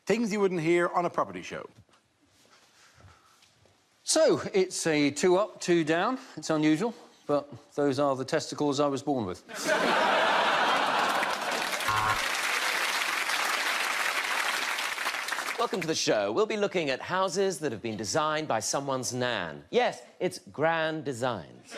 Things you wouldn't hear on a property show. So, it's a 2 up, 2 down. It's unusual, but those are the testicles I was born with. Welcome to the show. We'll be looking at houses that have been designed by someone's nan. Yes, it's grand designs.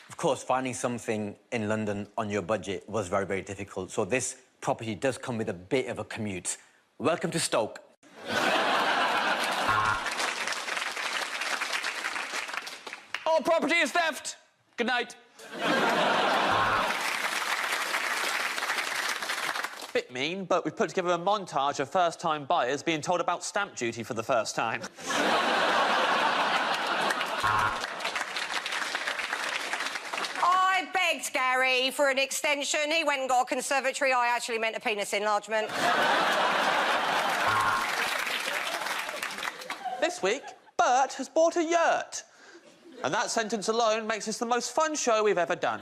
Of course, finding something in London on your budget was very, very difficult. So this property does come with a bit of a commute. Welcome to Stoke. All property is theft. Good night. Bit mean, but we've put together a montage of first-time buyers being told about stamp duty for the first time. I begged Gary for an extension. He went and got a conservatory. I actually meant a penis enlargement. This week, Bert has bought a yurt. And that sentence alone makes this the most fun show we've ever done.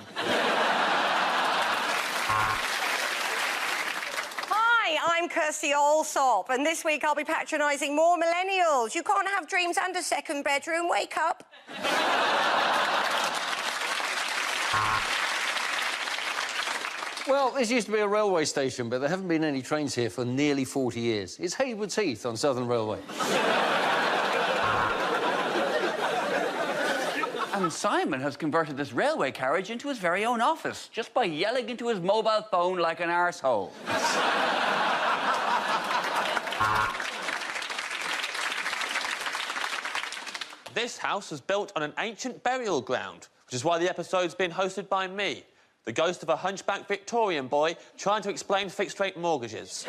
Hi, I'm Kirsty Allsop, and this week I'll be patronising more millennials. You can't have dreams and a second bedroom. Wake up. Well, this used to be a railway station, but there haven't been any trains here for nearly 40 years. It's Haywards Heath on Southern Railway. And Simon has converted this railway carriage into his very own office, just by yelling into his mobile phone like an arsehole. This house was built on an ancient burial ground, which is why the episode's been hosted by me, the ghost of a hunchback Victorian boy trying to explain fixed-rate mortgages.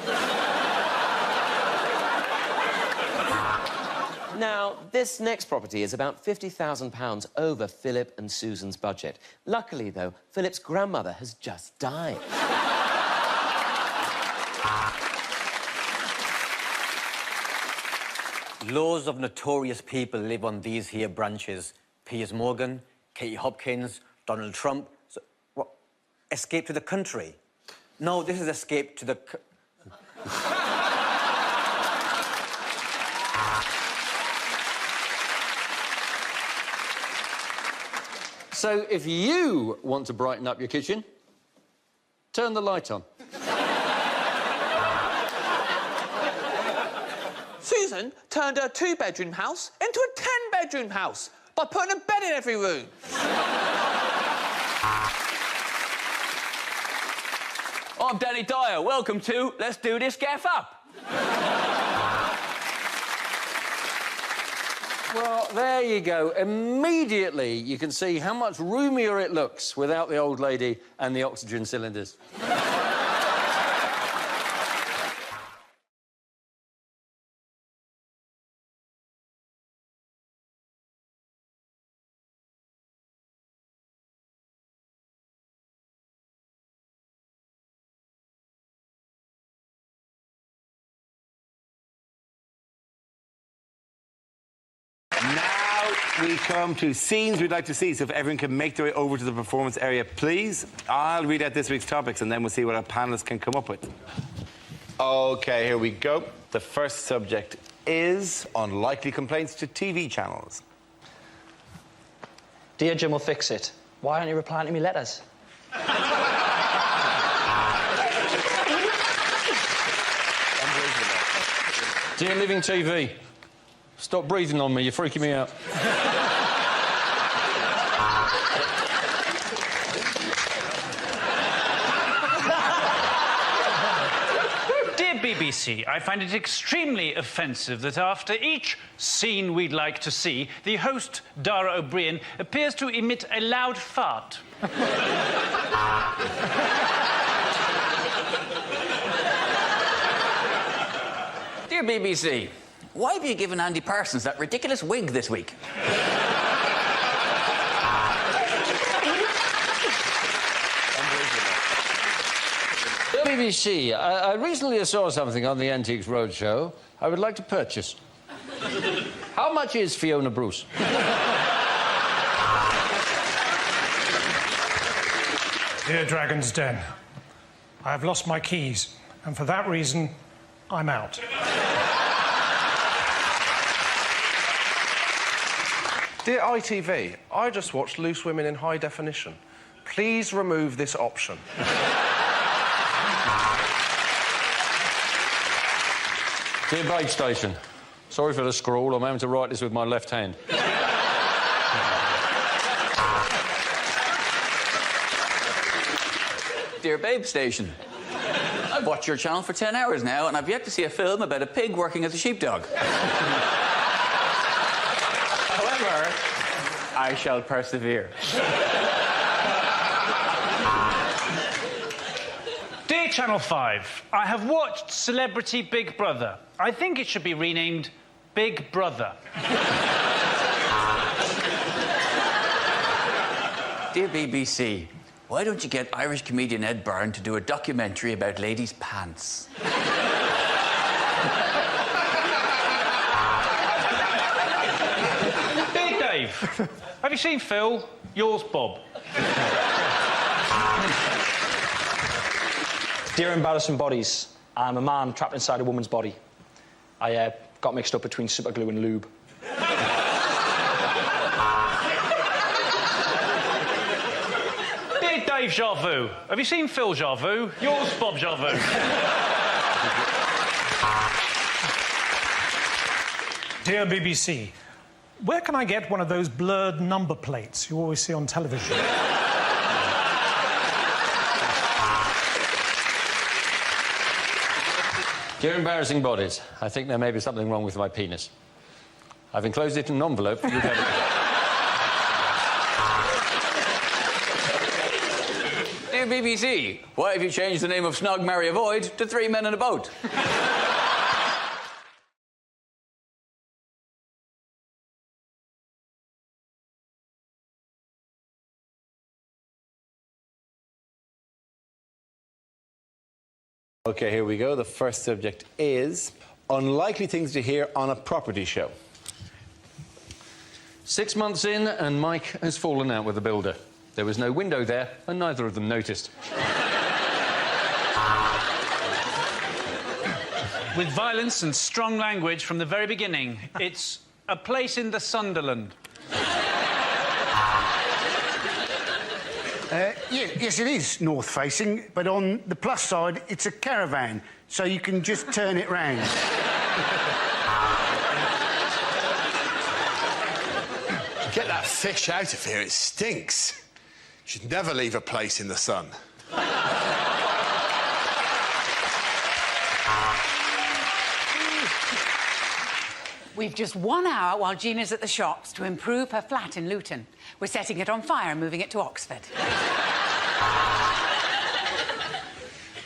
Now, this next property is about £50,000 over Philip and Susan's budget. Luckily, though, Philip's grandmother has just died. Loads of notorious people live on these here branches. Piers Morgan, Katie Hopkins, Donald Trump. So, what? Escape to the country? No, this is escape to the... So, if you want to brighten up your kitchen, turn the light on. Susan turned her 2-bedroom house into a 10-bedroom house by putting a bed in every room. I'm Danny Dyer. Welcome to Let's Do This Gaff Up. Well, there you go. Immediately, you can see how much roomier it looks without the old lady and the oxygen cylinders. Now we come to scenes we'd like to see, so if everyone can make their way over to the performance area, please. I'll read out this week's topics and then we'll see what our panellists can come up with. OK, here we go. The first subject is unlikely complaints to TV channels. Dear Jim will fix it. Why aren't you replying to me letters? Dear Living TV, stop breathing on me, you're freaking me out. Dear BBC, I find it extremely offensive that after each scene we'd like to see, the host, Dara O'Brien, appears to emit a loud fart. Dear BBC, why have you given Andy Parsons that ridiculous wig this week? BBC, I recently saw something on the Antiques Roadshow I would like to purchase. How much is Fiona Bruce? Dear Dragon's Den, I have lost my keys, and for that reason, I'm out. Dear ITV, I just watched Loose Women in High Definition. Please remove this option. Dear Babe Station, sorry for the scrawl. I'm having to write this with my left hand. Dear Babe Station, I've watched your channel for 10 hours now, and I've yet to see a film about a pig working as a sheepdog. However, I shall persevere. Dear Channel 5, I have watched Celebrity Big Brother. I think it should be renamed Big Brother. Dear BBC, why don't you get Irish comedian Ed Byrne to do a documentary about ladies' pants? Dear Dave, have you seen Phil? Yours, Bob. Dear Embarrassing Bodies, I'm a man trapped inside a woman's body. I got mixed up between superglue and lube. Dear Dave Jarvu, have you seen Phil Jarvu? Yours, Bob Jarvu. Dear BBC, where can I get one of those blurred number plates you always see on television? Dear Embarrassing Bodies, I think there may be something wrong with my penis. I've enclosed it in an envelope. You get it. Dear BBC, why have you changed the name of Snog, Marry, Avoid to Three Men in a Boat? Okay, here we go. The first subject is unlikely things to hear on a property show. 6 months in, and Mike has fallen out with the builder. There was no window there, and neither of them noticed. With violence and strong language from the very beginning, it's a place in the Sunderland. Yes, it is north-facing, but on the plus side, it's a caravan, so you can just turn it round. Get that fish out of here, it stinks. You should never leave a place in the sun. We've just 1 hour while Gina's at the shops to improve her flat in Luton. We're setting it on fire and moving it to Oxford.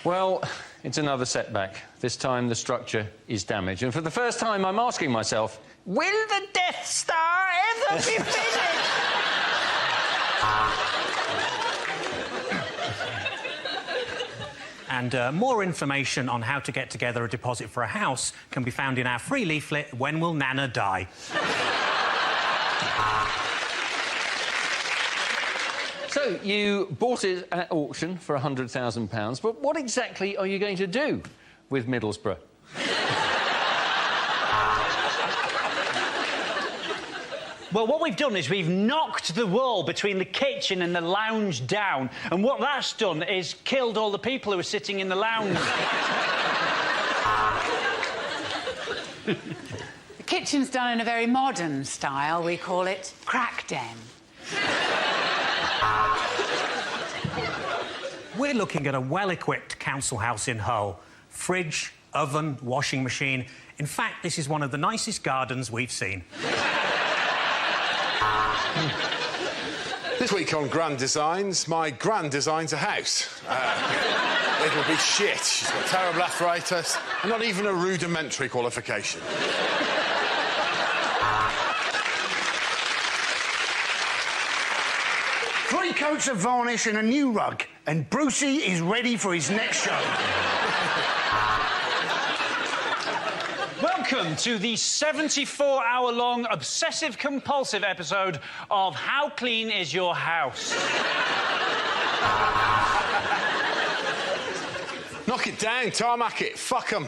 Well, it's another setback. This time the structure is damaged. And for the first time, I'm asking myself, will the Death Star ever be finished? And more information on how to get together a deposit for a house can be found in our free leaflet, When Will Nana Die? So, you bought it at auction for £100,000, but what exactly are you going to do with Middlesbrough? Well, what we've done is we've knocked the wall between the kitchen and the lounge down, and what that's done is killed all the people who were sitting in the lounge. The kitchen's done in a very modern style. We call it crack den. We're looking at a well-equipped council house in Hull. Fridge, oven, washing machine. In fact, this is one of the nicest gardens we've seen. This week on Grand Designs, my gran designs a house. It'll be shit. She's got terrible arthritis and not even a rudimentary qualification. 3 coats of varnish and a new rug, and Brucey is ready for his next show. Welcome to the 74-hour-long obsessive-compulsive episode of How Clean Is Your House? Knock it down, tarmac it, fuck 'em.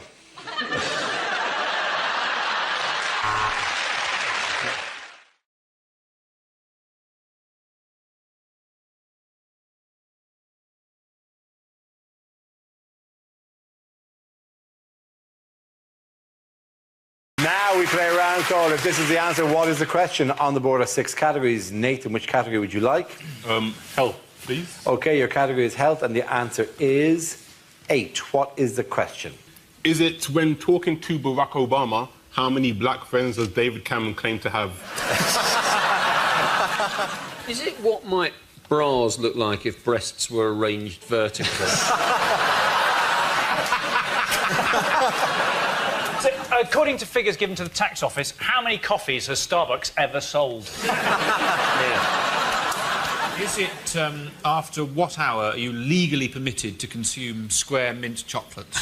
Now we play a round called If This Is the Answer, What Is the Question? On the board are 6 categories. Nathan, which category would you like? Health, please. OK, your category is health, and the answer is 8. What is the question? Is it when talking to Barack Obama, how many black friends does David Cameron claim to have? Is it what might bras look like if breasts were arranged vertically? So, according to figures given to the tax office, how many coffees has Starbucks ever sold? Is it after what hour are you legally permitted to consume square mint chocolates?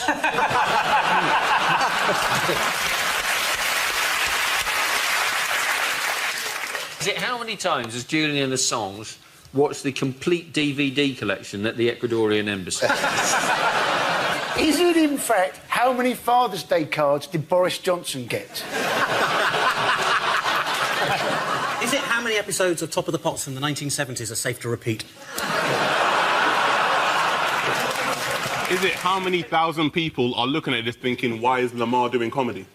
Is it how many times has Julian Assange watched the complete DVD collection at the Ecuadorian embassy? Is it, in fact, how many Father's Day cards did Boris Johnson get? Is it how many episodes of Top of the Pops from the 1970s are safe to repeat? Is it how many thousand people are looking at this thinking, why is Lamar doing comedy?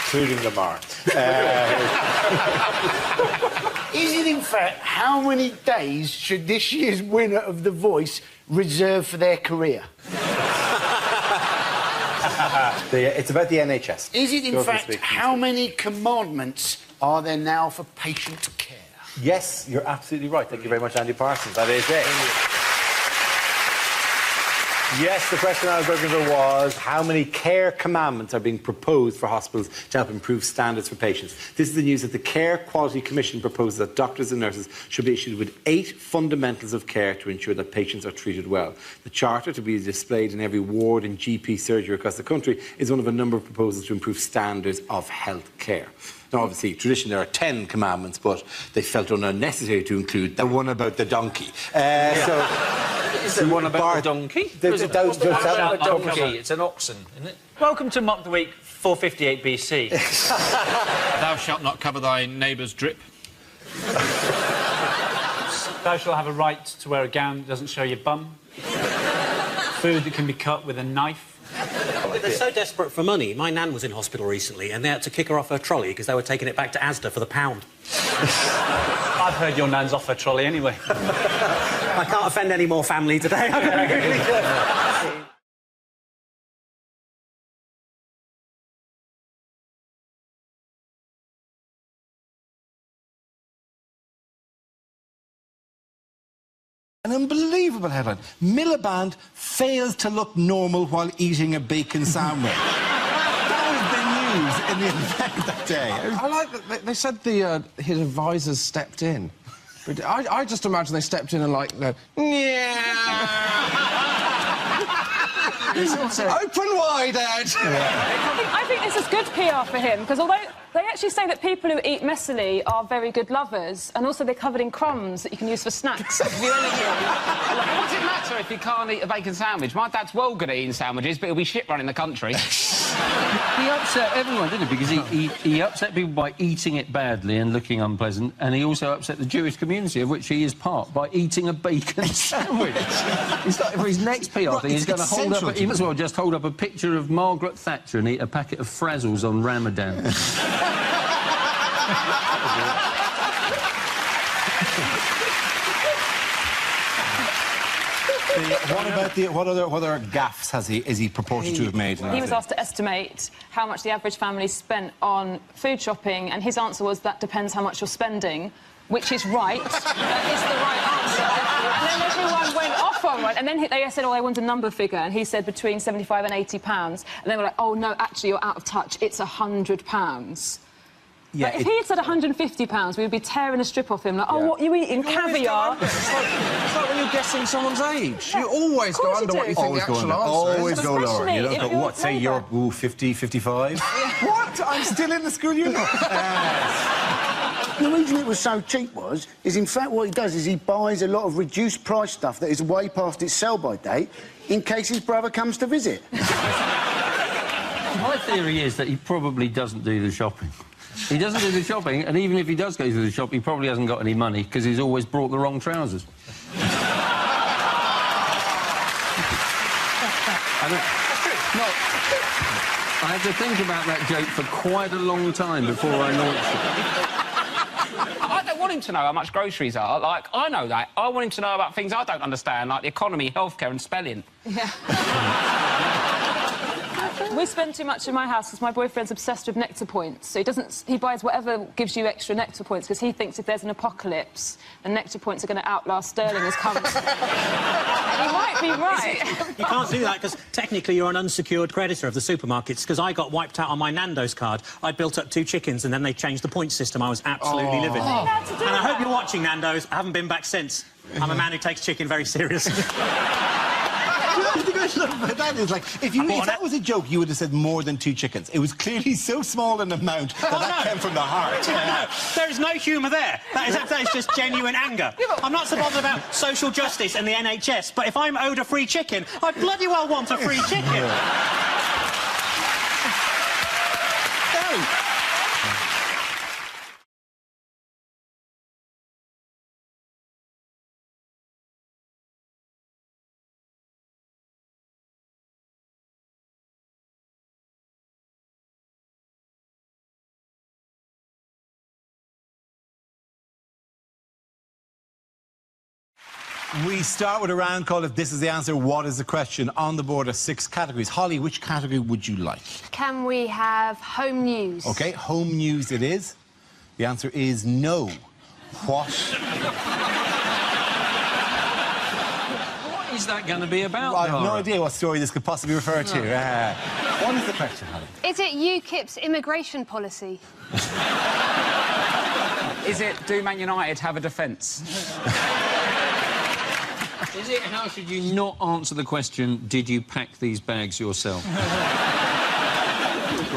Including Lamar. Is it, in fact, how many days should this year's winner of The Voice reserve for their career? It's about the NHS. Is it, in fact, how many commandments are there now for patient care? Yes, you're absolutely right. Thank you very much, Andy Parsons. That is it. Yes, the question I was looking for was how many care commandments are being proposed for hospitals to help improve standards for patients. This is the news that the Care Quality Commission proposes that doctors and nurses should be issued with 8 fundamentals of care to ensure that patients are treated well. The charter, to be displayed in every ward and GP surgery across the country, is one of a number of proposals to improve standards of health care. Now, obviously, traditionally there are 10 commandments, but they felt unnecessary to include the one about the donkey. Is there one about the donkey? There's a donkey. It's an oxen, isn't it? Welcome to Mock the Week 458 BC. Thou shalt not cover thy neighbour's drip. Thou shalt have a right to wear a gown that doesn't show your bum. Food that can be cut with a knife. They're so desperate for money. My nan was in hospital recently and they had to kick her off her trolley because they were taking it back to Asda for the pound. I've heard your nan's off her trolley anyway. I can't offend any more family today. An unbelievable headline. Miliband fails to look normal while eating a bacon sandwich. That was the news in the Effect that day. I like that they said his advisors stepped in. But I just imagine they stepped in and like, open wide, Ed! I think this is good PR for him, because although they actually say that people who eat messily are very good lovers, and also they're covered in crumbs that you can use for snacks. What's it matter if you can't eat a bacon sandwich? My dad's well good at eating sandwiches, but he'll be shit running the country. He upset everyone, didn't he? Because he upset people by eating it badly and looking unpleasant, and he also upset the Jewish community, of which he is part, by eating a bacon sandwich. He's like, for his next PR thing, he's going to hold up... He might as well just hold up a picture of Margaret Thatcher and eat a packet of Frazzles on Ramadan. What other gaffes is he purported to have made? He was asked to estimate how much the average family spent on food shopping, and his answer was, that depends how much you're spending, which is right. That is the right answer. And then everyone went off on one, and then they said, oh, I want a number figure, and he said between £75 and £80. And they were like, oh, no, actually, you're out of touch. It's £100. Yeah, if he had said £150, we would be tearing a strip off him, like, oh, what are you eating? Caviar? It's like when you're guessing someone's age. You always go under what you think the actual answer is. Always go lower. You don't go, what, say you're 50, 55? What? I'm still in the school uniform. The reason it was so cheap is in fact what he does is he buys a lot of reduced price stuff that is way past its sell-by date in case his brother comes to visit. My theory is that he probably doesn't do the shopping. He doesn't do the shopping, and even if he does go to the shop, he probably hasn't got any money because he's always brought the wrong trousers. I had to think about that joke for quite a long time before I launched it. I don't want him to know how much groceries are. Like, I know that. I want him to know about things I don't understand, like the economy, healthcare and spelling. Yeah. We spend too much in my house because my boyfriend's obsessed with nectar points. So he buys whatever gives you extra nectar points because he thinks if there's an apocalypse, the nectar points are going to outlast sterling as currency. He might be right. You can't do that because technically you're an unsecured creditor of the supermarkets because I got wiped out on my Nando's card. I built up 2 chickens and then they changed the point system. I was absolutely livid. And I hope you're watching, Nando's. I haven't been back since. I'm a man who takes chicken very seriously. The good stuff about that is, like, if that was a joke, you would have said more than 2 chickens. It was clearly so small an amount that came from the heart. No, there is no humour there. That is just genuine anger. I'm not so bothered about social justice and the NHS, but if I'm owed a free chicken, I bloody well want a free chicken. We start with a round called If This Is the Answer, What is the Question? On the board are 6 categories. Holly, which category would you like? Can we have home news? OK, home news it is. The answer is no. What? What is that going to be about, I have no idea what story this could possibly refer to. What is the question, Holly? Is it UKIP's immigration policy? Is it do Man United have a defence? Is it how should you not answer the question, did you pack these bags yourself?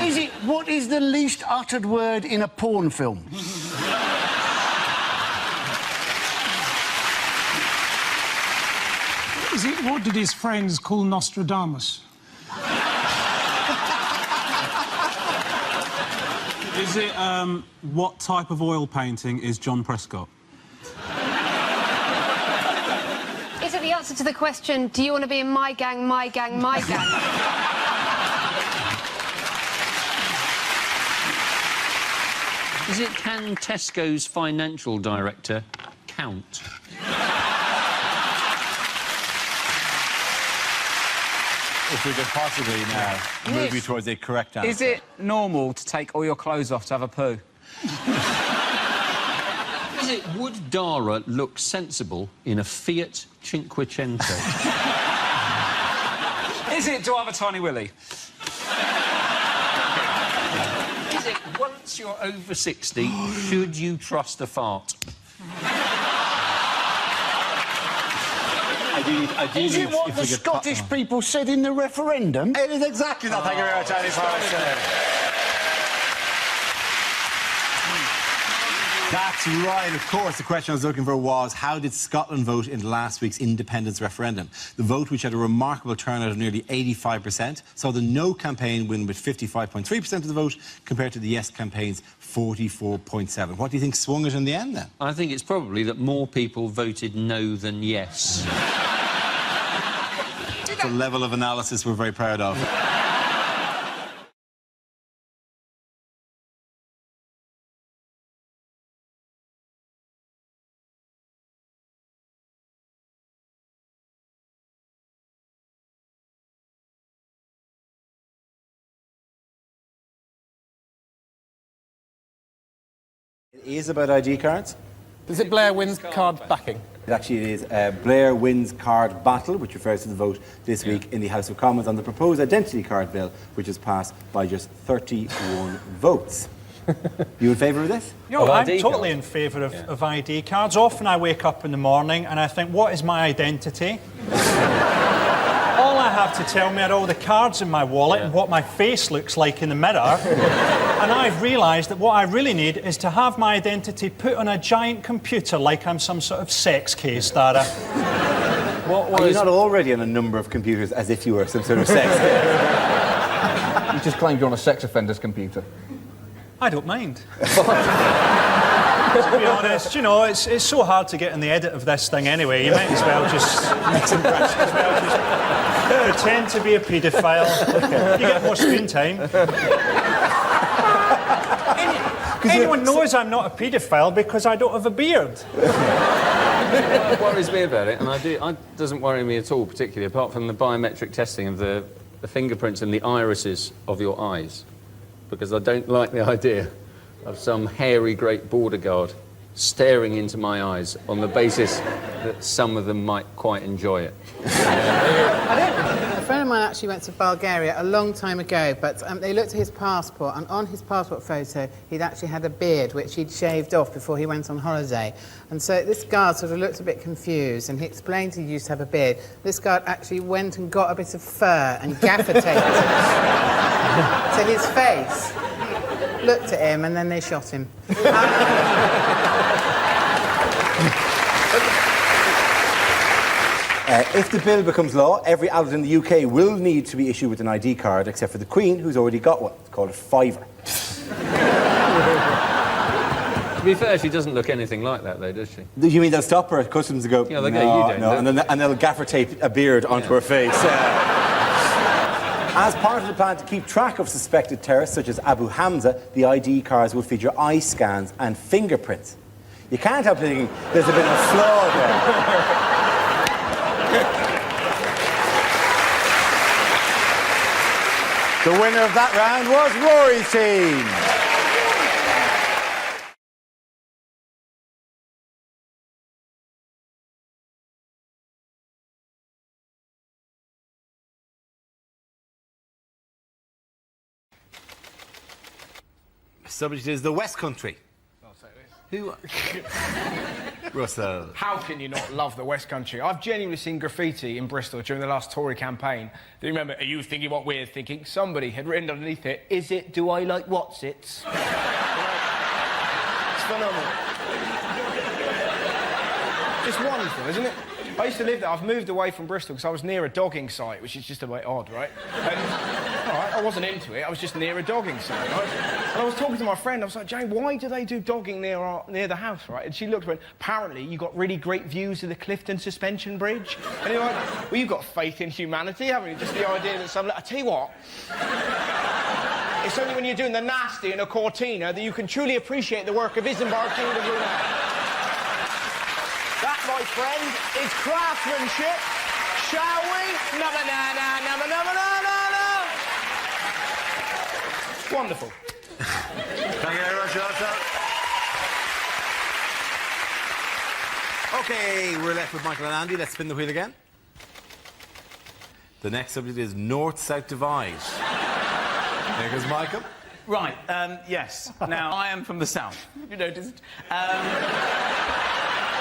Is it what is the least uttered word in a porn film? Is it what did his friends call Nostradamus? Is it what type of oil painting is John Prescott? Is it the answer to the question, do you want to be in my gang, my gang, my gang? Is it can Tesco's financial director count? If we could possibly now move you towards a correct answer. Is it normal to take all your clothes off to have a poo? Is it would Dara look sensible in a Fiat Cinquecento? Is it do I have a tiny willy? Is it once you're over 60, should you trust a fart? Is it what the Scottish people said in the referendum? It is exactly that. Thank you very much, Andy Forrester. That's right. Of course, the question I was looking for was, how did Scotland vote in last week's independence referendum? The vote, which had a remarkable turnout of nearly 85%, saw the No campaign win with 55.3% of the vote, compared to the Yes campaign's 44.7%. What do you think swung it in the end, then? I think it's probably that more people voted no than yes. It's a level of analysis we're very proud of. It is about ID cards. Is it Blair wins card backing? Actually, it is Blair wins card battle, which refers to the vote this week in the House of Commons on the proposed identity card bill, which was passed by just 31 votes. You in favour of this? You know, I'm totally in favour of ID cards. Often I wake up in the morning and I think, what is my identity? All I have to tell me all the cards in my wallet and what my face looks like in the mirror. And I've realised that what I really need is to have my identity put on a giant computer like I'm some sort of sex case, Dara. Are you not already on a number of computers as if you were some sort of sex case? You just claimed you're on a sex offender's computer. I don't mind. To be honest, you know, it's so hard to get in the edit of this thing anyway. You might as well just pretend to be a paedophile. You get more screen time. Anyone knows I'm not a paedophile because I don't have a beard. What worries me about it, and it doesn't worry me at all particularly, apart from the biometric testing of the fingerprints and the irises of your eyes, because I don't like the idea of some hairy great border guard staring into my eyes on the basis that some of them might quite enjoy it. A friend of mine actually went to Bulgaria a long time ago, but they looked at his passport, and on his passport photo, he'd actually had a beard, which he'd shaved off before he went on holiday. And so this guard sort of looked a bit confused, and he explained he used to have a beard. This guard actually went and got a bit of fur and gaffer taped it to his face. Looked at him, and then they shot him. If the bill becomes law, every adult in the UK will need to be issued with an ID card, except for the Queen, who's already got one. It's called a fiver. To be fair, she doesn't look anything like that, though, does she? You mean they'll stop her at customs and go, yeah, they'll no, go, you don't. no, and they'll gaffer tape a beard onto her face. As part of the plan to keep track of suspected terrorists, such as Abu Hamza, the ID cards will feature eye scans and fingerprints. You can't help thinking there's a bit of a flaw there. The winner of that round was Rory's team. Subject is the West Country. Who? Russell. How can you not love the West Country? I've genuinely seen graffiti in Bristol during the last Tory campaign. Do you remember, are you thinking what we're thinking? Somebody had written underneath it, is it, do I like what's-its? It's phenomenal. Just wonderful, isn't it? I used to live there. I've moved away from Bristol because I was near a dogging site, which is just a bit odd, right? And, all right, I wasn't into it. I was just near a dogging site, right? And I was talking to my friend. I was like, Jane, why do they do dogging near the house, right? And she looked and went, apparently you got really great views of the Clifton Suspension Bridge. And you're like, well, you've got faith in humanity, haven't you? Just the idea that I tell you what, it's only when you're doing the nasty in a Cortina that you can truly appreciate the work of Isambard King of Brunei. That, my friend, is craftsmanship. Shall we? Wonderful. Thank you very much, Arthur. OK, we're left with Michael and Andy. Let's spin the wheel again. The next subject is North-South Divide. There goes Michael. Right, yes. Now, I am from the south. You noticed?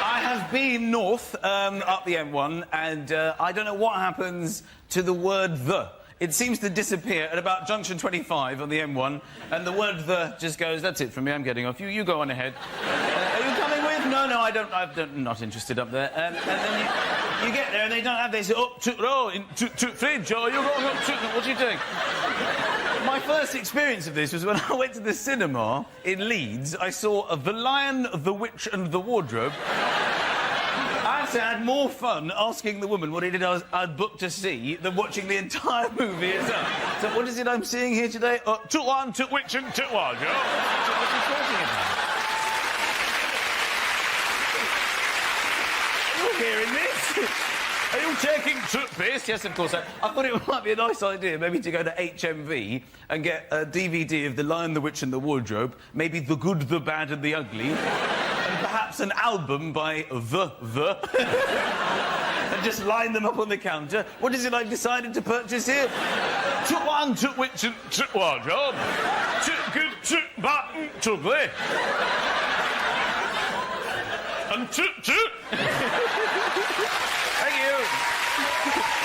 I have been north up the M1, and I don't know what happens to the word the. It seems to disappear at about junction 25 on the M1, and the word the just goes, that's it from me, I'm getting off. You go on ahead. Are you coming with? No, I'm not interested up there. And then you get there, and they don't have, they say, oh, fridge, oh, you're going up, what are you doing? My first experience of this was when I went to the cinema in Leeds. I saw The Lion, the Witch and the Wardrobe. I had more fun asking the woman what it is I'd booked to see than watching the entire movie itself. So what is it I'm seeing here today? Toot Lion, Toot Witch and Toot Wardrobe. What are you talking about? You're hearing this? Are you taking toothpaste? Yes, of course. I thought it might be a nice idea maybe to go to HMV and get a DVD of The Lion, the Witch and the Wardrobe, maybe The Good, the Bad and the Ugly, and perhaps an album by The. And just line them up on the counter. What is it I've decided to purchase here? Toot one, Toot Witch and Toot Wardrobe. Toot Good, Toot Bad and Ugly. And Toot Toot. Thank you.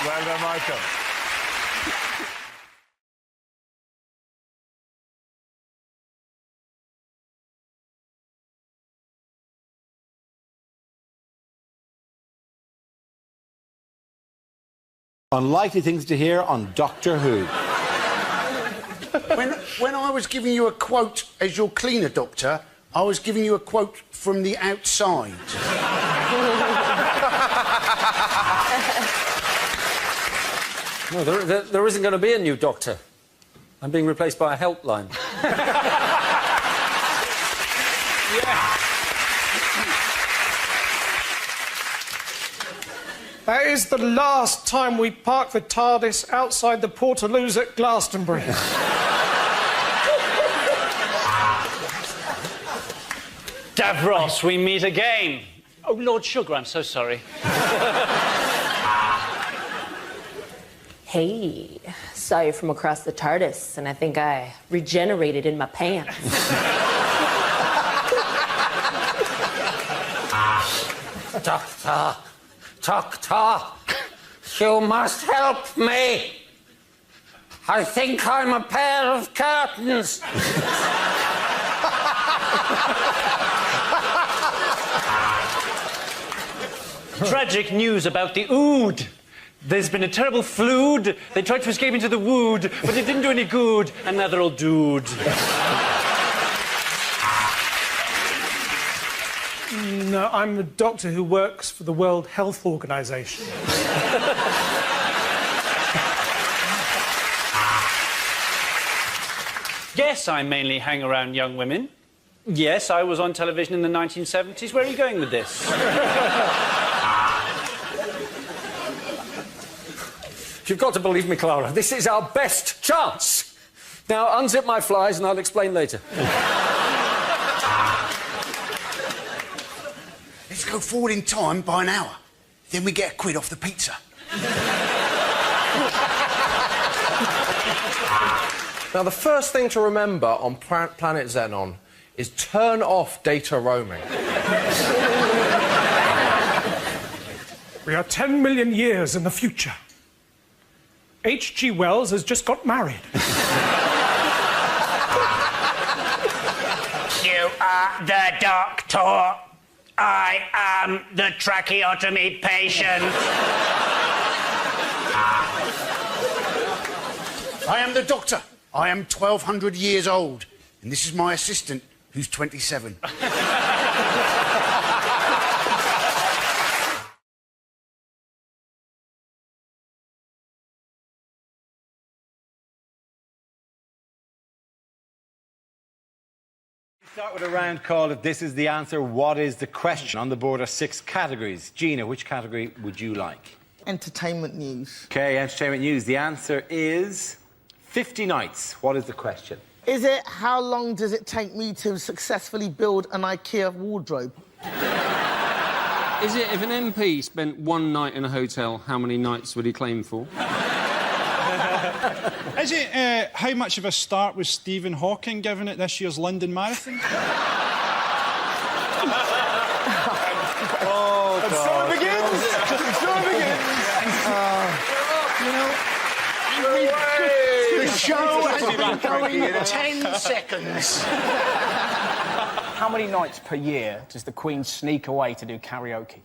Well done, Michael. Unlikely things to hear on Doctor Who. When I was giving you a quote as your cleaner, Doctor, I was giving you a quote from the outside. No, there isn't going to be a new Doctor. I'm being replaced by a helpline. That is the last time we park the TARDIS outside the Portaloos at Glastonbury. Davros, we meet again. Oh, Lord Sugar, I'm so sorry. Hey, saw you from across the TARDIS, and I think I regenerated in my pants. Doctor, you must help me. I think I'm a pair of curtains. Tragic news about the Ood. There's been a terrible flood. They tried to escape into the wood, but it didn't do any good, and now they're all dooed. No, I'm a doctor who works for the World Health Organization. Yes, I mainly hang around young women. Yes, I was on television in the 1970s. Where are you going with this? You've got to believe me, Clara. This is our best chance. Now, unzip my flies and I'll explain later. Let's go forward in time by an hour. Then we get a quid off the pizza. Now, the first thing to remember on planet Xenon is turn off data roaming. We are 10 million years in the future. H.G. Wells has just got married. You are the doctor. I am the tracheotomy patient. I am the doctor. I am 1,200 years old. And this is my assistant, who's 27. Start with a round call. If this is the answer, what is the question? On the board are 6 categories. Gina, which category would you like? Entertainment news. OK, entertainment news. The answer is 50 nights. What is the question? Is it how long does it take me to successfully build an IKEA wardrobe? Is it if an MP spent one night in a hotel, how many nights would he claim for? Is it how much of a start was Stephen Hawking given at this year's London Marathon? Oh, and so it begins! And so it begins! The show has been going 10 seconds. How many nights per year does the Queen sneak away to do karaoke?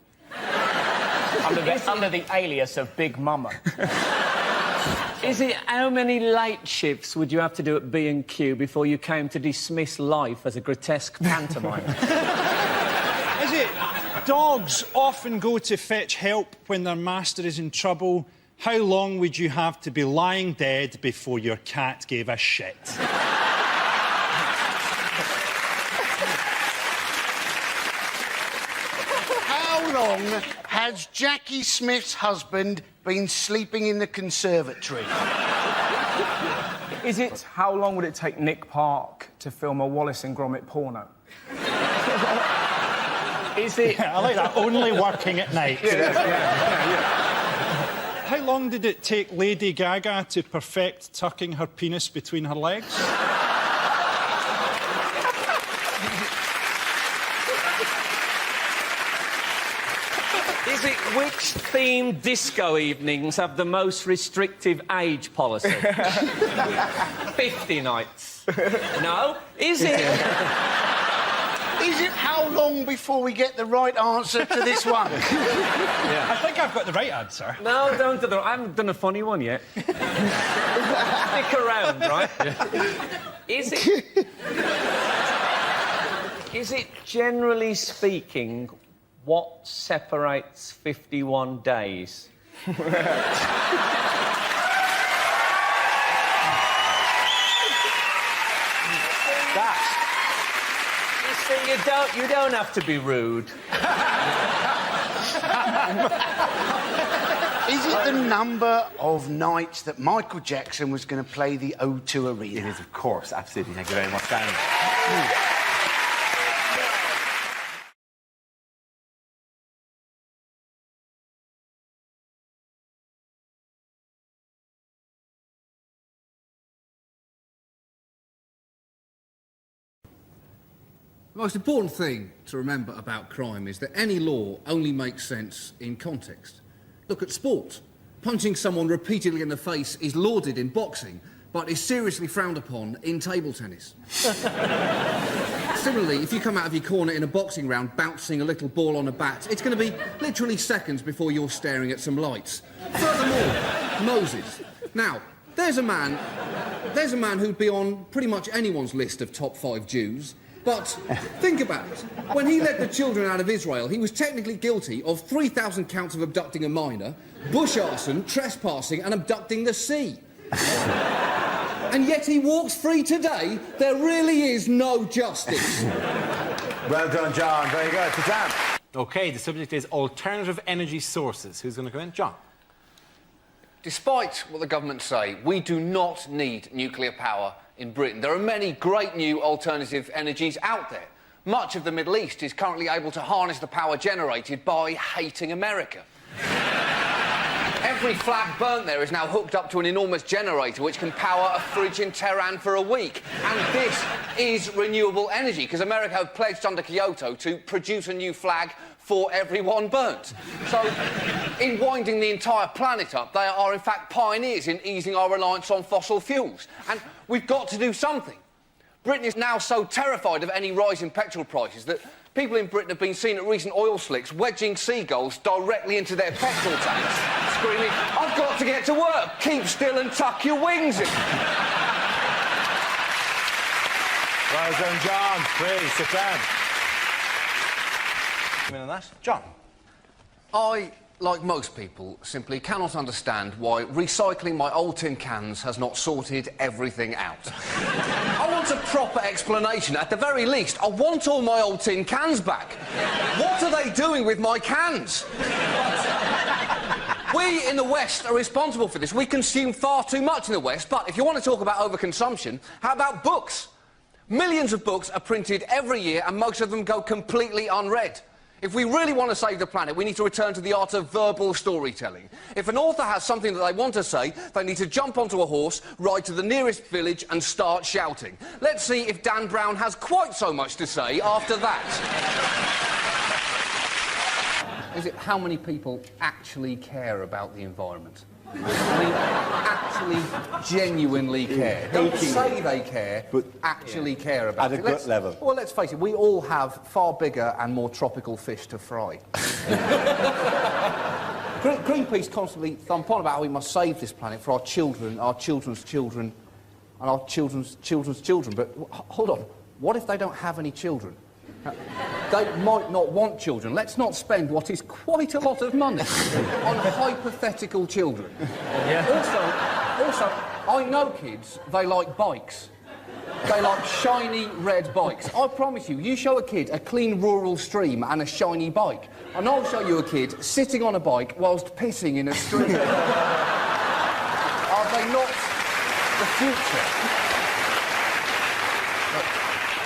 under the alias of Big Mama. Is it how many late shifts would you have to do at B&Q before you came to dismiss life as a grotesque pantomime? Is it dogs often go to fetch help when their master is in trouble? How long would you have to be lying dead before your cat gave a shit? How long has Jackie Smith's husband been sleeping in the conservatory? Is it how long would it take Nick Park to film a Wallace and Gromit porno? Is it... I like that, only working at night. How long did it take Lady Gaga to perfect tucking her penis between her legs? Is it which themed disco evenings have the most restrictive age policy? 50 nights. No? Is it... Is it how long before we get the right answer to this one? Yeah. I think I've got the right answer. No, don't do that. I haven't done a funny one yet. Stick around, right? Is it generally speaking what separates 51 days? You don't have to be rude. Is it the number of nights that Michael Jackson was going to play the O2 Arena? It is, of course, absolutely. Thank you very much, Dan. The most important thing to remember about crime is that any law only makes sense in context. Look at sport. Punching someone repeatedly in the face is lauded in boxing, but is seriously frowned upon in table tennis. Similarly, if you come out of your corner in a boxing round bouncing a little ball on a bat, it's going to be literally seconds before you're staring at some lights. Furthermore, Moses. Now, there's a man who'd be on pretty much anyone's list of top 5 Jews. But think about it. When he led the children out of Israel, he was technically guilty of 3,000 counts of abducting a minor, bush arson, trespassing, and abducting the sea. And yet he walks free today. There really is no justice. Well done, John. Very good. To Dan. OK, the subject is alternative energy sources. Who's going to come in? John. Despite what the government say, we do not need nuclear power in Britain. There are many great new alternative energies out there. Much of the Middle East is currently able to harness the power generated by hating America. Every flag burnt there is now hooked up to an enormous generator which can power a fridge in Tehran for a week. And this is renewable energy, because America have pledged under Kyoto to produce a new flag for everyone burnt. So, in winding the entire planet up, they are in fact pioneers in easing our reliance on fossil fuels. And we've got to do something. Britain is now so terrified of any rise in petrol prices that people in Britain have been seen at recent oil slicks wedging seagulls directly into their petrol tanks, screaming, "I've got to get to work! Keep still and tuck your wings in!" Well done, John. Please, sit down. On that. John. I, like most people, simply cannot understand why recycling my old tin cans has not sorted everything out. I want a proper explanation. At the very least, I want all my old tin cans back. What are they doing with my cans? We in the West are responsible for this. We consume far too much in the West, but if you want to talk about overconsumption, how about books? Millions of books are printed every year and most of them go completely unread. If we really want to save the planet, we need to return to the art of verbal storytelling. If an author has something that they want to say, they need to jump onto a horse, ride to the nearest village and start shouting. Let's see if Dan Brown has quite so much to say after that. Is it how many people actually care about the environment? I mean, actually, genuinely care. Don't say they care, but actually care about it. At a gut level. Well, let's face it, we all have far bigger and more tropical fish to fry. Greenpeace constantly thump on about how we must save this planet for our children, our children's children, and our children's children's children. But hold on, what if they don't have any children? They might not want children. Let's not spend what is quite a lot of money on hypothetical children. Yeah. Also, I know kids, they like bikes. They like shiny red bikes. I promise you, you show a kid a clean rural stream and a shiny bike, and I'll show you a kid sitting on a bike whilst pissing in a stream. Are they not the future?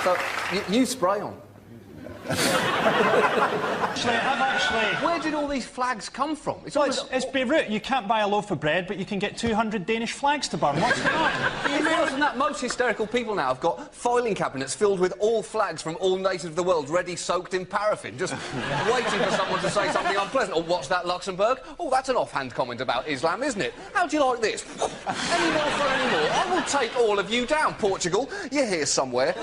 So, you spray on. Where did all these flags come from? It's Beirut. You can't buy a loaf of bread, but you can get 200 Danish flags to burn. What's going on? You realise that most hysterical people now have got filing cabinets filled with all flags from all nations of the world ready soaked in paraffin, just waiting for someone to say something unpleasant. Oh, what's that, Luxembourg? Oh, that's an offhand comment about Islam, isn't it? How do you like this? Any more for any more? I will take all of you down, Portugal. You're here somewhere.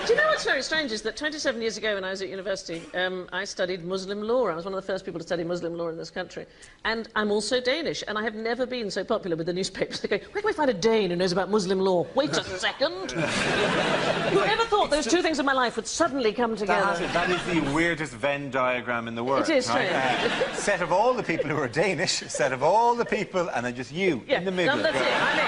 Do you know what's very strange is that 27 years ago when I was at university, I studied Muslim law. I was one of the first people to study Muslim law in this country. And I'm also Danish, and I have never been so popular with the newspapers. They go, where can we find a Dane who knows about Muslim law? Wait a second. Whoever thought those two things in my life would suddenly come together? That is the weirdest Venn diagram in the world. It is right? strange. Set of all the people who are Danish, set of all the people, and then just you in the middle. No, that's it. I'm it.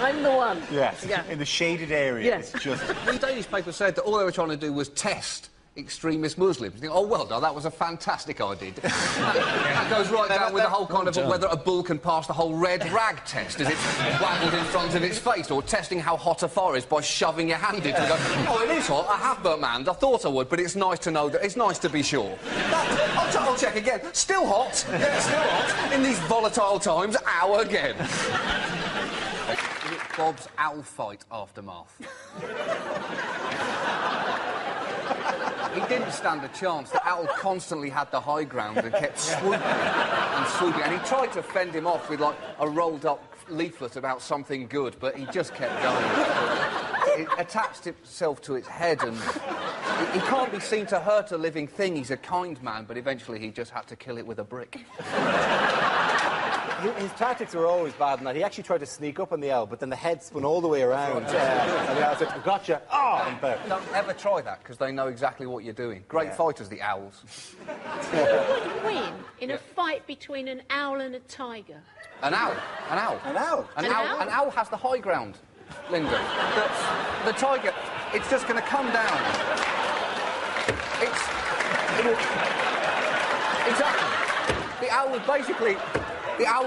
I'm the one. Yes, Yeah. in the shaded area. Yes. It's just... The Danish paper said that all they were trying to do was test extremist Muslims. You think, oh, well done, that was a fantastic idea. It goes right down with the whole kind of whether a bull can pass the whole red rag test as it's waggled in front of its face, or testing how hot a fire is by shoving your hand into it and go, oh, it is hot, I have burnt my hand, I thought I would, but it's nice to know that, it's nice to be sure. I'll check again. Still hot. Yeah, still hot. In these volatile times, ow again. Bob's owl fight aftermath. He didn't stand a chance. The owl constantly had the high ground and kept swooping and swooping. And he tried to fend him off with, like, a rolled-up leaflet about something good, but he just kept going. It attached itself to its head, and he can't be seen to hurt a living thing. He's a kind man, but eventually he just had to kill it with a brick. His tactics were always bad in that he actually tried to sneak up on the owl, but then the head spun all the way around. And the owl said, gotcha. Oh! Don't ever try that, because they know exactly what you're doing. Great fighters, the owls. Who would win in a fight between an owl and a tiger? An owl. An owl. An owl. An owl has the high ground, Linda. The tiger, it's just going to come down. Exactly. The owl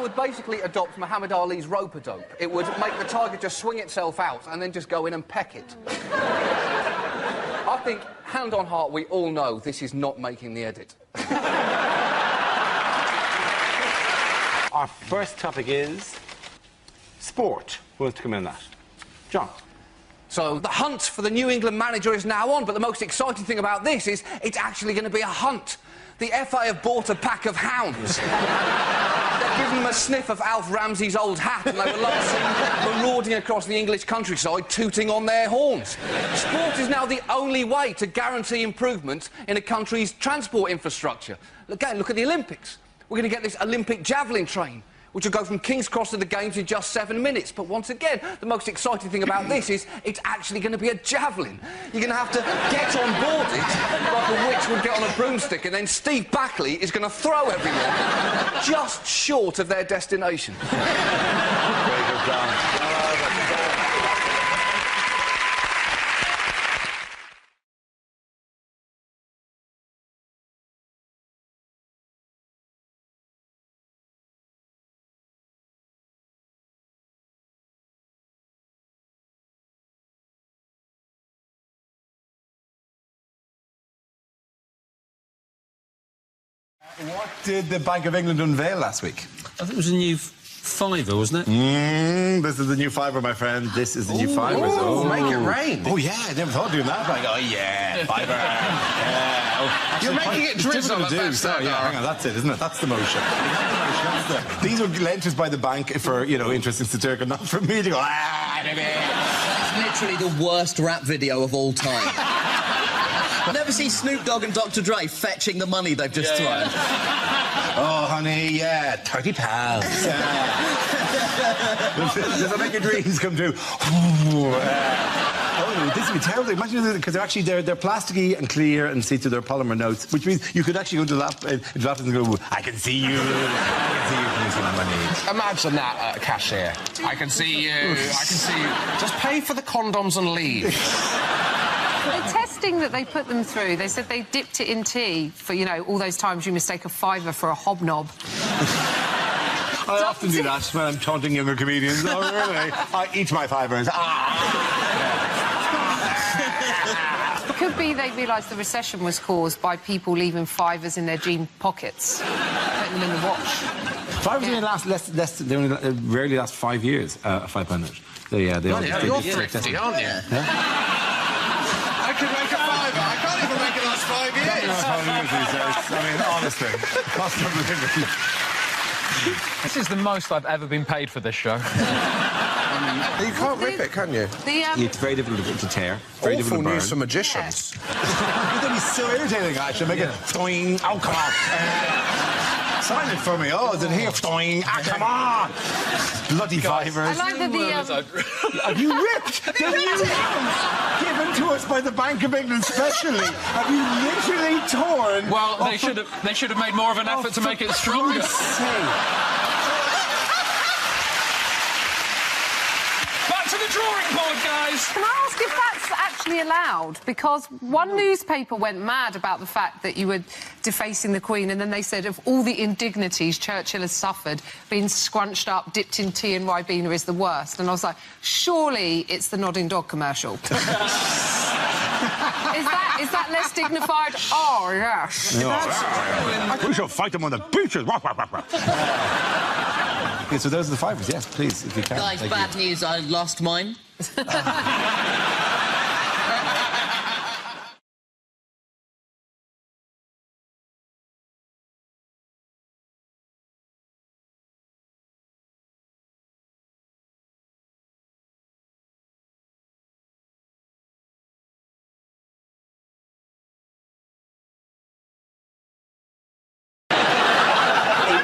would basically adopt Muhammad Ali's rope-a-dope. It would make the tiger just swing itself out and then just go in and peck it. I think, hand on heart, we all know this is not making the edit. Our first topic is sport. Who wants to come in on that? John. So, the hunt for the New England manager is now on, but the most exciting thing about this is it's actually going to be a hunt. The FA have bought a pack of hounds. They've given them a sniff of Alf Ramsey's old hat, and they were last seen marauding across the English countryside, tooting on their horns. Sport is now the only way to guarantee improvement in a country's transport infrastructure. Again, look at the Olympics. We're going to get this Olympic javelin train, which will go from King's Cross to the Games in just 7 minutes. But once again, the most exciting thing about this is it's actually going to be a javelin. You're going to have to get on board it, like a witch would get on a broomstick, and then Steve Backley is going to throw everyone just short of their destination. Very good, John. What did the Bank of England unveil last week? I think it was a new fiver, wasn't it? This is the new fiver, my friend. This is the new fiver. Make it rain. Oh, yeah, I never thought of doing that. Like, oh, yeah, fiver. Yeah. Oh, actually, You're making it drizzle. Hang on, that's it, isn't it? That's the motion. These were lent us by the bank for, you know, interest in Satirka, not for me to go, baby. It's literally the worst rap video of all time. Never see Snoop Dogg and Dr. Dre fetching the money they've just thrown. Oh, honey, yeah, £30. Does that make your dreams come true? Oh, this would be terrible. Imagine, because they're actually they're plasticky and clear and see through their polymer notes, which means you could actually go to the laptop and go, I can see you. I can see you. Can you see my money? Imagine that, cashier. I can see you. I can see you. Just pay for the condoms and leave. The testing that they put them through, they said they dipped it in tea for, you know, all those times you mistake a fiver for a hobnob. I often do that when I'm taunting younger comedians. Oh, really? I eat my fibers. It could be they realised the recession was caused by people leaving fivers in their jean pockets, putting them in the wash. Fivers only last they only rarely last 5 years, a £5 note. So, yeah, they you're thrifty, aren't you? Yeah? I could make a fiver. I can't even make it last 5 years. I mean, honestly, cost of living. This is the most I've ever been paid for this show. You can't rip it, can you? It's very difficult to tear. Very Awful difficult to burn. news for magicians. That'd be so irritating, actually. Make it toing. Oh, come on. Sign it for me. Oh, is it here? Toing. Ah, come on. Bloody fivers. I like that Have you ripped the new ones given to us by the Bank of England specially? Have you literally torn? Well, they should have made more of an effort to make it stronger. Back to the drawing board, guys. Can I ask if that's actually allowed? Because one newspaper went mad about the fact that you were defacing the Queen, and then they said of all the indignities Churchill has suffered, being scrunched up, dipped in tea and Ribena is the worst. And I was like, surely it's the nodding dog commercial. Is that less dignified? Oh, yes. We shall fight them on the beaches. Okay, so those are the fivers, yes, please, if you can. Guys, bad news, I lost mine.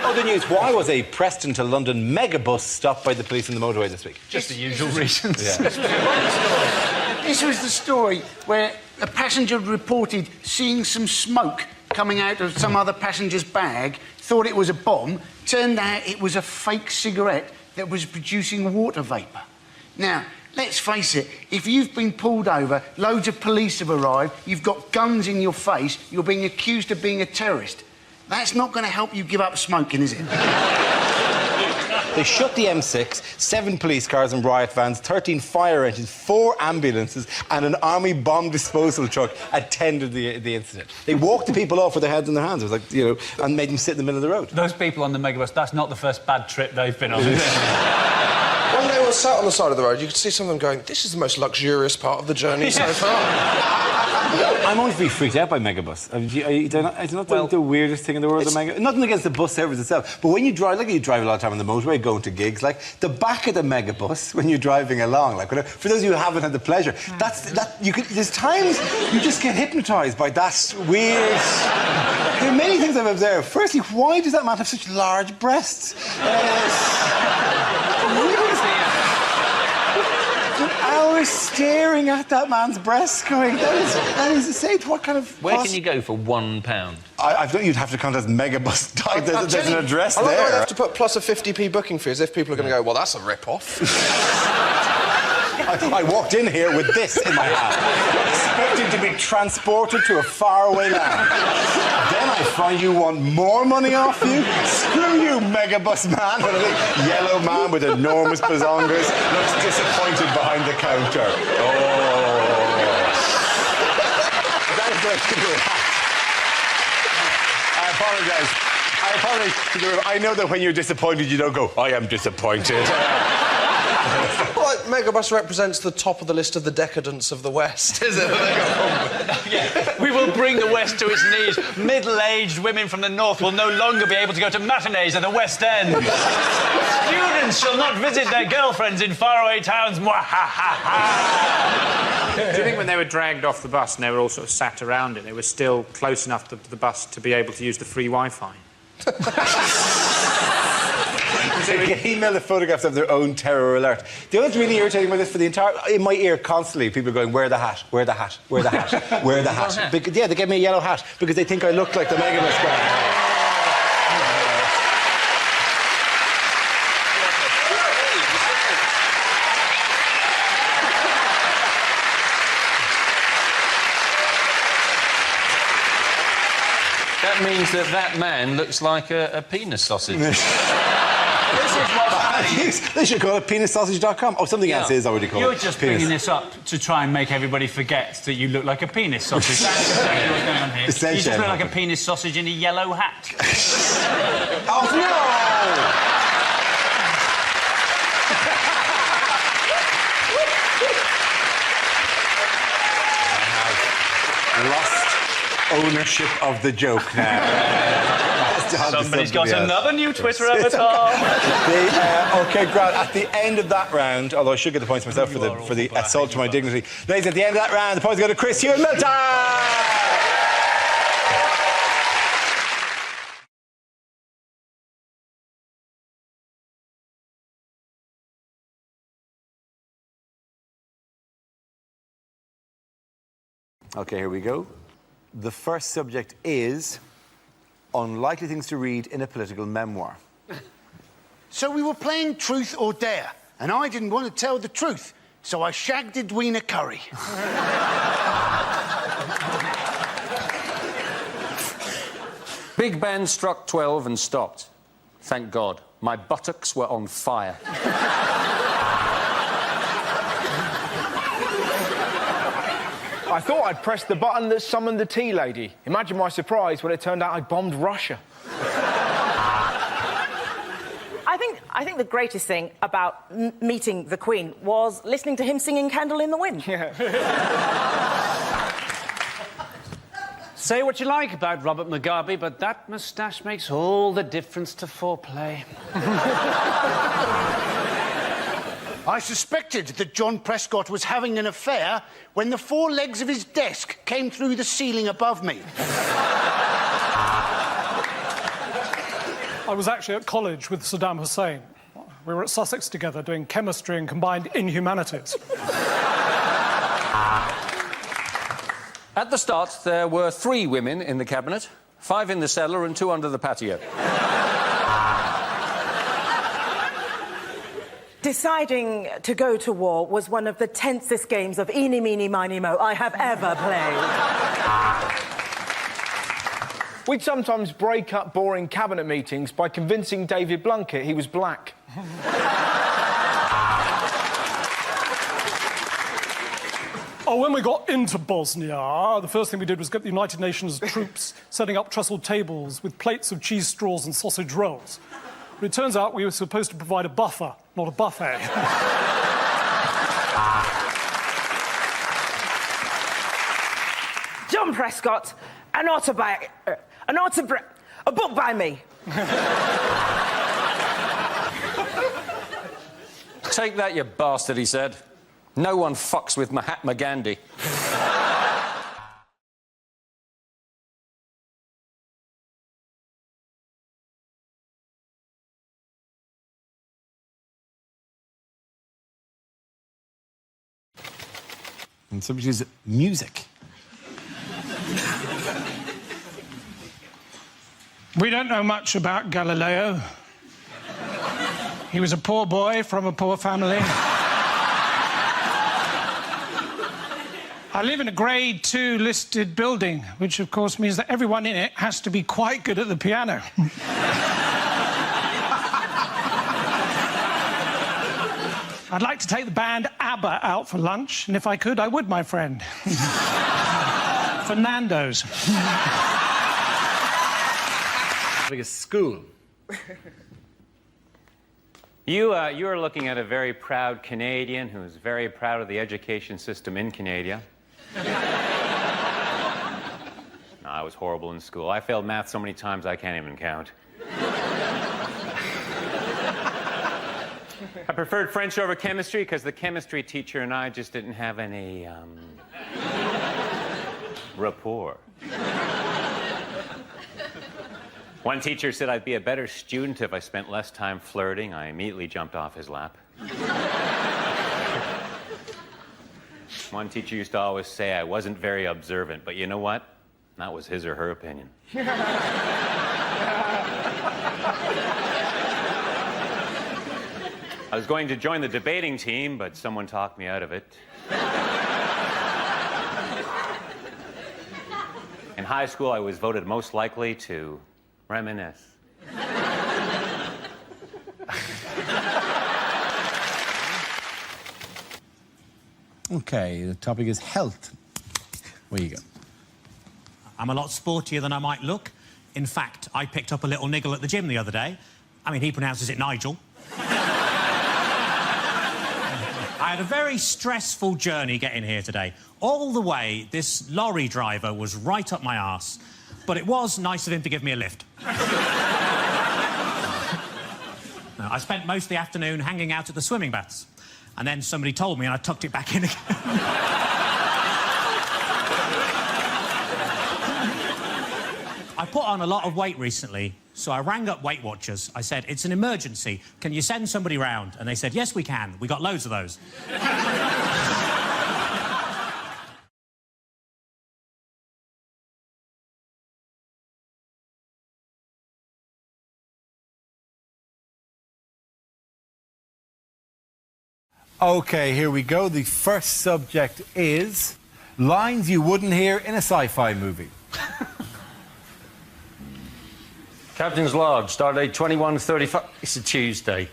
Other news, why was a Preston to London megabus stopped by the police on the motorway this week? Just the usual reasons. This was the story where a passenger reported seeing some smoke coming out of some other passenger's bag, thought it was a bomb, turned out it was a fake cigarette that was producing water vapour. Now, let's face it, if you've been pulled over, loads of police have arrived, you've got guns in your face, you're being accused of being a terrorist. That's not going to help you give up smoking, is it? They shut the M6, 7 police cars and riot vans, 13 fire engines, 4 ambulances and an army bomb disposal truck attended the incident. They walked the people off with their heads in their hands. It was like, you know, and made them sit in the middle of the road. Those people on the megabus, that's not the first bad trip they've been on. When they were sat on the side of the road, you could see some of them going, this is the most luxurious part of the journey so far. I'm always really freaked out by megabus. It's not the weirdest thing in the world, the megabus. Nothing against the bus service itself, but when you drive, like you drive a lot of time on the motorway, going to gigs, like the back of the megabus when you're driving along, like for those of you who haven't had the pleasure, there's times you just get hypnotised by that weird. There are many things I've observed. Firstly, why does that man have such large breasts? Hours staring at that man's breasts going, that is insane. What kind of... Where can you go for £1? I thought you'd have to contact Megabus. There's an address there. I'd have to put plus a 50p booking fee as if people are going to go, well, that's a rip-off. I walked in here with this in my hand, expecting to be transported to a faraway land. Then I find you want more money off you? Screw you, Megabus man. And a big yellow man with enormous bazongas looks disappointed behind the counter. Oh. That is the I apologise to the room. I know that when you're disappointed, you don't go, I am disappointed. Well, Megabus represents the top of the list of the decadence of the West, is it? Yeah. We will bring the West to its knees. Middle-aged women from the North will no longer be able to go to matinees at the West End. Students shall not visit their girlfriends in faraway towns. Do you think when they were dragged off the bus and they were all sort of sat around it, they were still close enough to the bus to be able to use the free Wi-Fi? They can email the photographs of their own terror alert. The other really irritating about this for the entire... In my ear, constantly, people are going, wear the hat, wear the hat, wear the hat, wear the hat. Yeah, they gave me a yellow hat because they think I look like the Megabus guy. That means that man looks like a penis sausage. They should call it penissausage.com. Oh, something else is already called. You're just bringing this up to try and make everybody forget that you look like a penis sausage. That's exactly what's going on here. You just look like a penis sausage in a yellow hat. Oh, no! I have lost ownership of the joke now. Somebody's got another new Twitter avatar. OK, Grant, at the end of that round, although I should get the points myself for the assault to my dignity. Ladies, at the end of that round, the points go to Chris Hugh and Milton! OK, here we go. The first subject is unlikely things to read in a political memoir. So we were playing Truth or Dare, and I didn't want to tell the truth, so I shagged Edwina Curry. Big Ben struck 12 and stopped. Thank God. My buttocks were on fire. I thought I'd pressed the button that summoned the tea lady. Imagine my surprise when it turned out I bombed Russia. I think the greatest thing about meeting the Queen was listening to him singing Candle in the Wind. Say what you like about Robert Mugabe, but that moustache makes all the difference to foreplay. I suspected that John Prescott was having an affair when the four legs of his desk came through the ceiling above me. I was actually at college with Saddam Hussein. We were at Sussex together doing chemistry and combined inhumanities. At the start, there were 3 women in the cabinet, 5 in the cellar and 2 under the patio. Deciding to go to war was one of the tensest games of eeny, meeny, miny, mo I have ever played. We'd sometimes break up boring cabinet meetings by convincing David Blunkett he was black. Oh, when we got into Bosnia, the first thing we did was get the United Nations troops setting up trestle tables with plates of cheese straws and sausage rolls. But it turns out we were supposed to provide a buffer, not a buffet. John Prescott, a book by me. Take that, you bastard, he said. No one fucks with Mahatma Gandhi. And subject is music. We don't know much about Galileo. He was a poor boy from a poor family. I live in a grade 2 listed building, which of course means that everyone in it has to be quite good at the piano. I'd like to take the band ABBA out for lunch, and if I could, I would, my friend. For Nando's. Like a school. You are looking at a very proud Canadian who's very proud of the education system in Canada. No, I was horrible in school. I failed math so many times I can't even count. I preferred French over chemistry because the chemistry teacher and I just didn't have any, rapport. One teacher said I'd be a better student if I spent less time flirting. I immediately jumped off his lap. One teacher used to always say I wasn't very observant, but you know what? That was his or her opinion. I was going to join the debating team, but someone talked me out of it. In high school, I was voted most likely to reminisce. OK, the topic is health. Where you go? I'm a lot sportier than I might look. In fact, I picked up a little niggle at the gym the other day. I mean, he pronounces it Nigel. I had a very stressful journey getting here today. All the way, this lorry driver was right up my arse. But it was nice of him to give me a lift. I spent most of the afternoon hanging out at the swimming baths. And then somebody told me and I tucked it back in again. I put on a lot of weight recently, so I rang up Weight Watchers. I said, it's an emergency. Can you send somebody round? And they said, yes, we can. We got loads of those. OK, here we go. The first subject is lines you wouldn't hear in a sci-fi movie. Captain's log, stardate 21:35. It's a Tuesday.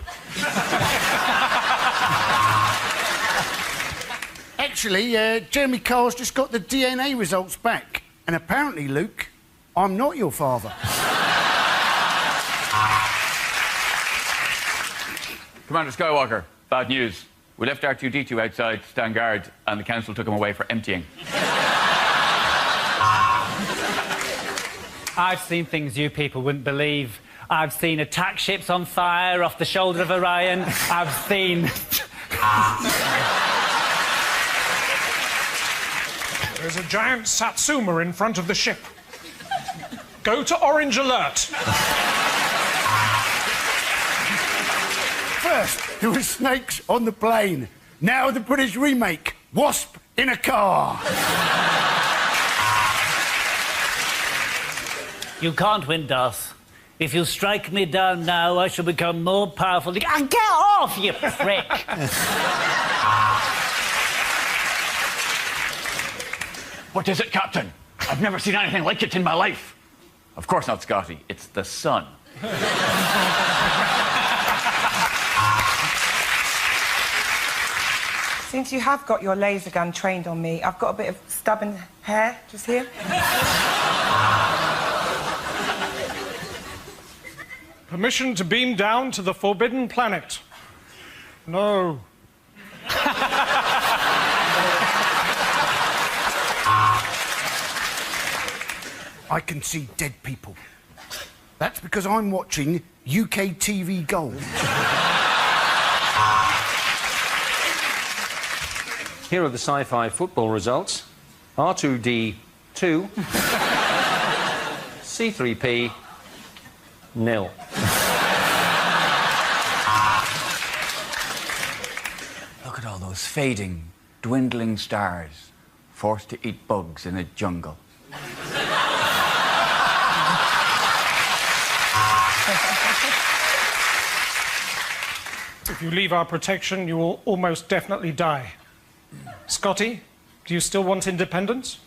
Actually, Jeremy Carr's just got the DNA results back. And apparently, Luke, I'm not your father. Commander Skywalker, bad news. We left R2-D2 outside to stand guard, and the council took him away for emptying. I've seen things you people wouldn't believe. I've seen attack ships on fire off the shoulder of Orion. I've seen... There's a giant Satsuma in front of the ship. Go to orange alert. First, there were snakes on the plane. Now the British remake, Wasp in a car. You can't win, Darth. If you strike me down now, I shall become more powerful. Get off, you prick! What is it, Captain? I've never seen anything like it in my life. Of course not, Scotty. It's the sun. Since you have got your laser gun trained on me, I've got a bit of stubborn hair just here. Permission to beam down to the Forbidden Planet. No. I can see dead people. That's because I'm watching UK TV Gold. Here are the sci-fi football results. R2-D2. C-3P. 0. Look at all those fading, dwindling stars, forced to eat bugs in a jungle. If you leave our protection, you will almost definitely die. Scotty, do you still want independence?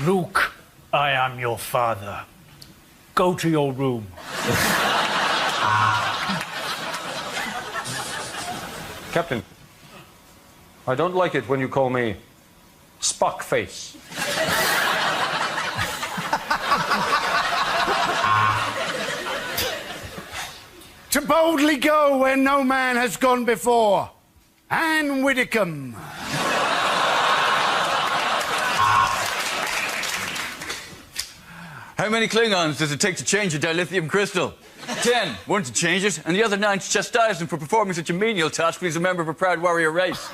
Luke, I am your father. Go to your room. Captain, I don't like it when you call me Spock face. To boldly go where no man has gone before. Anne Widdecombe. How many Klingons does it take to change a dilithium crystal? 10. 1 to change it, and the other 9 to chastise him for performing such a menial task when he's a member of a proud warrior race.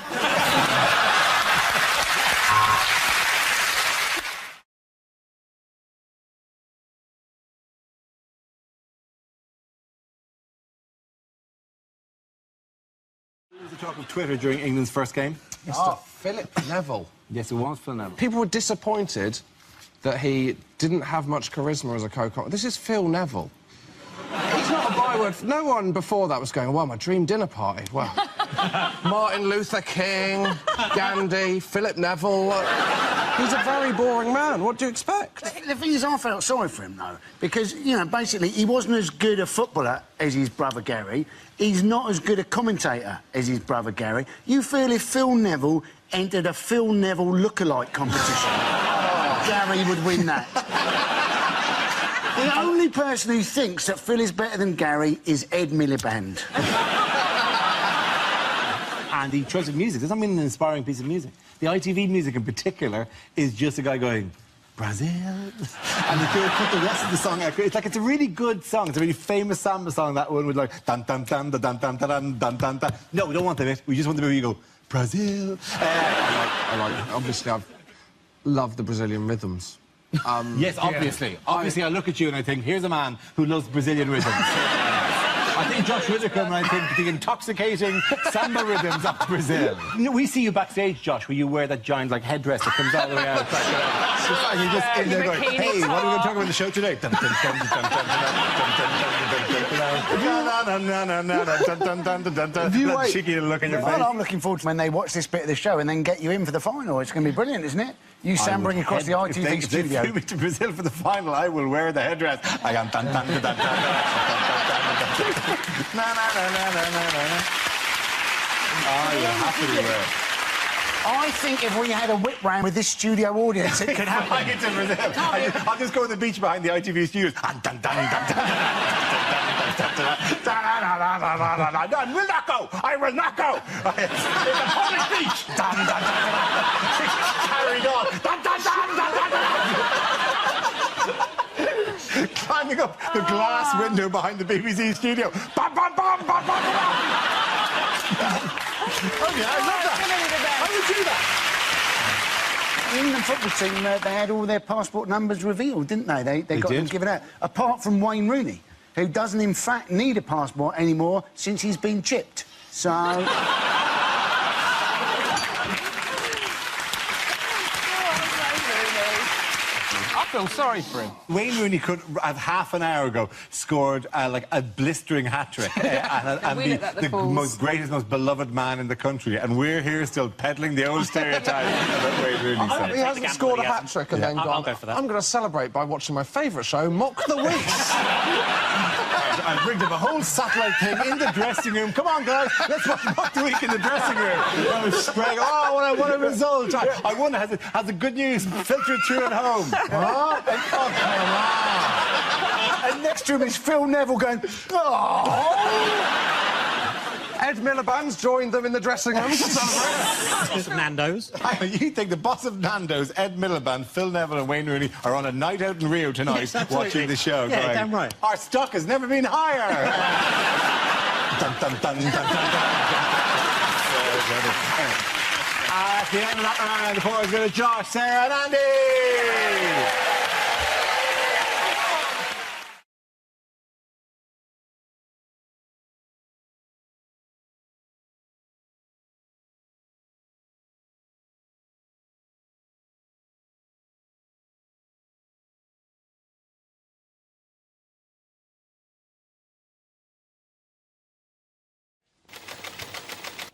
Who was the talk of Twitter during England's first game? Mr. Philip Neville. Yes, it was Phil Neville. People were disappointed that he didn't have much charisma as a co-commentator. This is Phil Neville. He's not a byword. No one before that was going, well, my dream dinner party. Well, Martin Luther King, Gandhi, Philip Neville. He's a very boring man. What do you expect? The thing is, I felt sorry for him, though, because, you know, basically, he wasn't as good a footballer as his brother Gary. He's not as good a commentator as his brother Gary. You feel if Phil Neville entered a Phil Neville lookalike competition, Gary would win that. The only person who thinks that Phil is better than Gary is Ed Miliband. And the choice of music doesn't mean an inspiring piece of music. The ITV music in particular is just a guy going, Brazil. And they put the rest of the song out. It's like, it's a really good song. It's a really famous samba song, that one with like, dun dun dun dun dun dun dun dun dun dun. No, we don't want the bit. We just want the bit where you go, Brazil. I like it. Obviously, I've loved the Brazilian rhythms. Yes, obviously. Yeah. Obviously, I look at you and I think, here's a man who loves Brazilian rhythms. I think Josh Widdicombe, and I think the intoxicating samba rhythms of Brazil. You know, we see you backstage, Josh, where you wear that giant, like, headdress that comes all the way out. And you're just in there going, hey, what are we going to talk about in the show today? That cheeky look in your face. Well, I'm looking forward to when they watch this bit of the show and then get you in for the final. It's going to be brilliant, isn't it? You sambling across the ITV studio. If they flew me to Brazil for the final, I will wear the headdress. I am dun dun dun dun Oh, you're happy to wear it. I think if we had a whip round with this studio audience, it could happen. I'll just go on the beach behind the ITV studios. I will not go! I will not go! It's a public beach! Carried on! Climbing up the glass window behind the BBC studio. Bam, bam, bam, bam, bam, bam. Oh, yeah, I love that. I would do that. The England football team, they had all their passport numbers revealed, didn't they? They got them given out. Apart from Wayne Rooney, who doesn't, in fact, need a passport anymore since he's been chipped. So... I feel sorry for him. Wayne Rooney could have half an hour ago scored like a blistering hat-trick and be the most greatest, most beloved man in the country, and we're here still peddling the old stereotype about Wayne Rooney. He hasn't scored a hat-trick and then gone, I'll go for that. I'm going to celebrate by watching my favourite show, Mock the Weeks. I've rigged up a whole satellite thing in the dressing room. Come on, guys, let's watch Mock the Week in the dressing room. I was spraying, oh, what a result. I wonder, has the good news filtered through at home? And next to him is Phil Neville going, oh! Ed Miliband's joined them in the dressing room to celebrate. Boss of Nando's. You think the boss of Nando's, Ed Miliband, Phil Neville and Wayne Rooney are on a night out in Rio tonight watching the show? Yeah, going, damn right. Our stock has never been higher. Dun, dun, dun, dun, dun, dun. At the end of that round, the four is going to Josh, Sarah and Andy.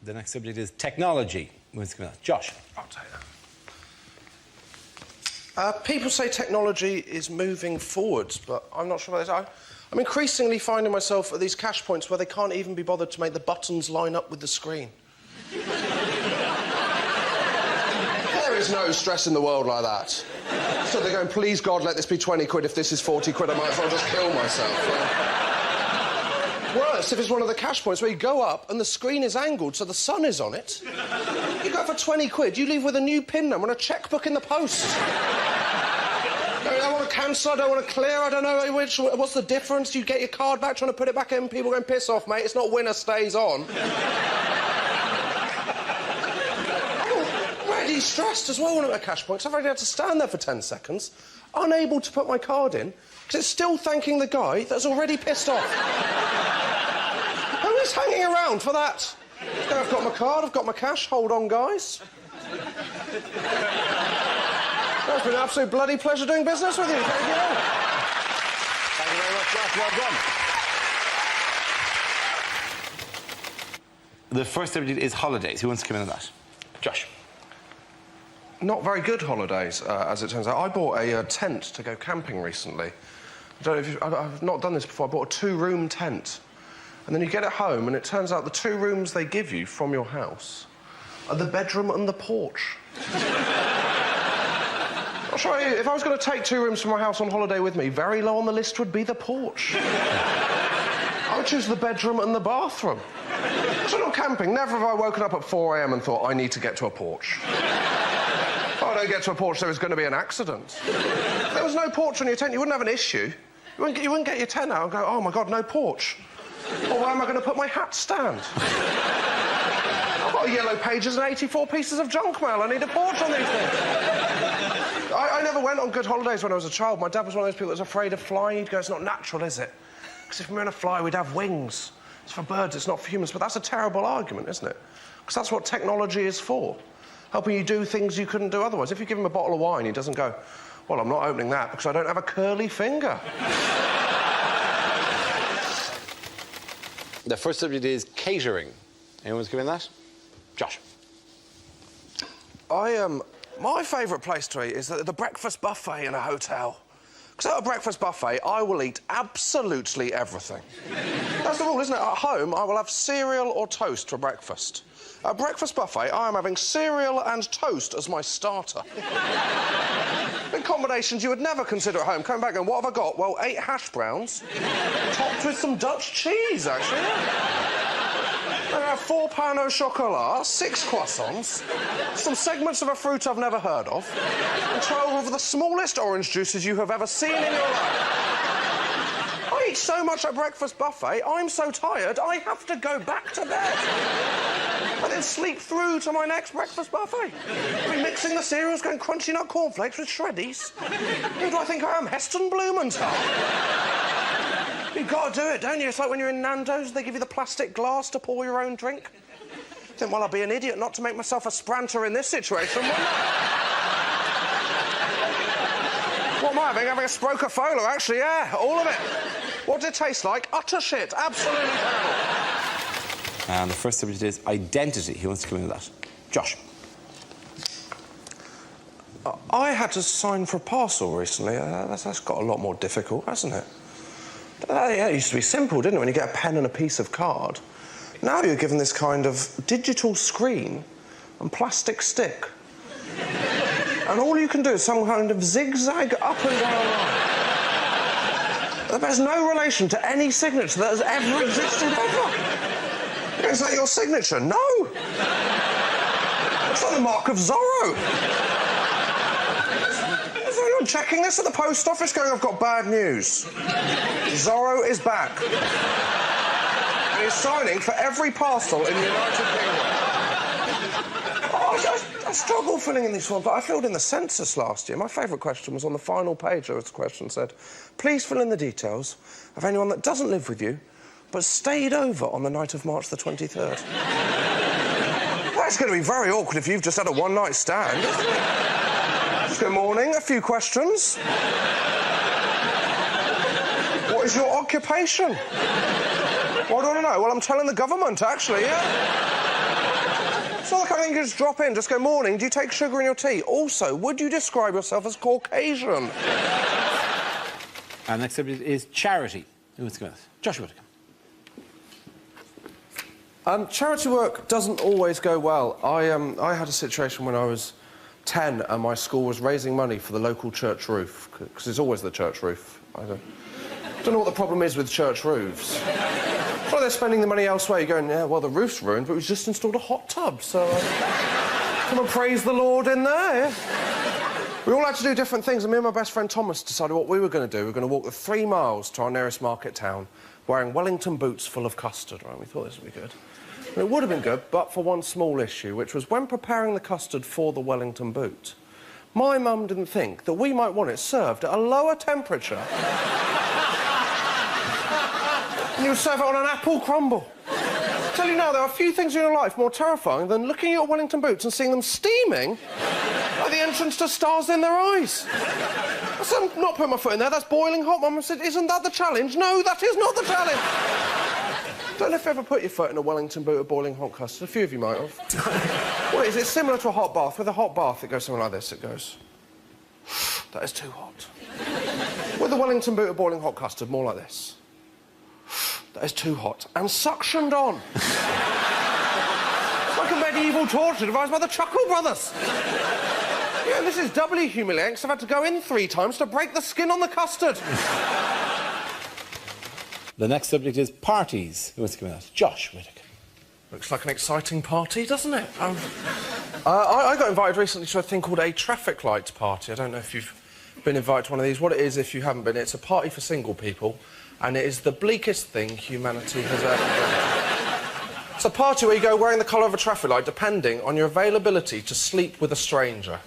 The next subject is technology. Josh. I'll take that. People say technology is moving forwards, but I'm not sure about this. I'm increasingly finding myself at these cash points where they can't even be bothered to make the buttons line up with the screen. There is no stress in the world like that. So they're going, please, God, let this be 20 quid. If this is 40 quid, I might as well just kill myself. Worse, if it's one of the cash points where you go up and the screen is angled so the sun is on it. You go for 20 quid, you leave with a new PIN number and a chequebook in the post. I want to cancel, I don't want to clear, I don't know which. What's the difference? You get your card back trying to put it back in, people going, piss off, mate, it's not winner stays on. I'm already stressed as well when I'm at cash points. I've already had to stand there for 10 seconds, unable to put my card in, because it's still thanking the guy that's already pissed off. Who's hanging around for that? I've got my card, I've got my cash. Hold on, guys. It's been an absolute bloody pleasure doing business with you. Thank you. Thank you very much, Josh. Well done. The first subject is holidays. Who wants to come in on that? Josh. Not very good holidays, as it turns out. I bought a tent to go camping recently. I don't know if I've not done this before. I bought a 2-room tent. And then you get it home, and it turns out the 2 rooms they give you from your house are the bedroom and the porch. I'll show you. If I was going to take 2 rooms from my house on holiday with me, very low on the list would be the porch. I would choose the bedroom and the bathroom. So not camping. Never have I woken up at 4 a.m. and thought, I need to get to a porch. Oh, I don't get to a porch, there was going to be an accident. If there was no porch on your tent, you wouldn't have an issue. You wouldn't get your tent out and go, oh, my God, no porch. Or where am I going to put my hat stand? I've got yellow pages and 84 pieces of junk mail. I need a porch on these things. I never went on good holidays when I was a child. My dad was one of those people that was afraid of flying. He'd go, it's not natural, is it? Because if we were going to fly, we'd have wings. It's for birds, it's not for humans. But that's a terrible argument, isn't it? Because that's what technology is for. Helping you do things you couldn't do otherwise. If you give him a bottle of wine, he doesn't go, well, I'm not opening that because I don't have a curly finger. The first subject is catering. Anyone's given that? Josh. My favourite place to eat is the breakfast buffet in a hotel. Because at a breakfast buffet, I will eat absolutely everything. That's the rule, isn't it? At home, I will have cereal or toast for breakfast. At a breakfast buffet, I am having cereal and toast as my starter. In combinations you would never consider at home. Coming back and what have I got? Well, 8 hash browns, topped with some Dutch cheese, actually. I have 4 pain au chocolat, 6 croissants, some segments of a fruit I've never heard of, and 12 of the smallest orange juices you have ever seen in your life. I eat so much at breakfast buffet, I'm so tired, I have to go back to bed. And then sleep through to my next breakfast buffet. I'll be mixing the cereals, going crunchy nut cornflakes with shreddies. Who do I think I am, Heston Blumenthal? You've got to do it, don't you? It's like when you're in Nando's, they give you the plastic glass to pour your own drink. I think, well, I'd be an idiot not to make myself a spranter in this situation, wouldn't I? What am I having? Having a Sprocofola, actually, yeah, all of it. What did it taste like? Utter shit, absolutely terrible. And the first subject is identity. Who wants to come in with that? Josh. I had to sign for a parcel recently. That's got a lot more difficult, hasn't it? It used to be simple, didn't it, when you get a pen and a piece of card. Now you're given this kind of digital screen and plastic stick. And all you can do is some kind of zigzag up and down line. That bears no relation to any signature that has ever existed ever. Is that your signature? No! It's like the mark of Zorro. Is anyone checking this at the post office going, I've got bad news? Zorro is back. And he's signing for every parcel in the United Kingdom. I struggle filling in these forms, but I filled in the census last year. My favourite question was on the final page. There was a question that said, please fill in the details of anyone that doesn't live with you but stayed over on the night of March the 23rd. That's going to be very awkward if you've just had a one-night stand, isn't it? Good morning, a few questions. What is your occupation? What do I know? Well, I'm telling the government, actually, yeah. It's not the kind of thing you can just drop in, just go, morning, do you take sugar in your tea? Also, would you describe yourself as Caucasian? Our next subject is charity. Who wants to go with? Josh Whittaker. Charity work doesn't always go well. I had a situation when I was 10 and my school was raising money for the local church roof, because it's always the church roof. I don't know what the problem is with church roofs. Well, they're spending the money elsewhere. You're going, yeah, well, the roof's ruined, but we've just installed a hot tub, so come and praise the Lord in there. We all had to do different things, and me and my best friend Thomas decided what we were going to do. We were going to walk the 3 miles to our nearest market town, wearing Wellington boots full of custard, right? We thought this would be good. And it would have been good, but for one small issue, which was when preparing the custard for the Wellington boot, my mum didn't think that we might want it served at a lower temperature. And you would serve it on an apple crumble. I tell you now, there are a few things in your life more terrifying than looking at your Wellington boots and seeing them steaming at the entrance to stars in their eyes. I said, I'm not putting my foot in there, that's boiling hot. Mum said, isn't that the challenge? No, that is not the challenge. Don't know if you ever put your foot in a Wellington boot of boiling hot custard. A few of you might have. What is it? It's similar to a hot bath. With a hot bath, it goes something like this. It goes, that is too hot. With a Wellington boot of boiling hot custard, more like this. That is too hot. And suctioned on. It's like a medieval torture devised by the Chuckle Brothers. Yeah, and this is doubly humiliating because I've had to go in 3 times to break the skin on the custard. The next subject is parties. Who wants to come in? Josh Whittaker. Looks like an exciting party, doesn't it? I got invited recently to a thing called a traffic lights party. I don't know if you've been invited to one of these. What it is, if you haven't been, it's a party for single people, and it is the bleakest thing humanity has ever done. It's a party where you go wearing the colour of a traffic light, depending on your availability to sleep with a stranger.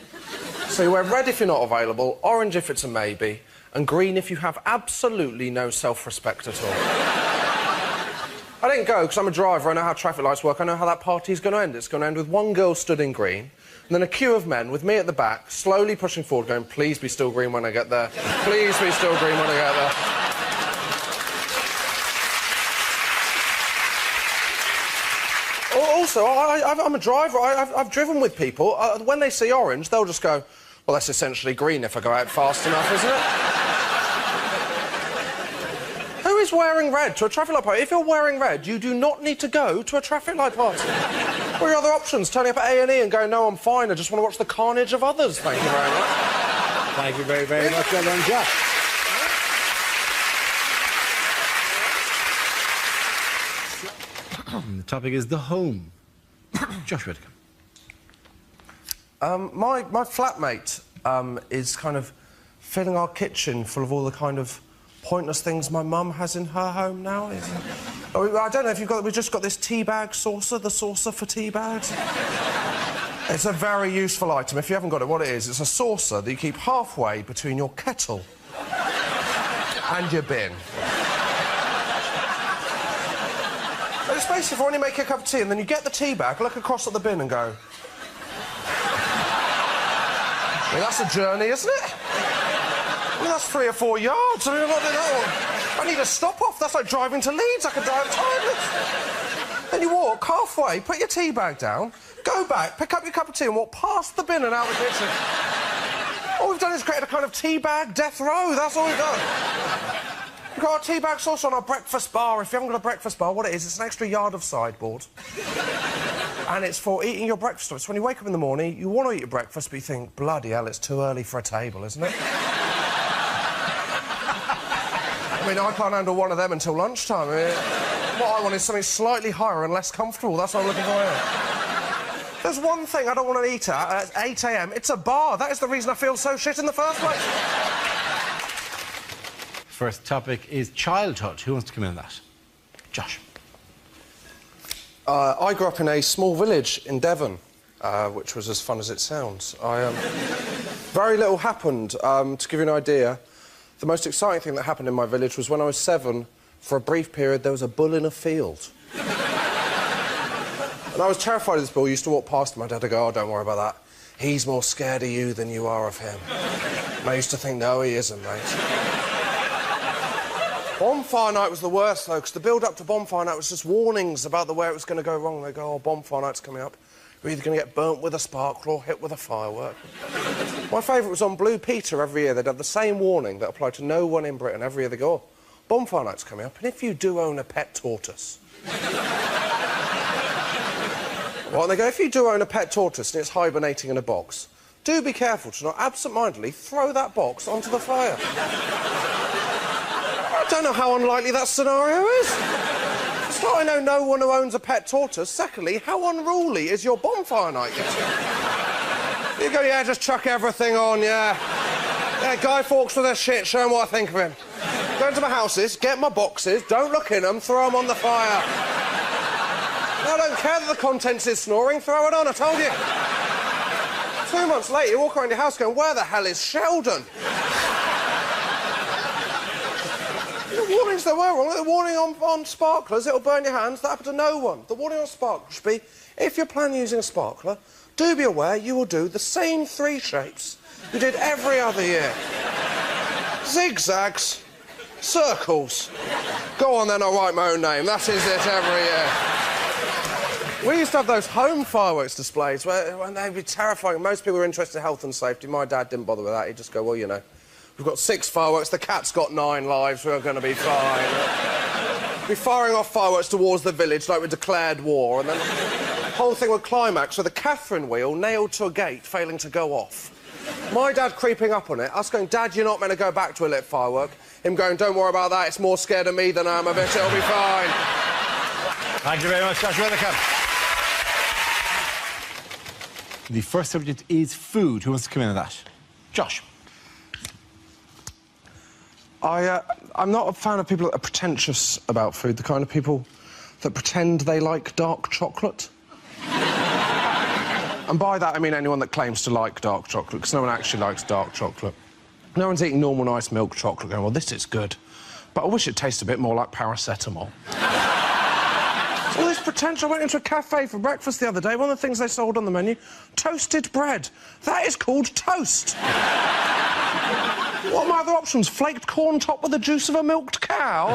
So you wear red if you're not available, orange if it's a maybe, and green if you have absolutely no self-respect at all. I didn't go because I'm a driver, I know how traffic lights work, I know how that party's going to end. It's going to end with one girl stood in green, and then a queue of men with me at the back, slowly pushing forward, going, please be still green when I get there. Please be still green when I get there. Also, I'm a driver, I've driven with people. When they see orange, they'll just go, well, that's essentially green if I go out fast enough, isn't it? Who is wearing red to a traffic light party? If you're wearing red, you do not need to go to a traffic light party. What are your other options? Turning up at A&E and going, no, I'm fine, I just want to watch the carnage of others. Thank you very much. Thank you very, very much. Well done, Josh. The topic is the home. Josh Whittaker. My flatmate is kind of filling our kitchen full of all the kind of pointless things my mum has in her home now. I don't know if you've got... We've just got this tea bag saucer, the saucer for tea bags. It's a very useful item. If you haven't got it, what it is, it's a saucer that you keep halfway between your kettle and your bin. It's basically for when you make a cup of tea and then you get the tea bag, look across at the bin and go... I mean, that's a journey, isn't it? I mean, that's 3 or 4 yards. I mean, I need a stop-off. That's like driving to Leeds. I could die of tiredness. Then you walk halfway, put your tea bag down, go back, pick up your cup of tea and walk past the bin and out the kitchen. All we've done is create a kind of tea bag death row. That's all we've done. We've got our tea bag sauce on our breakfast bar. If you haven't got a breakfast bar, what it is, it's an extra yard of sideboard. And it's for eating your breakfast. It's when you wake up in the morning, you want to eat your breakfast, but you think, bloody hell, it's too early for a table, isn't it? I mean, I can't handle one of them until lunchtime. I mean, what I want is something slightly higher and less comfortable. That's what I'm looking for here. There's one thing I don't want to eat at 8 a.m. It's a bar. That is the reason I feel so shit in the first place. First topic is childhood. Who wants to come in on that? Josh. I grew up in a small village in Devon, which was as fun as it sounds. Very little happened. To give you an idea, the most exciting thing that happened in my village was when I was 7, for a brief period, there was a bull in a field. And I was terrified of this bull. I used to walk past him. My dad would go, oh, don't worry about that. He's more scared of you than you are of him. And I used to think, no, he isn't, mate. Bonfire night was the worst, though, because the build-up to bonfire night was just warnings about the way it was going to go wrong. They go, oh, bonfire night's coming up. You're either going to get burnt with a sparkler or hit with a firework. My favourite was on Blue Peter every year. They'd have the same warning that applied to no one in Britain. Every year they go, oh, bonfire night's coming up, and if you do own a pet tortoise... Well, they go, if you do own a pet tortoise and it's hibernating in a box, do be careful to not absent-mindedly throw that box onto the fire. I don't know how unlikely that scenario is. So I know no one who owns a pet tortoise. Secondly, how unruly is your bonfire night getting? You go, yeah, just chuck everything on, yeah. Yeah, Guy Fawkes with their shit, show him what I think of him. Go into my houses, get my boxes, don't look in them, throw them on the fire. I don't care that the contents is snoring, throw it on, I told you. 2 months later, you walk around your house going, where the hell is Sheldon? The warnings there were wrong. The warning on sparklers, it'll burn your hands. That happened to no one. The warning on sparklers should be, if you're planning using a sparkler, do be aware you will do the same 3 shapes you did every other year. Zigzags, circles. Go on then, I'll write my own name. That is it every year. We used to have those home fireworks displays when they'd be terrifying. Most people were interested in health and safety. My dad didn't bother with that. He'd just go, well, you know, we've got 6 fireworks, the cat's got 9 lives, we're going to be fine. We'd be firing off fireworks towards the village like we declared war, and then the whole thing would climax with a Catherine wheel nailed to a gate failing to go off. My dad creeping up on it, us going, Dad, you're not meant to go back to a lit firework. Him going, don't worry about that, it's more scared of me than I am of it, it'll be fine. Thank you very much, Josh Whittaker. The first subject is food. Who wants to come in on that? Josh. I'm not a fan of people that are pretentious about food, the kind of people that pretend they like dark chocolate. And by that, I mean anyone that claims to like dark chocolate, because no one actually likes dark chocolate. No one's eating normal, nice milk chocolate going, well, this is good, but I wish it tasted a bit more like paracetamol. All this pretension. I went into a cafe for breakfast the other day. One of the things they sold on the menu, toasted bread. That is called toast. What are my other options? Flaked corn topped with the juice of a milked cow?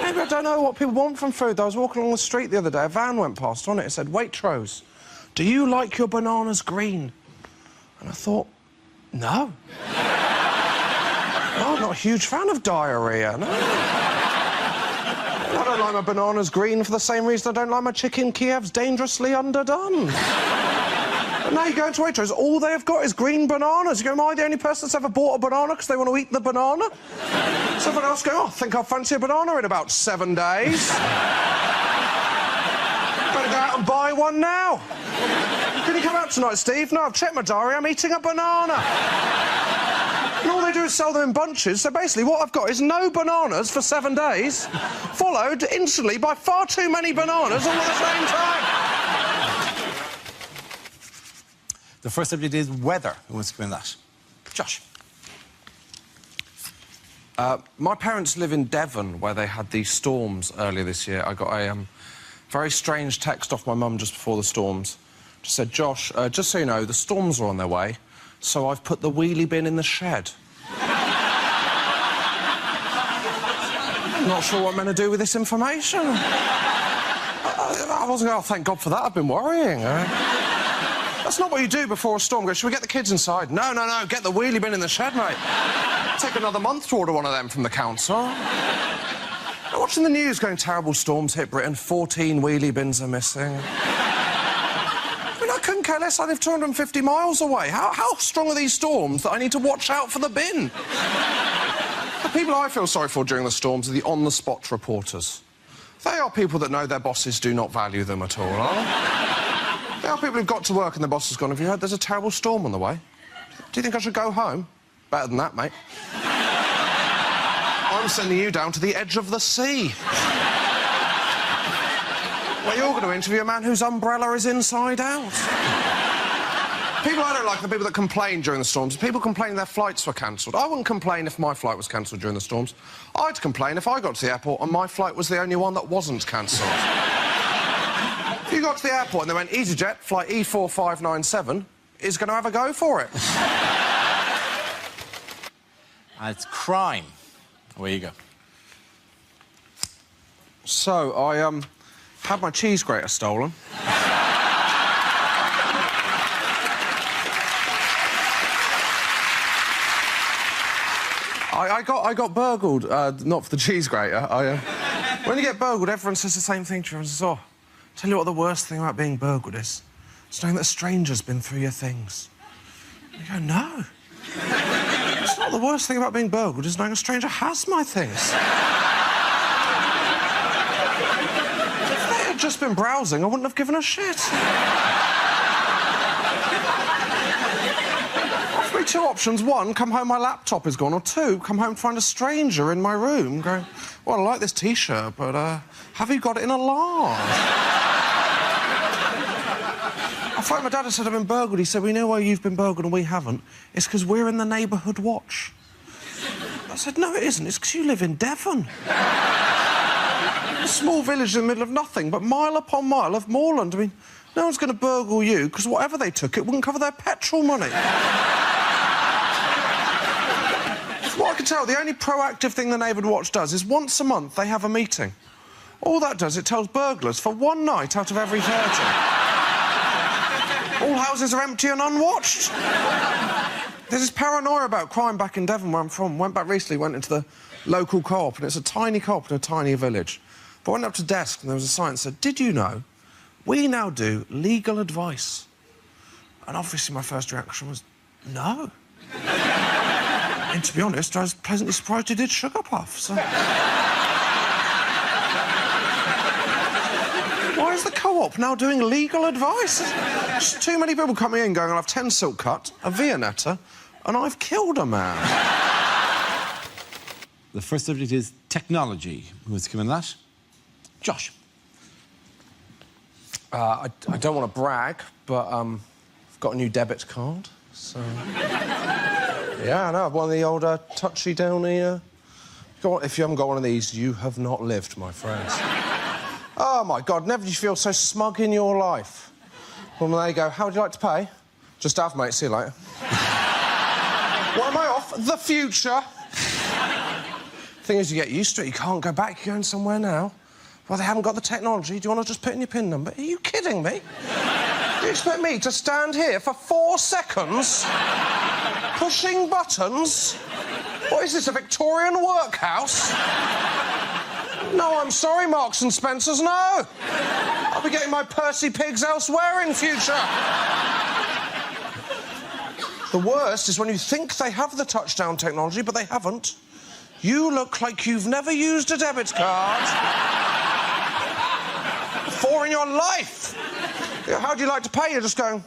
Maybe I don't know what people want from food. I was walking along the street the other day. A van went past. On it said, Waitrose, do you like your bananas green? And I thought, no. No, I'm not a huge fan of diarrhoea, no. I don't like my bananas green for the same reason I don't like my chicken Kiev's dangerously underdone. But now you go into Waitrose, all they have got is green bananas. You go, am I the only person that's ever bought a banana because they want to eat the banana? Someone else go, oh, I think I'll fancy a banana in about 7 days. Better go out and buy one now. Can you come out tonight, Steve? No, I've checked my diary, I'm eating a banana. And all they do is sell them in bunches, so basically what I've got is no bananas for 7 days, followed instantly by far too many bananas all at the same time. The first subject is weather. Who wants to come in that? Josh. My parents live in Devon, where they had these storms earlier this year. I got a very strange text off my mum just before the storms. Just said, Josh, just so you know, the storms are on their way, so I've put the wheelie bin in the shed. I'm not sure what I'm meant to do with this information. I wasn't going, oh, thank God for that, I've been worrying. That's not what you do before a storm. Go, should we get the kids inside? No, no, no, get the wheelie bin in the shed, mate. Take another month to order one of them from the council. I'm watching the news going, terrible storms hit Britain, 14 wheelie bins are missing. I mean, I couldn't care less. I live 250 miles away. How strong are these storms that I need to watch out for the bin? The people I feel sorry for during the storms are the on-the-spot reporters. They are people that know their bosses do not value them at all, are they? They are people who've got to work and their boss has gone, have you heard there's a terrible storm on the way? Do you think I should go home? Better than that, mate. I'm sending you down to the edge of the sea. Where you're going to interview a man whose umbrella is inside out. People I don't like are the people that complain during the storms. People complaining their flights were cancelled. I wouldn't complain if my flight was cancelled during the storms. I'd complain if I got to the airport and my flight was the only one that wasn't cancelled. If you got to the airport and they went, EasyJet, flight E4597 is going to have a go for it. And it's crime. Away you go. So, I, had my cheese grater stolen. I got burgled, not for the cheese grater. When you get burgled, everyone says the same thing to you. Everyone says, oh, tell you what the worst thing about being burgled is. It's knowing that a stranger's been through your things. You go, no. It's not the worst thing about being burgled, is knowing a stranger has my things. If they had just been browsing, I wouldn't have given a shit. Offer me two options. One, come home, my laptop is gone. Or two, come home, find a stranger in my room going, well, I like this T-shirt, but, have you got it in a large? I thought my dad had said I've been burgled. He said, we know why you've been burgled and we haven't. It's because we're in the neighbourhood watch. I said, no, it isn't. It's because you live in Devon. A small village in the middle of nothing, but mile upon mile of moorland. I mean, no one's going to burgle you because whatever they took, it wouldn't cover their petrol money. From what I can tell, the only proactive thing the neighbourhood watch does is once a month they have a meeting. All that does, it tells burglars for one night out of every 30. All houses are empty and unwatched. There's this paranoia about crime back in Devon, where I'm from. Went back recently, went into the local co-op, and it's a tiny co-op in a tiny village. But I went up to the desk, and there was a sign that said, did you know we now do legal advice? And obviously my first reaction was, no. And to be honest, I was pleasantly surprised he did sugar puffs. So... Co-op now doing legal advice. Just too many people coming in going, I'll have 10 silk cut, a Viennetta, and I've killed a man. The first subject is technology. Who wants to come in that? Josh. I don't want to brag, but I've got a new debit card, so... Yeah, I know, I've one of the old touchy downy... If you haven't got one of these, you have not lived, my friends. Oh, my God, never did you feel so smug in your life. When they go, how would you like to pay? Just have, mate, see you later. What am I off? The future. Thing is, you get used to it, you can't go back, you're going somewhere now. Well, they haven't got the technology, do you want to just put in your PIN number? Are you kidding me? You expect me to stand here for 4 seconds pushing buttons? What is this, a Victorian workhouse? No, I'm sorry, Marks and Spencers, no. I'll be getting my Percy Pigs elsewhere in future. The worst is when you think they have the touchdown technology, but they haven't. You look like you've never used a debit card before in your life. How do you like to pay? You're just going...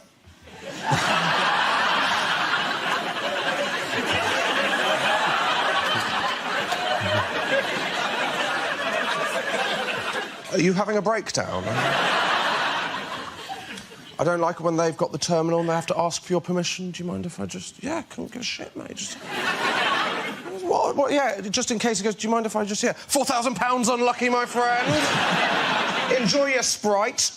Are you having a breakdown? I don't like it when they've got the terminal and they have to ask for your permission. Do you mind if I just... Yeah, can't give a shit, mate. Just... What? Yeah, just in case he goes, do you mind if I just... Yeah, £4,000 unlucky, my friend. Enjoy your Sprite.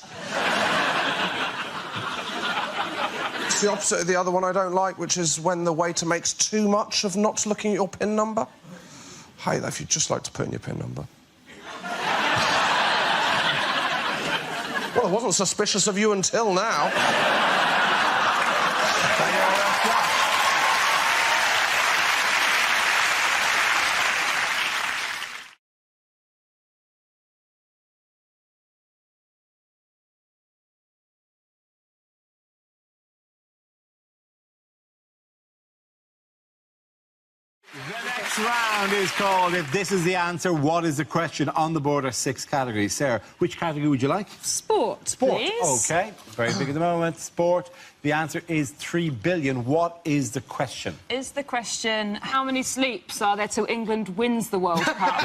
It's the opposite of the other one I don't like, which is when the waiter makes too much of not looking at your PIN number. I hate that if you'd just like to put in your PIN number. Well, I wasn't suspicious of you until now. The next round is called If This Is the Answer, What Is the Question? On the board are 6 categories. Sarah, which category would you like? Sport, please. OK. Very big at the moment. Sport. The answer is 3 billion. What is the question? Is the question, how many sleeps are there till England wins the World Cup?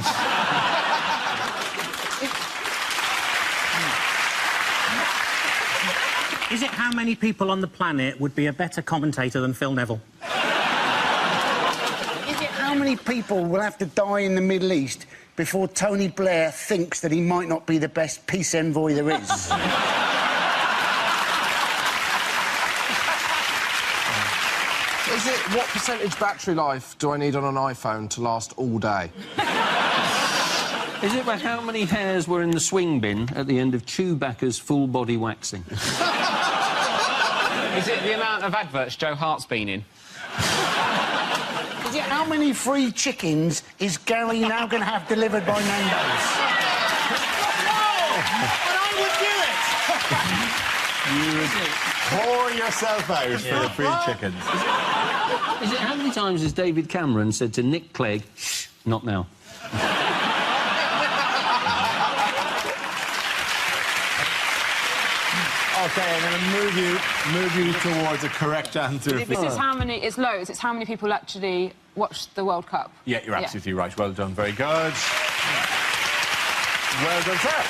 Is it how many people on the planet would be a better commentator than Phil Neville? How many people will have to die in the Middle East before Tony Blair thinks that he might not be the best peace envoy there is? Is it what percentage battery life do I need on an iPhone to last all day? Is it about how many hairs were in the swing bin at the end of Chewbacca's full-body waxing? Is it the amount of adverts Joe Hart's been in? Is it how many free chickens is Gary now going to have delivered by Nando's? But I would do it! You would pour yourself out for the free chickens. Is it how many times has David Cameron said to Nick Clegg, shh, not now? OK, I'm going to move you towards a correct answer. This is how many... It's loads. It's how many people actually watch the World Cup. Yeah, you're absolutely right. Well done. Very good. Well done, sir.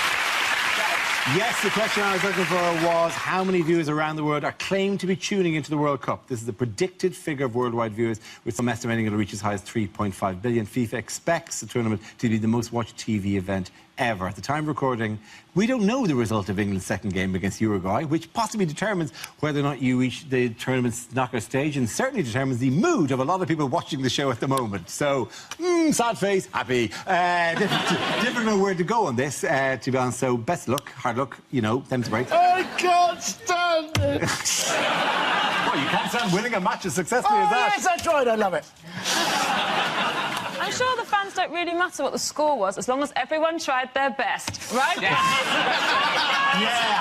Yes, the question I was looking for was how many viewers around the world are claimed to be tuning into the World Cup. This is the predicted figure of worldwide viewers, with some estimating it'll reach as high as 3.5 billion. FIFA expects the tournament to be the most watched TV event ever. At the time of recording, we don't know the result of England's second game against Uruguay, which possibly determines whether or not you reach the tournament's knockout stage, and certainly determines the mood of a lot of people watching the show at the moment. So, sad face, happy. Different know where to go on this, to be honest. So, best luck, hard luck, you know, them's break. I can't stand it! Well, you can't stand winning a match as successfully as that. Yes, that's right, I love it. I'm sure the fans don't really matter what the score was, as long as everyone tried their best, right? Yeah,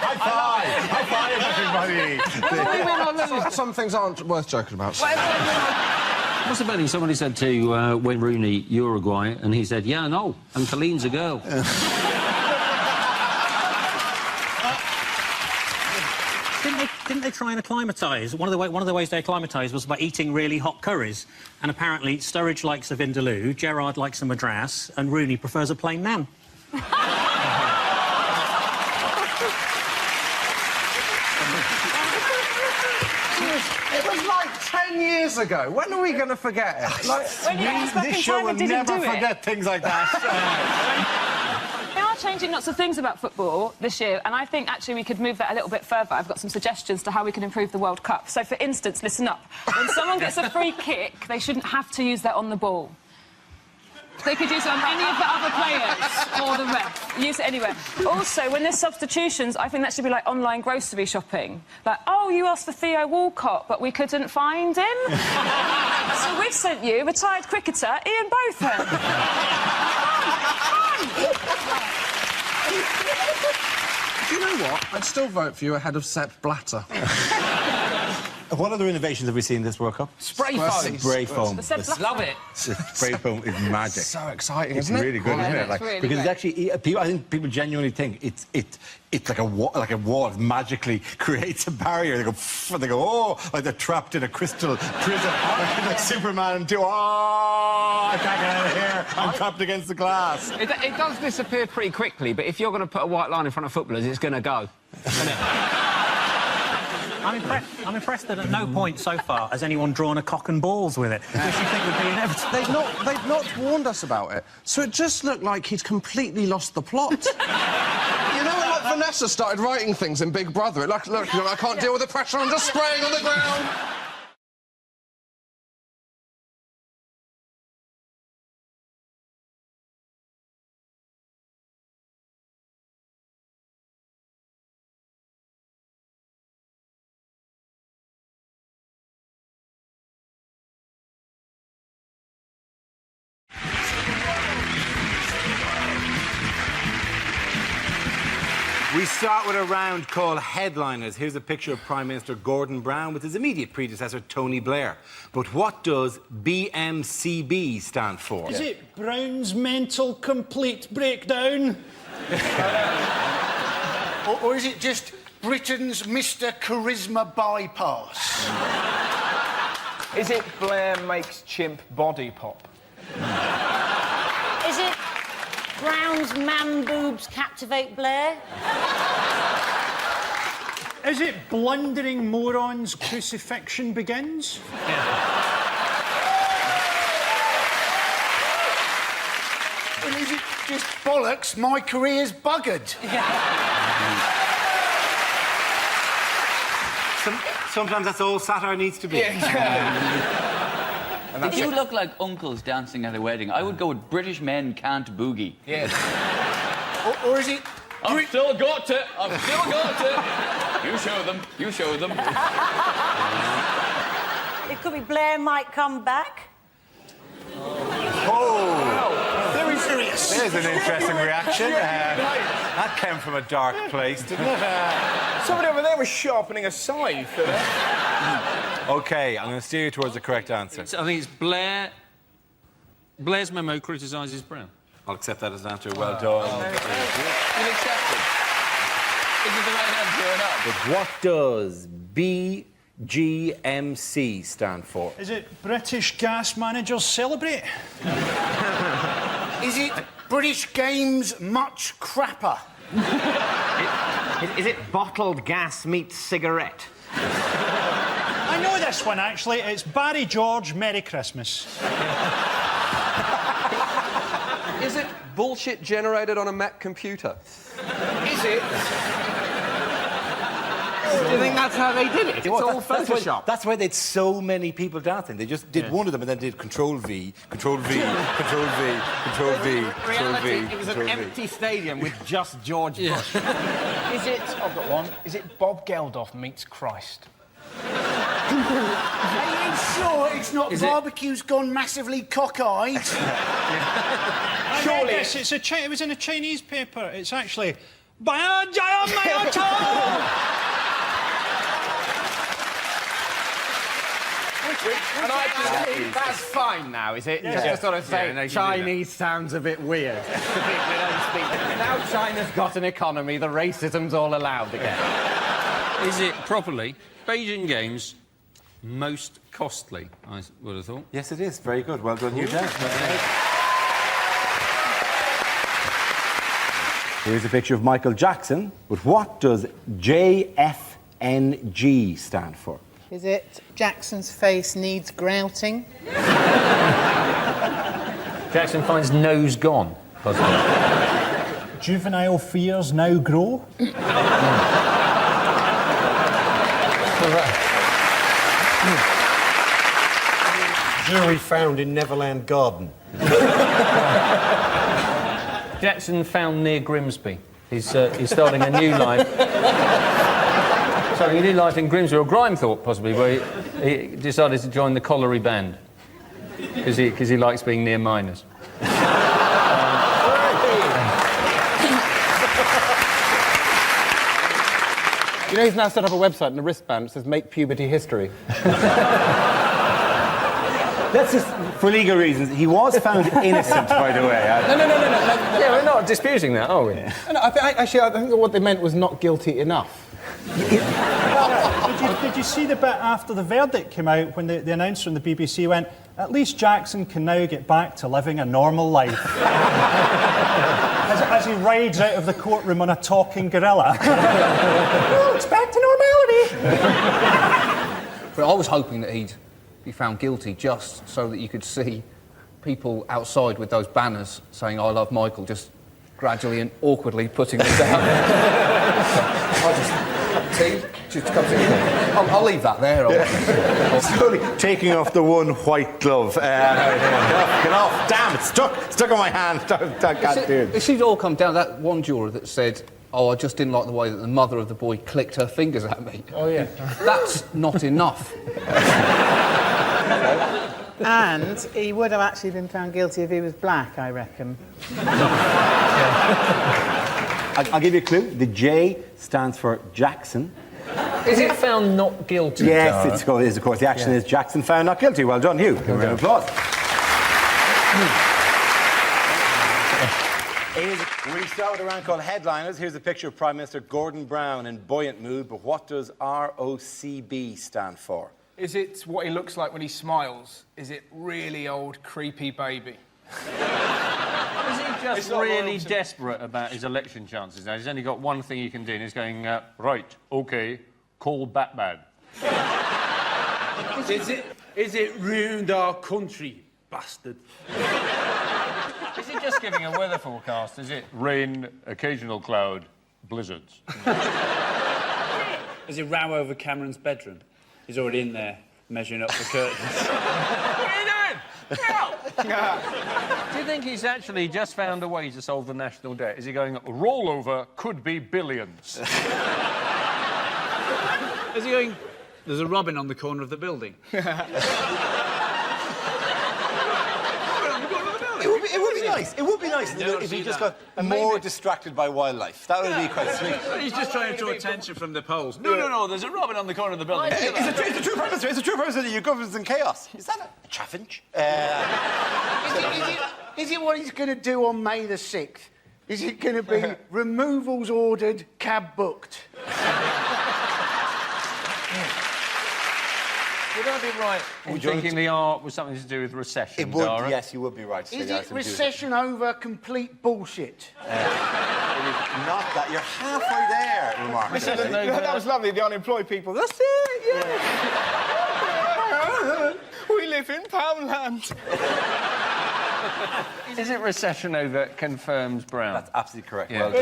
high five, everybody. Some things aren't worth joking about. What's the betting? Somebody said to Wayne Rooney, Uruguay, and he said, yeah, no, and Colleen's a girl. Didn't they try and acclimatise? One of the ways they acclimatised was by eating really hot curries. And apparently, Sturridge likes a vindaloo, Gerrard likes a madras, and Rooney prefers a plain naan. It was like 10 years ago. When are we going to forget it? Like, this show will never forget things like that. They are changing lots of things about football this year, and I think actually we could move that a little bit further. I've got some suggestions to how we can improve the World Cup. So, for instance, listen up. When someone gets a free kick, they shouldn't have to use that on the ball. They could use it on any of the other players or the ref. Use it anywhere. Also, when there's substitutions, I think that should be like online grocery shopping. Like, oh, you asked for Theo Walcott, but we couldn't find him. So we've sent you retired cricketer Ian Botham. Do you know what? I'd still vote for you ahead of Sepp Blatter. What other innovations have we seen this World Cup? Spray foam. Spray foam. Love it. Spray foam is magic. It's so exciting, It's isn't it? really good, isn't it? Like, really because great. it's actually, I think people genuinely think it's like a wall. It magically creates a barrier. They go, oh, like they're trapped in a crystal prison. Like Superman and I can't get out of here. I'm trapped against the glass. It does disappear pretty quickly, but if you're going to put a white line in front of footballers, it's going to go. Isn't it? I'm impressed that at no point so far has anyone drawn a cock and balls with it, which you think would be inevitable. They've not warned us about it, so it just looked like he'd completely lost the plot. You know when, like, Vanessa started writing things in Big Brother? It look, I can't deal with the pressure, I'm just spraying on the ground. We start with a round called Headliners. Here's a picture of Prime Minister Gordon Brown with his immediate predecessor, Tony Blair. But what does BMCB stand for? Is it Brown's Mental Complete Breakdown? Or is it just Britain's Mr. Charisma Bypass? Is it Blair makes chimp body pop? Is it Brown's man boobs captivate Blair? Is it Blundering Morons Crucifixion Begins? Well, is it just bollocks, my career's buggered? Sometimes that's all satire needs to be. If you look like uncles dancing at a wedding, I would go with British men can't boogie. Yes. or is it... I've still got it! I've still got it! You show them. You show them. It could be Blair might come back. Oh! Very serious. There's an interesting reaction. That came from a dark place, didn't it? Somebody over there was sharpening a scythe. OK, I'm going to steer you towards the correct answer. I think it's Blair. Blair's memo criticises Brown. I'll accept that as an answer. Well done. You've accepted. Is it the right answer or not? But what does BGMC stand for? Is it British Gas Managers Celebrate? Is it British Games Much Crapper? Is it bottled gas meets cigarette? I know this one, actually. It's Barry George, Merry Christmas. Is it bullshit generated on a Mac computer? Is it? Do you think that's how they did it? It's all Photoshop. That's why they had so many people dancing. They just did one of them and then did Control-V, Control-V, Control-V, Control-V, Control-V. It was an empty stadium with just George Bush. Is it... I've got one. Is it Bob Geldof meets Christ? Are you sure it's not barbecue's gone massively cockeyed? Surely it was in a Chinese paper. It's actually... And that's fine now, is it? Yeah. Just to sort of say no, Chinese sounds a bit weird. To people who don't speak. Now China's got an economy, the racism's all allowed again. Is it properly Beijing Games most costly, I would have thought? Yes, it is. Very good. Well done, you, Dan. Here's a picture of Michael Jackson, but what does JFNG stand for? Is it Jackson's face needs grouting? Jackson finds nose gone, possibly. Juvenile fears now grow. Jury found in Neverland Garden. Jackson found near Grimsby. He's starting a new life. Starting a new life in Grimsby, or Grimethorpe, possibly, where he decided to join the colliery band. Because he likes being near miners. You know, he's now set up a website and a wristband that says "Make Puberty History." That's just for legal reasons. He was found innocent, by the way. No. Yeah, we're not disputing that, are we? No, I think what they meant was not guilty enough. Did you see the bit after the verdict came out when the announcer on the BBC went, "At least Jackson can now get back to living a normal life." as he rides out of the courtroom on a talking gorilla. Oh, it's back to normality. But I was hoping that he'd be found guilty just so that you could see people outside with those banners saying "I love Michael," just gradually and awkwardly putting them down. I'll leave that there. Slowly taking off the one white glove. Get off. Damn, it's stuck on my hand. It seemed to all come down to that one juror that said, "Oh, I just didn't like the way that the mother of the boy clicked her fingers at me." Oh, yeah. That's not enough. And he would have actually been found guilty if he was black, I reckon. I'll give you a clue. The J stands for Jackson. Is it found not guilty? Yes, it is, of course. The action is Jackson found not guilty. Well done, Hugh. Give him an applause. We start with a round called Headliners. Here's a picture of Prime Minister Gordon Brown in buoyant mood, but what does ROCB stand for? Is it what he looks like when he smiles? Is it really old, creepy baby? Is he just really desperate about his election chances now? He's only got one thing he can do, and he's going, right, OK, call Batman. Is it ruined our country, bastard? Is he just giving a weather forecast? Is it rain, occasional cloud, blizzards? Is it row over Cameron's bedroom? He's already in there, measuring up the curtains. What are you doing? Do you think he's actually just found a way to solve the national debt? Is he going, rollover could be billions? Is he going, there's a robin on the corner of the building? It would be nice. It would be nice if he just got more distracted by wildlife. That would be quite sweet. He's just trying to draw attention from the polls. No, there's a robin on the corner of the building. It's a true purpose. It's a true purpose that your government's in chaos. Is that a chaffinch? Is it what he's going to do on May the 6th? Is it going to be removals ordered, cab booked? Would I be right in thinking the art was something to do with recession, It would, Dara? yes, you would be right. Is it recession over complete bullshit? It is not that. You're halfway there, remarkably. That was lovely, the unemployed people. That's it, yeah. We live in Poundland. Is it recession over confirms Brown? That's absolutely correct. Yeah. Well done.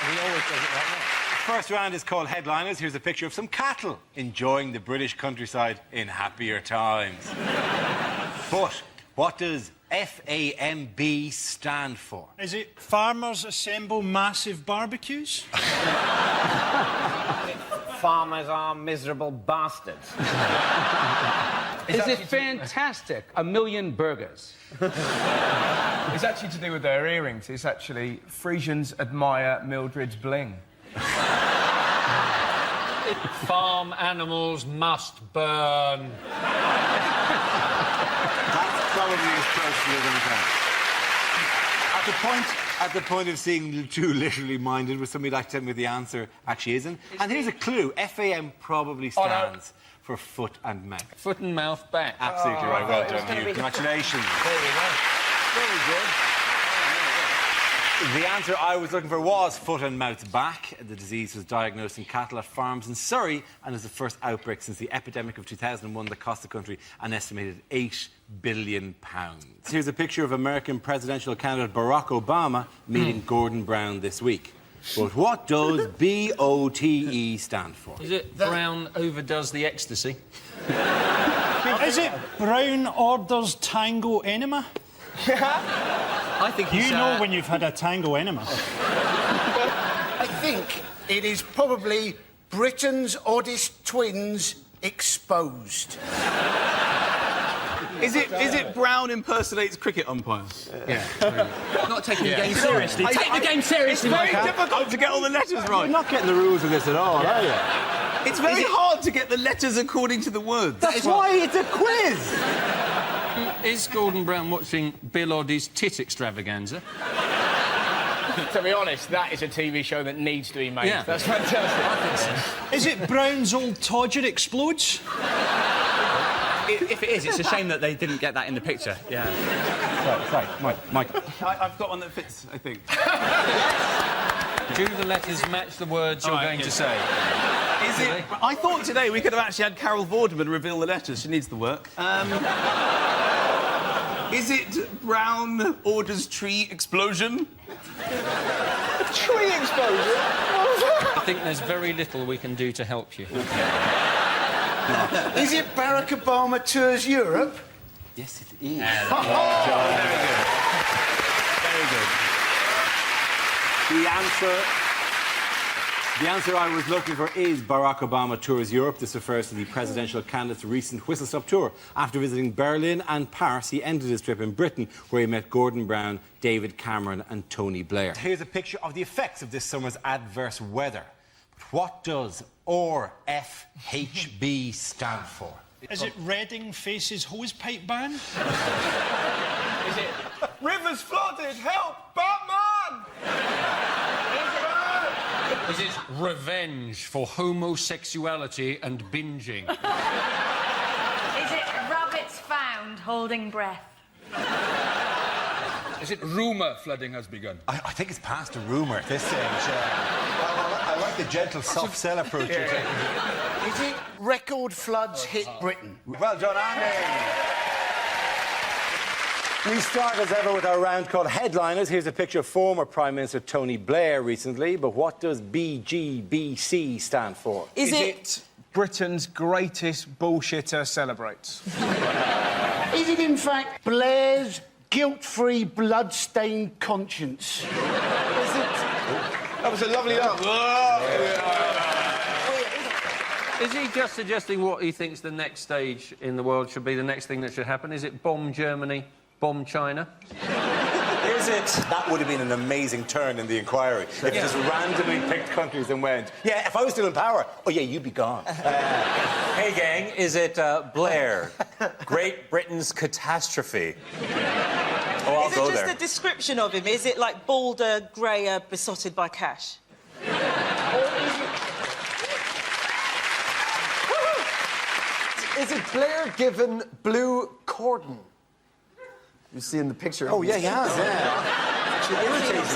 He always does it like that. First round is called Headliners. Here's a picture of some cattle enjoying the British countryside in happier times. But what does FAMB stand for? Is it Farmers Assemble Massive Barbecues? Farmers are miserable bastards. Is it fantastic? 1 million burgers. It's actually to do with their earrings. It's actually Frisians admire Mildred's bling. Farm animals must burn. That's probably as close as you're going to come. At the point at the point of seeing too literally minded, would somebody like to tell me what the answer actually isn't? And here's a clue. FAM probably stands for foot and mouth. Foot and mouth back. Absolutely right. Well done, Hugh. Congratulations. There you go. Very good. The answer I was looking for was foot and mouth back. The disease was diagnosed in cattle at farms in Surrey and is the first outbreak since the epidemic of 2001 that cost the country an estimated £8 billion. Here's a picture of American presidential candidate Barack Obama meeting Gordon Brown this week. But what does BOTE stand for? Is it Brown overdoes the ecstasy? Is it Brown orders tango enema? I think you know when you've had a tango enema. I think it is probably Britain's oddest twins exposed. Is it Brown impersonates cricket umpires? Yeah. Not taking the game seriously. Take the game seriously, It's very Michael. difficult to get all the letters right. You're not getting the rules of this at all, are you? It's very hard to get the letters according to the words. That's why it's a quiz. Is Gordon Brown watching Bill Oddie's tit extravaganza? To be honest, that is a TV show that needs to be made. Yeah. That's fantastic. Is it Brown's old Todger explodes? If it is, it's a shame that they didn't get that in the picture. Yeah. Right, Mike. I've got one that fits, I think. Do the letters match the words you're going to say? Is it? I thought today we could have actually had Carol Vorderman reveal the letters. She needs the work. Is it Brown orders tree explosion? Tree explosion? I think there's very little we can do to help you. Is it Barack Obama tours Europe? Yes, it is. Very good. Very good. The answer I was looking for is Barack Obama tours Europe. This refers to the presidential candidate's recent whistle-stop tour. After visiting Berlin and Paris, he ended his trip in Britain, where he met Gordon Brown, David Cameron and Tony Blair. Here's a picture of the effects of this summer's adverse weather. But what does RFHB stand for? Is it Reading faces hosepipe ban? Is it Rivers flooded? Help! Batman! Is it revenge for homosexuality and binging? Is it rabbits found holding breath? Is it rumour flooding has begun? I think it's past a rumour at this stage. I like the gentle, soft sell approach you're taking. Is it record floods hit Britain? Well done, Andy. We start as ever with our round called Headliners. Here's a picture of former Prime Minister Tony Blair recently. But what does BGBC stand for? Is it Britain's greatest bullshitter celebrates? Is it in fact Blair's guilt-free, blood-stained conscience? Is it? That was a lovely laugh. Is he just suggesting what he thinks the next stage in the world should be, the next thing that should happen? Is it bomb Germany, bomb China? Is it? That would have been an amazing turn in the inquiry. If you just randomly picked countries and went, yeah, if I was still in power, oh, yeah, you'd be gone. Hey, gang, is it Blair? Great Britain's catastrophe. Oh, I'll go there. Is it just a description of him? Is it like balder, greyer, besotted by cash? Is it Blair given blue cordon? You see in the picture. Oh, yeah, he has, yeah. Actually irritates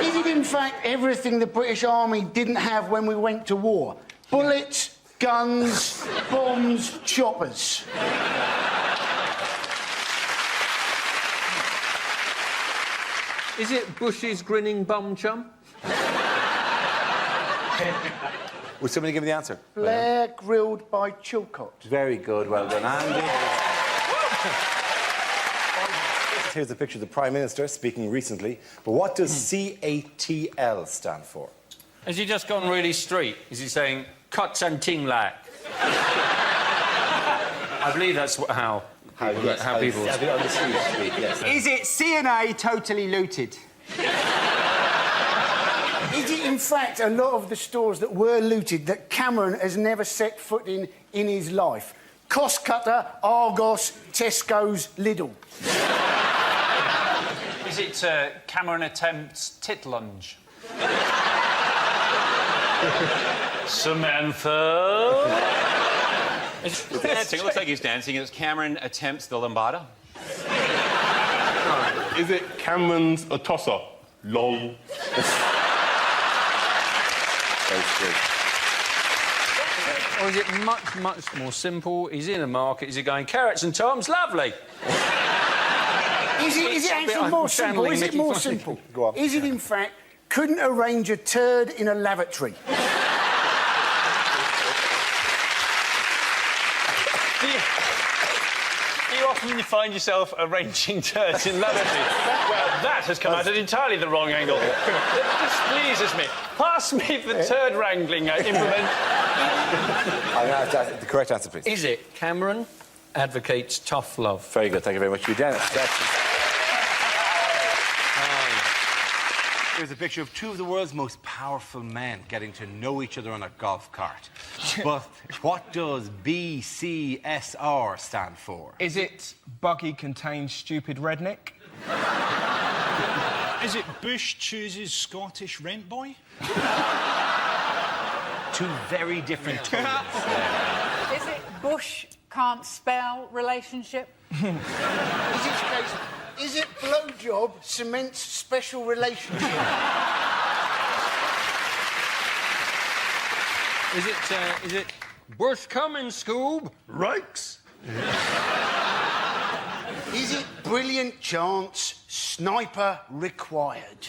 me. Is it in fact everything the British Army didn't have when we went to war? Bullets, guns, bombs, choppers. Is it Bush's grinning bum chum? Would somebody give me the answer? Blair grilled by Chilcott. Very good, well done, Andy. Here's a picture of the Prime Minister speaking recently. But what does CATL stand for? Has he just gone really straight? Is he saying, cuts and ting like? I believe that's how people... Is it CNA totally looted? Is it in fact a lot of the stores that were looted that Cameron has never set foot in his life? Cost Cutter, Argos, Tesco's, Lidl. Is it Cameron attempts tit lunge? Samantha? It's dancing. It looks like he's dancing. It's Cameron attempts the lambada. Is it Cameron's a tosser? Lol. Or is it much, much more simple? He's in a market, is he going, carrots and toms, lovely? Is it actually more simple? Is it more simple? Go on. Is it, in fact, couldn't arrange a turd in a lavatory? Do you often find yourself arranging turds in lavatories? Well, that has come out at entirely the wrong angle. It displeases me. Pass me the turd wrangling implement. The correct answer, please. Is it Cameron advocates tough love? Very good. Thank you very much for your Dennis. Here's a picture of two of the world's most powerful men getting to know each other on a golf cart. But what does BCSR stand for? Is it buggy contains stupid redneck? Is it Bush chooses Scottish rent boy? Two very different tones. Is it Bush can't spell relationship? Is it blowjob cements special relationship? Is it Bush coming, Scoob? Rikes. Is it brilliant chance, sniper required?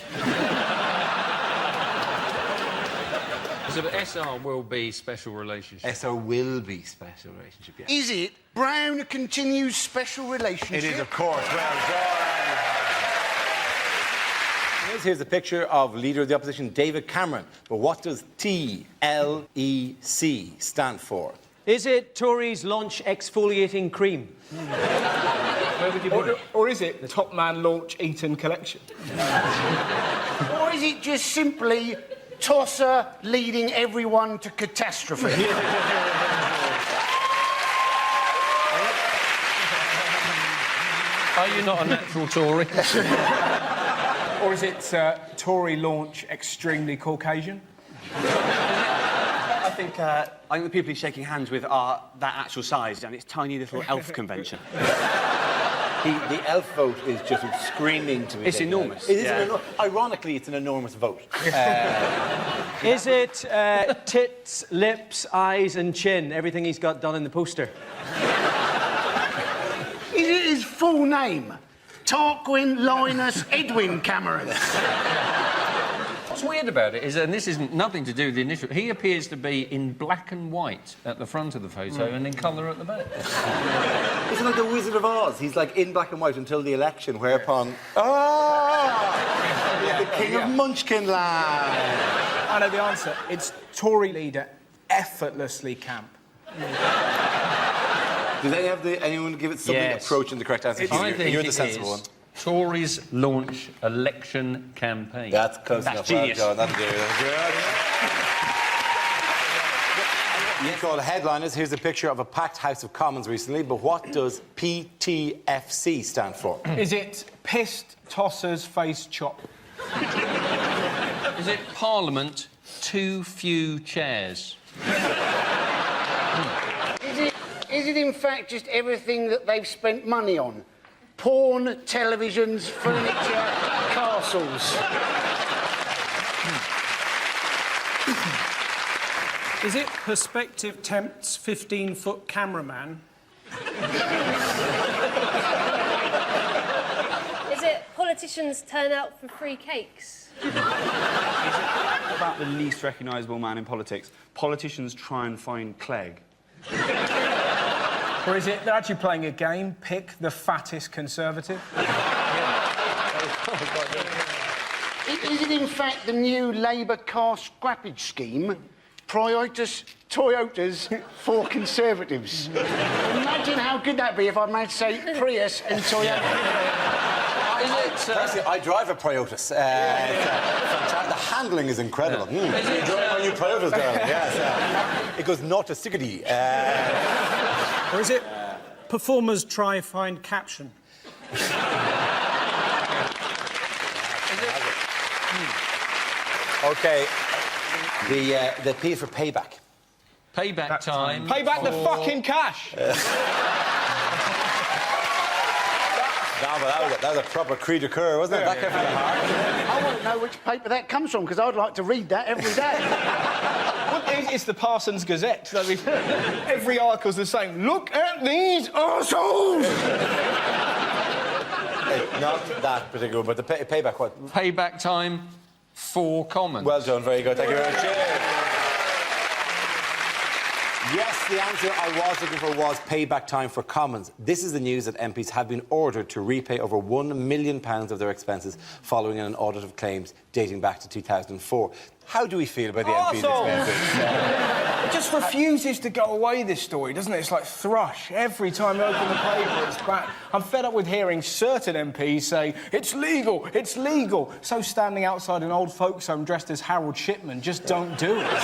So the SR will be special relationship. SR will be special relationship, yeah. Is it Brown continues special relationship? It is, of course. Well done. Here's a picture of Leader of the Opposition, David Cameron. But what does TLEC stand for? Is it Tories launch exfoliating cream? Where would you put it? Or is it the Top Man launch Eton collection? Or is it just simply tosser leading everyone to catastrophe? Are you not a natural Tory? Or is it Tory launch extremely Caucasian? I think the people he's shaking hands with are that actual size, and it's tiny little elf convention. The elf vote is just screaming to me. It's enormous. It is ironically, it's an enormous vote. Is it tits, lips, eyes and chin? Everything he's got done in the poster. Is it his full name? Tarquin Linus Edwin Cameron. What's weird about it is, and this isn't nothing to do with the initial, he appears to be in black and white at the front of the photo and in colour at the back. It's like the Wizard of Oz. He's like in black and white until the election, whereupon... the King of Munchkin Land. I know the answer. It's Tory leader effortlessly camp. Does anyone give it something approaching the correct answer? I think You're the sensible one. Tories launch election campaign. That's close enough. Genius. Well done. That's good. You call headliners. Here's a picture of a packed House of Commons recently, but what does PTFC stand for? Is it pissed tossers face chop? Is it Parliament too few chairs? Is it in fact just everything that they've spent money on? Porn, televisions, furniture, castles. Is it Perspective tempts 15-foot cameraman? Is it politicians turn out for free cakes? About the least recognisable man in politics. Politicians try and find Clegg. Or is it they're actually playing a game, pick the fattest Conservative? Is it in fact the new Labour car scrappage scheme? Toyotas for Conservatives. Imagine how good that'd be if I managed to say Prius and Toyota. Personally, I drive a Prius. The handling is incredible. You drive my new Prius, darling. Yes. It goes 0 to 60. Or is it performers try find caption? OK. The P is for payback. Payback time. Pay back the fucking cash. That was a proper cri de coeur, wasn't it? That came from the heart. I want to know which paper that comes from, because I'd like to read that every day. It's the Parsons Gazette. I mean, every article's the same. Look at these arseholes! Not that particular, but the payback, what? Payback time, 4 Commons. Well done, very good. Thank you very much. Cheers. Yes, the answer I was looking for was payback time for Commons. This is the news that MPs have been ordered to repay over £1 million of their expenses following an audit of claims dating back to 2004. How do we feel about the MPs' expenses? It just refuses to go away, this story, doesn't it? It's like thrush. Every time I open the paper, it's back. I'm fed up with hearing certain MPs say, it's legal, it's legal. So standing outside an old folks' home dressed as Harold Shipman, just don't do it.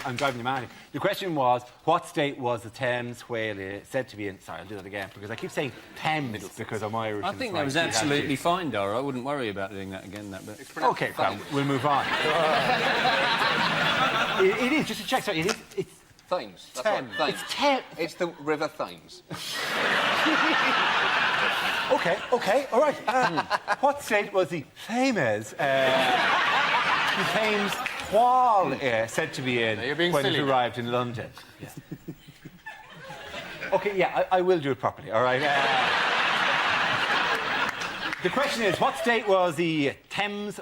I'm driving you mad. The question was, what state was the Thames whale said to be in? Sorry, I'll do that again, because I keep saying Thames because I'm Irish. I think that was absolutely fine, Dara. I wouldn't worry about doing that again, that bit. OK, well, we'll move on. It is, just to check, sorry, it is... It's Thames. That's Thames. right, Thames. It's Thames. It's the River Thames. OK, all right. What state was the Thames? The Thames whale said to be in when it arrived in London. Yeah. OK, yeah, I will do it properly, all right? The question is, what state was the Thames...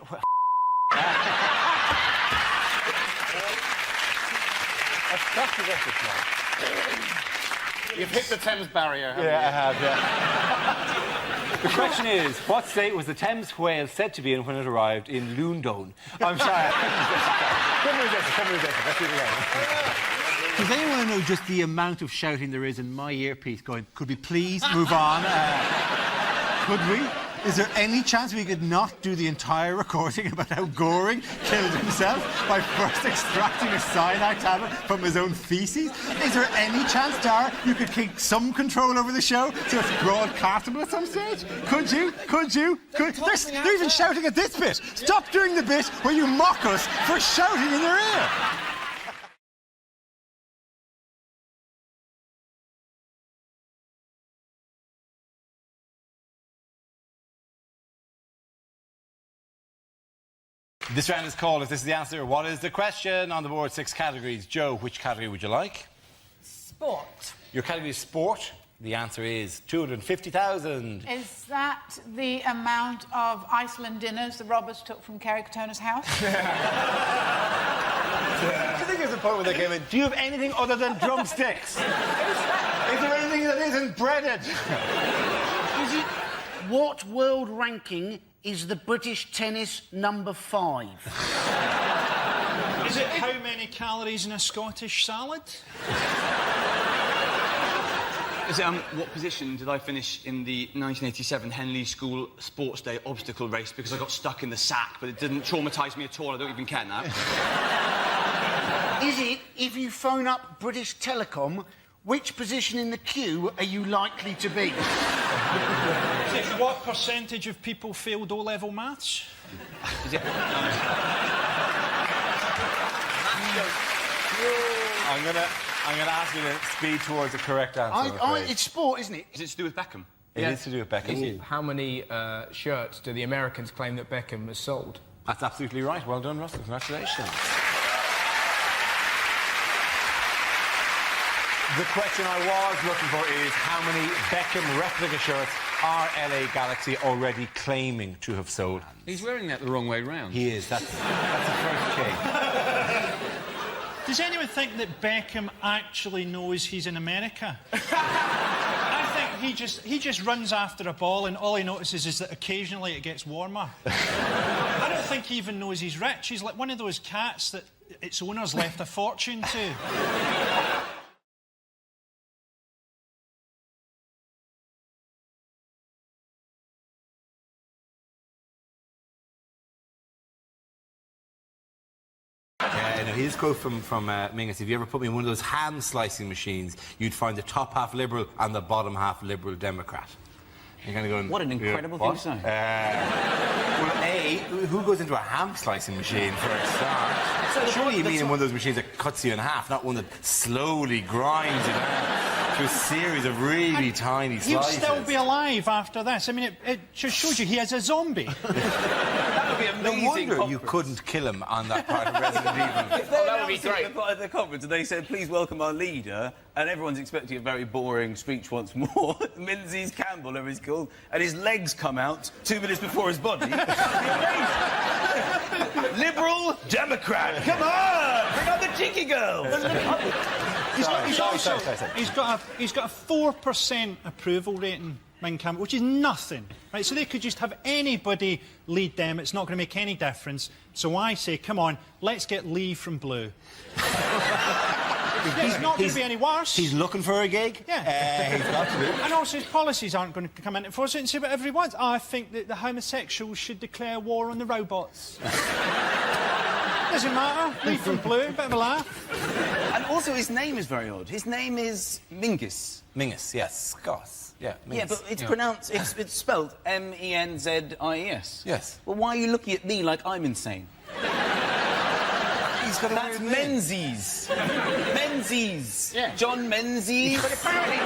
You've hit the Thames barrier, haven't Yeah, you? I have, yeah. The question is, what state was the Thames whale said to be in when it arrived in Lundon? I'm sorry. Come resist. Let's do it again. Does anyone know just the amount of shouting there is in my earpiece going, could we please move on? Could we? Is there any chance we could not do the entire recording about how Goring killed himself by first extracting a cyanide tablet from his own faeces? Is there any chance, Dara, you could take some control over the show so it's broadcastable at some stage? Could you? They're even shouting at this bit. Stop doing the bit where you mock us for shouting in their ear. This round is called, if this is the answer, what is the question? On the board, 6 categories. Joe, which category would you like? Sport. Your category is sport. The answer is 250,000. Is that the amount of Iceland dinners the robbers took from Kerry Katona's house? Do you think there's a point where they came in, do you have anything other than drumsticks? Is there anything that isn't breaded? Is it what world ranking is the British tennis number 5? Is it how many calories in a Scottish salad? Is it, what position did I finish in the 1987 Henley School Sports Day obstacle race because I got stuck in the sack, but it didn't traumatise me at all. I don't even care now. Is it, if you phone up British Telecom, which position in the queue are you likely to be? Is it what percentage of people failed O-level maths? Is it... I'm gonna ask you to speed towards the correct answer. It's sport, isn't it? Is it to do with Beckham? It is to do with Beckham. How many shirts do the Americans claim that Beckham has sold? That's absolutely right. Well done, Russell. Congratulations. The question I was looking for is how many Beckham replica shirts are LA Galaxy already claiming to have sold? He's wearing that the wrong way round. He is. That's the first change. Does anyone think that Beckham actually knows he's in America? I think he just runs after a ball and all he notices is that occasionally it gets warmer. I don't think he even knows he's rich. He's like one of those cats that its owners left a fortune to. Here's a quote from Mingus. If you ever put me in one of those ham slicing machines, you'd find the top half Liberal and the bottom half Liberal Democrat. You're going to go. What an incredible thing to say. Well, A, who goes into a ham slicing machine for a start? Surely you mean in one of those machines that cuts you in half, not one that slowly grinds you down through a series of really tiny He'll slices. still be alive after this. I mean, it just shows you he is a zombie. That would be amazing. No wonder you couldn't kill him on that part of Resident Evil. If that would be great. At the conference, and they said, "Please welcome our leader," and everyone's expecting a very boring speech once more. Menzies Campbell, whatever he's called, and his legs come out 2 minutes before his body. Liberal Democrat, come on, bring on the cheeky girl. He's got a 4% approval rating, Ming Campbell, which is nothing, right? So they could just have anybody lead them. It's not going to make any difference. So I say, come on, let's get Lee from Blue. It's not going to be any worse. He's looking for a gig. Yeah. He's got to be. And also his policies aren't going to come into force and say whatever he wants. I think that the homosexuals should declare war on the robots. Doesn't matter. Lee from Blue, bit of a laugh. And also his name is very odd. His name is Mingus. Mingus, yes. Scots. Yeah, Mingus. Yeah, but it's pronounced, it's spelled M-E-N-Z-I-E-S. Yes. Well, why are you looking at me like I'm insane? He's got a That's weird name. Menzies. Menzies. Yeah. John Menzies. But apparently...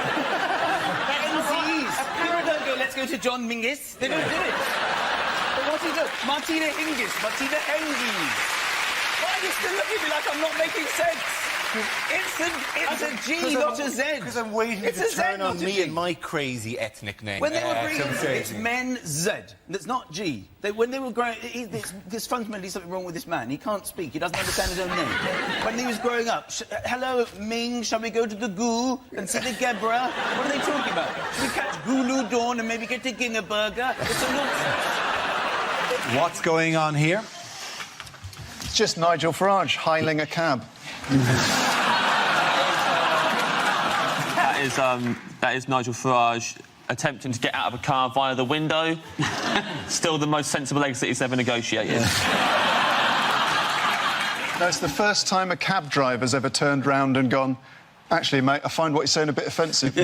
Menzies. Apparently don't go, let's go to John Mingus. They don't do it. But what's he do? Martina Hingis. Martina Hingis. Why are you still looking at me like I'm not making sense? It's a G, not a Z. Because I'm waiting to turn on me and my crazy ethnic name. When they were bringing it's Men Z. That's not G. When they were growing, there's fundamentally something wrong with this man. He can't speak. He doesn't understand his own name. When he was growing up, hello Ming, shall we go to the Goo and see the Gebra? What are they talking about? Should we catch Gulu Dawn and maybe get to Gingerburger? It's a nonsense. What's going on here? It's just Nigel Farage hailing a cab. That is Nigel Farage attempting to get out of a car via the window. Still the most sensible exit he's ever negotiated. That's the first time a cab driver's ever turned round and gone, actually, mate, I find what you're saying a bit offensive.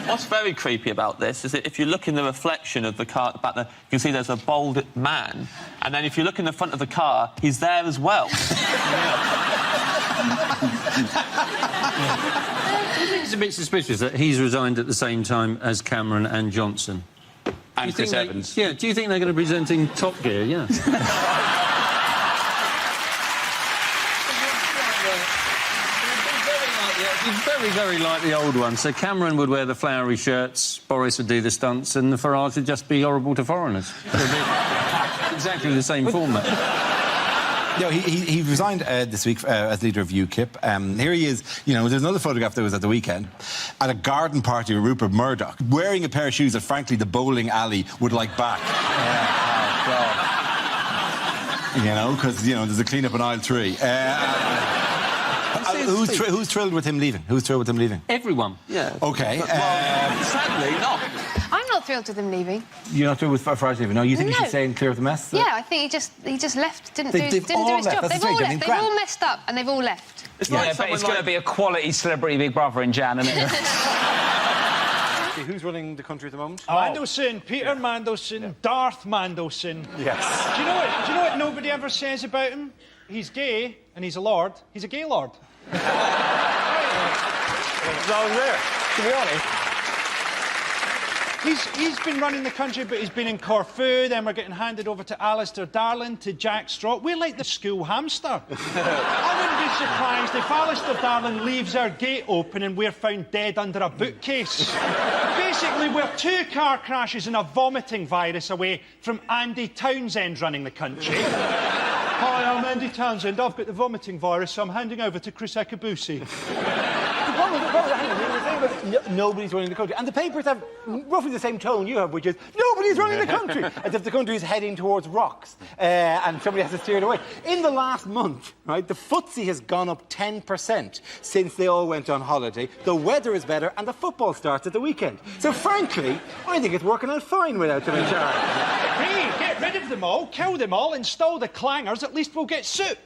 What's very creepy about this is that if you look in the reflection of the car at the back there, you can see there's a bald man, and then if you look in the front of the car, he's there as well. It's a bit suspicious that he's resigned at the same time as Cameron and Johnson. And Chris Evans. Yeah, do you think they're going to be presenting Top Gear? Yeah. Very, very like the old one. So Cameron would wear the flowery shirts, Boris would do the stunts, and the Farage would just be horrible to foreigners. Exactly the same format. No, he resigned this week as leader of UKIP. Here he is, you know, there's another photograph that was at the weekend, at a garden party with Rupert Murdoch, wearing a pair of shoes that, frankly, the bowling alley would like back. You know, because, you know, there's a clean-up in aisle 3. Who's thrilled with him leaving? Who's thrilled with him leaving? Everyone. Yeah. OK. Sadly, not. I'm not thrilled with him leaving. You're not thrilled with Farage leaving? No, you think he should stay and clear up the mess? Yeah, I think he just left, didn't do his job. They've all left. They've all messed up and they've all left. It's like but it's going to be a quality celebrity Big Brother in Jan, isn't it? Who's running the country at the moment? Mandelson, Peter Mandelson, Darth Mandelson. Yes. Do you know what nobody ever says about him? He's gay and he's a lord. He's a gay lord. What's wrong there, to be honest? He's been running the country, but he's been in Corfu, then we're getting handed over to Alistair Darling, to Jack Straw. We're like the school hamster. I wouldn't be surprised if Alistair Darling leaves our gate open and we're found dead under a bookcase. Basically, we're 2 car crashes and a vomiting virus away from Andy Townsend running the country. Hi, I'm Andy Townsend. I've got the vomiting virus, so I'm handing over to Chris Akabusi. Nobody's running the country. And the papers have roughly the same tone you have, which is, nobody's running the country! As if the country is heading towards rocks and somebody has to steer it away. In the last month, right, the FTSE has gone up 10% since they all went on holiday. The weather is better and the football starts at the weekend. So, frankly, I think it's working out fine without them in charge. Hey, get get rid of them all, kill them all, install the clangers, at least we'll get soup.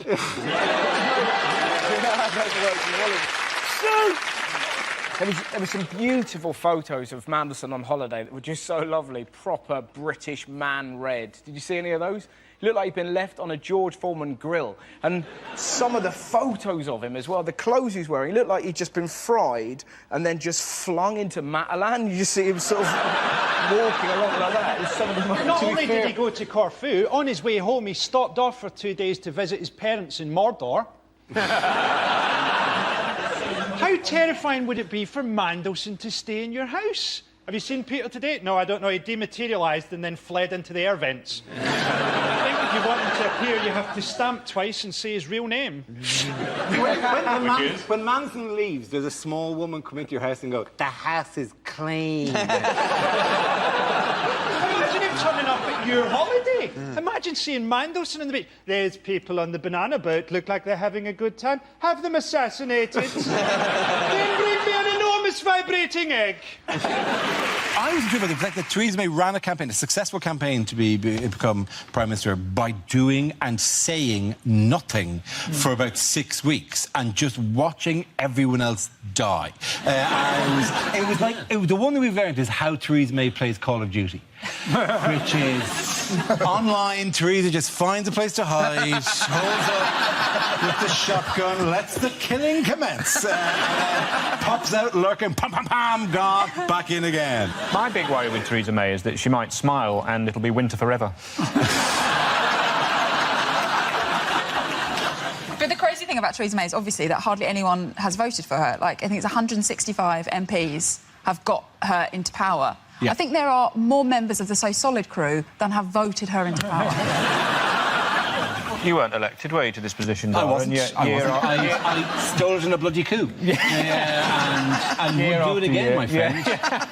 There were some beautiful photos of Mandelson on holiday that were just so lovely. Proper British man red. Did you see any of those? He looked like he'd been left on a George Foreman grill. And some of the photos of him as well, the clothes he's wearing, he looked like he'd just been fried and then just flung into Matalan. You just see him sort of walking along like that. It was some of the most... Not only did he go to Corfu, on his way home he stopped off for 2 days to visit his parents in Mordor. How terrifying would it be for Mandelson to stay in your house? Have you seen Peter today? No, I don't know. He dematerialised and then fled into the air vents. I think if you want him to appear, you have to stamp twice and say his real name. When Manson leaves, does a small woman come into your house and go, "The house is clean"? Imagine him turning up at your holiday. Imagine seeing Mandelson in the beach. There's people on the banana boat, look like they're having a good time. Have them assassinated. Then bring me an enormous vibrating egg. I was intrigued by the fact that Theresa May ran a campaign, a successful campaign to become Prime Minister by doing and saying nothing for about 6 weeks and just watching everyone else die. It was the one that we've learned is how Theresa May plays Call of Duty. Which is online, Theresa just finds a place to hide, holds up with the shotgun, lets the killing commence, pops out lurking, pam, pam, pam, gone, back in again. My big worry with Theresa May is that she might smile and it'll be winter forever. But the crazy thing about Theresa May is obviously that hardly anyone has voted for her. Like, I think it's 165 MPs have got her into power. Yeah. I think there are more members of the So Solid crew than have voted her into power. You weren't elected, were you, to this position? I wasn't. I stole it in a bloody coup. And would do it again, my friend.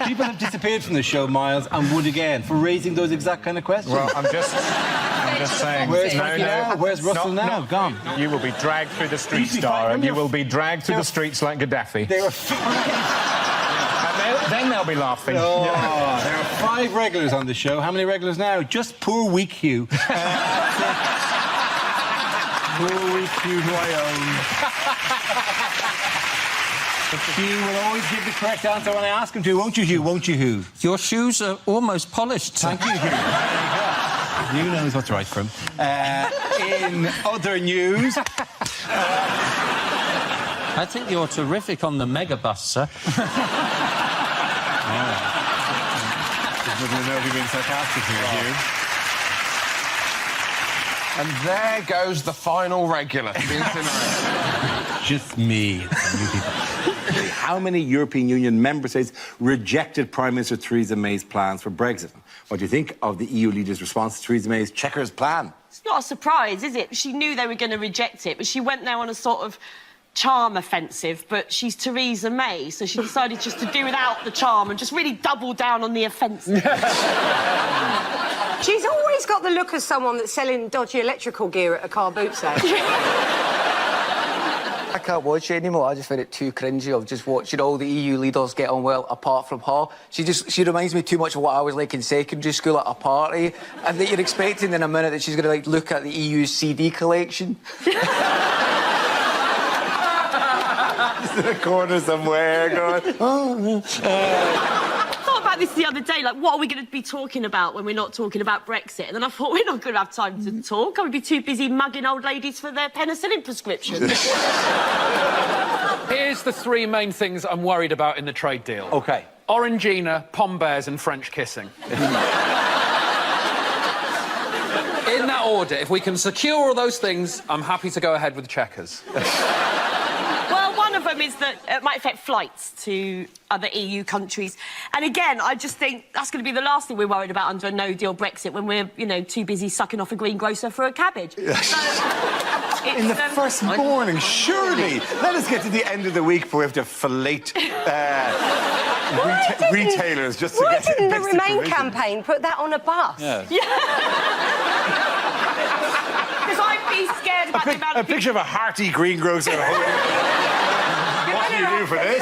People have disappeared from the show, Miles, and would again, for raising those exact kind of questions. Well, I'm just saying... Where's Frankie now? Where's Russell now? Gone. You will be dragged through the streets, Star, and you will be dragged through the streets like Gaddafi. There are then they'll be laughing. Oh, there are 5 regulars on the show. How many regulars now? Just poor weak Hugh. Poor weak Hugh, who I own. Hugh will always give the correct answer when I ask him to, won't you, Hugh? Won't you, Hugh? Your shoes are almost polished. Thank you, Hugh. Hugh knows what's right for him. In other news... I think you're terrific on the megabus, sir. I didn't know you've been sarcastic here, Hugh. And there goes the final regular. Just me. How many European Union member states rejected Prime Minister Theresa May's plans for Brexit? What do you think of the EU leaders' response to Theresa May's checkers plan? It's not a surprise, is it? She knew they were going to reject it, but she went there on a sort of charm offensive, but she's Theresa May, so she decided just to do without the charm and just really double down on the offensive. She's always got the look of someone that's selling dodgy electrical gear at a car boot sale. I can't watch it anymore. I just find it too cringy of just watching all the EU leaders get on well, apart from her. She reminds me too much of what I was like in secondary school at a party, and that you're expecting in a minute that she's going to like look at the EU's CD collection. Just in a corner somewhere, going... I thought about this the other day, like, what are we going to be talking about when we're not talking about Brexit? And then I thought, we're not going to have time to talk. I would be too busy mugging old ladies for their penicillin prescriptions. Here's the 3 main things I'm worried about in the trade deal. OK. Orangina, pom bears and French kissing. In that order, if we can secure all those things, I'm happy to go ahead with checkers. Well, one of them is that it might affect flights to other EU countries. And again, I just think that's going to be the last thing we're worried about under a no-deal Brexit when we're, you know, too busy sucking off a greengrocer for a cabbage. So, in the first morning, surely. Let us get to the end of the week before we have to fillet retailers just to get... Why didn't the Remain campaign put that on a bus? Yeah. Because I'd be scared about the amount A of people... picture of a hearty greengrocer holding... You're going to you do for this?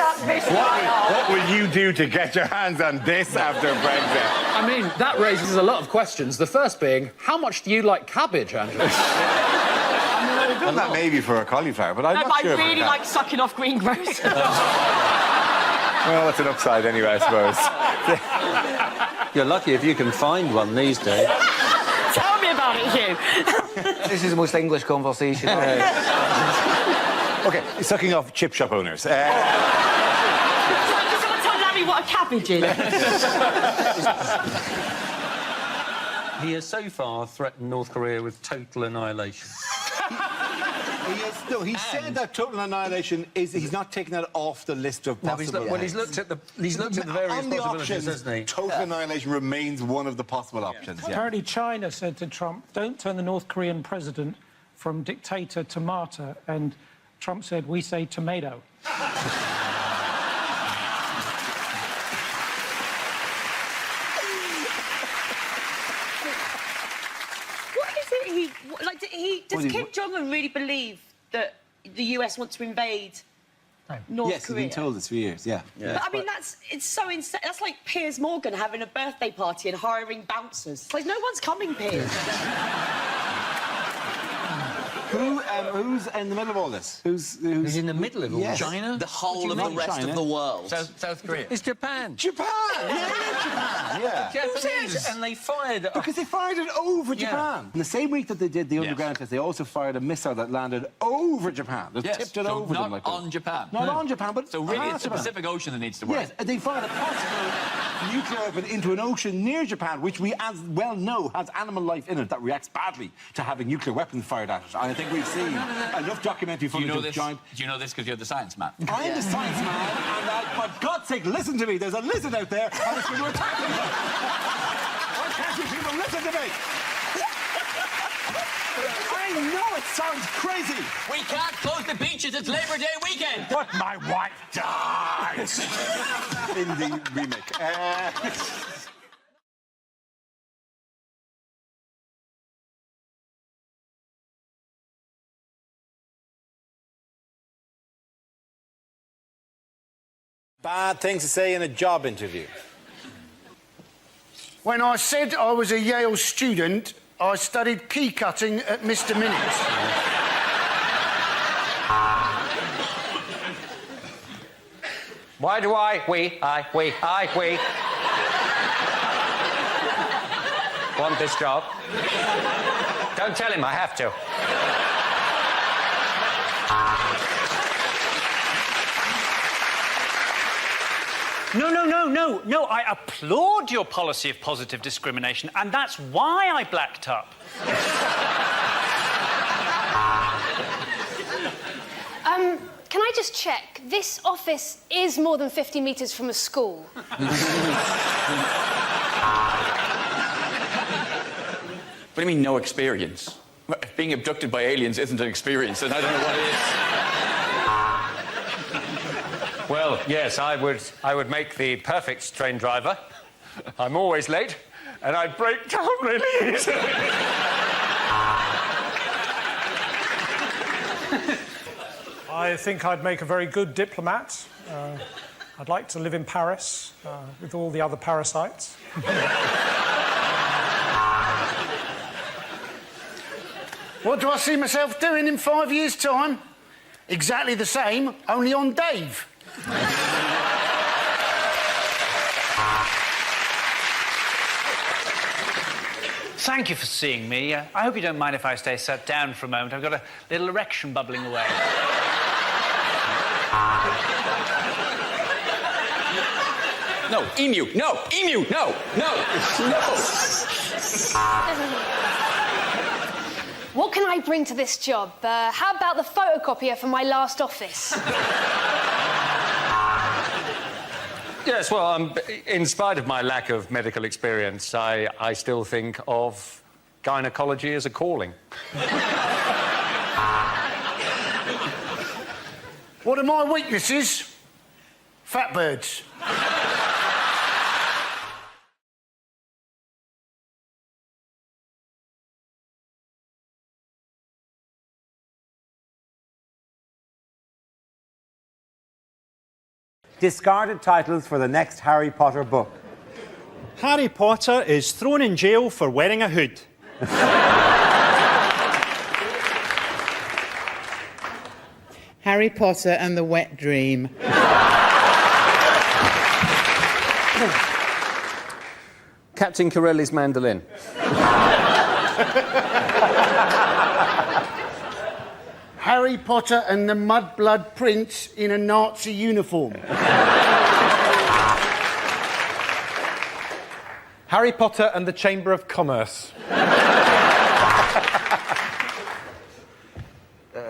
What will you do to get your hands on this after Brexit? I mean, that raises a lot of questions. The first being, how much do you like cabbage, Andrew? I've done that maybe for a cauliflower, but I'm No, not but sure. I really like sucking off greengrocer. Well, that's an upside anyway, I suppose. You're lucky if you can find one these days. Tell me about it, Hugh. This is the most English conversation. OK, sucking off chip shop owners. Can someone tell Larry what a cabbage is? He has so far threatened North Korea with total annihilation. He said that total annihilation is... He's not taking that off the list of possible... He's looked at the various possibilities, hasn't he? Total annihilation remains one of the possible options, yeah. Apparently China said to Trump, don't turn the North Korean president from dictator to martyr, and Trump said, we say tomato. Does Kim Jong-un really believe that the US wants to invade North yes, Korea? he's been told this for years, yeah. But I mean, it's so insane. That's like Piers Morgan having a birthday party and hiring bouncers. It's like, no one's coming, Piers. Who's in the middle of all this? Who's in the middle of all this? China? The whole of the rest of the world. South Korea. It's Japan. Japan! Yeah, Japan, yeah. Japanese, and they fired... Because they fired it over Japan. In the same week that they did the underground test, they also fired a missile that landed over Japan. They tipped it over them like on Japan. Not on Japan, but so really it's the Japan. Pacific Ocean that needs to work. Yes, and they fired a possible nuclear weapon into an ocean near Japan, which we as well know has animal life in it that reacts badly to having nuclear weapons fired at it. And I think we've seen enough documentary footage of giant... Do you know this because you're the science man? I'm the science man, and for God's sake, listen to me. There's a lizard out there, and it's going to attack me. Why can't you people listen to me? I know it sounds crazy. We can't close the beaches. It's Labor Day weekend. But my wife dies. In the remake. Bad things to say in a job interview. When I said I was a Yale student, I studied key cutting at Mr. Minutes. Why do we want this job? Don't tell him I have to. No, I applaud your policy of positive discrimination, and that's why I blacked up. Can I just check? This office is more than 50 metres from a school. What do you mean, no experience? Being abducted by aliens isn't an experience, and I don't know what it is. Well, yes, I would make the perfect train driver. I'm always late, and I'd break down really easily. I think I'd make a very good diplomat. I'd like to live in Paris with all the other parasites. What do I see myself doing in 5 years' time? Exactly the same, only on Dave. Thank you for seeing me. I hope you don't mind if I stay sat down for a moment. I've got a little erection bubbling away. No, emu, no, emu, no, no, no. What can I bring to this job? How about the photocopier from my last office? Yes, well, in spite of my lack of medical experience, I still think of gynecology as a calling. What are my weaknesses? Fat birds. discarded titles for the next Harry Potter book. Harry Potter is thrown in jail for wearing a hood. Harry Potter and the Wet Dream. Captain Corelli's mandolin. Harry Potter and the Mudblood Prince in a Nazi uniform. Harry Potter and the Chamber of Commerce.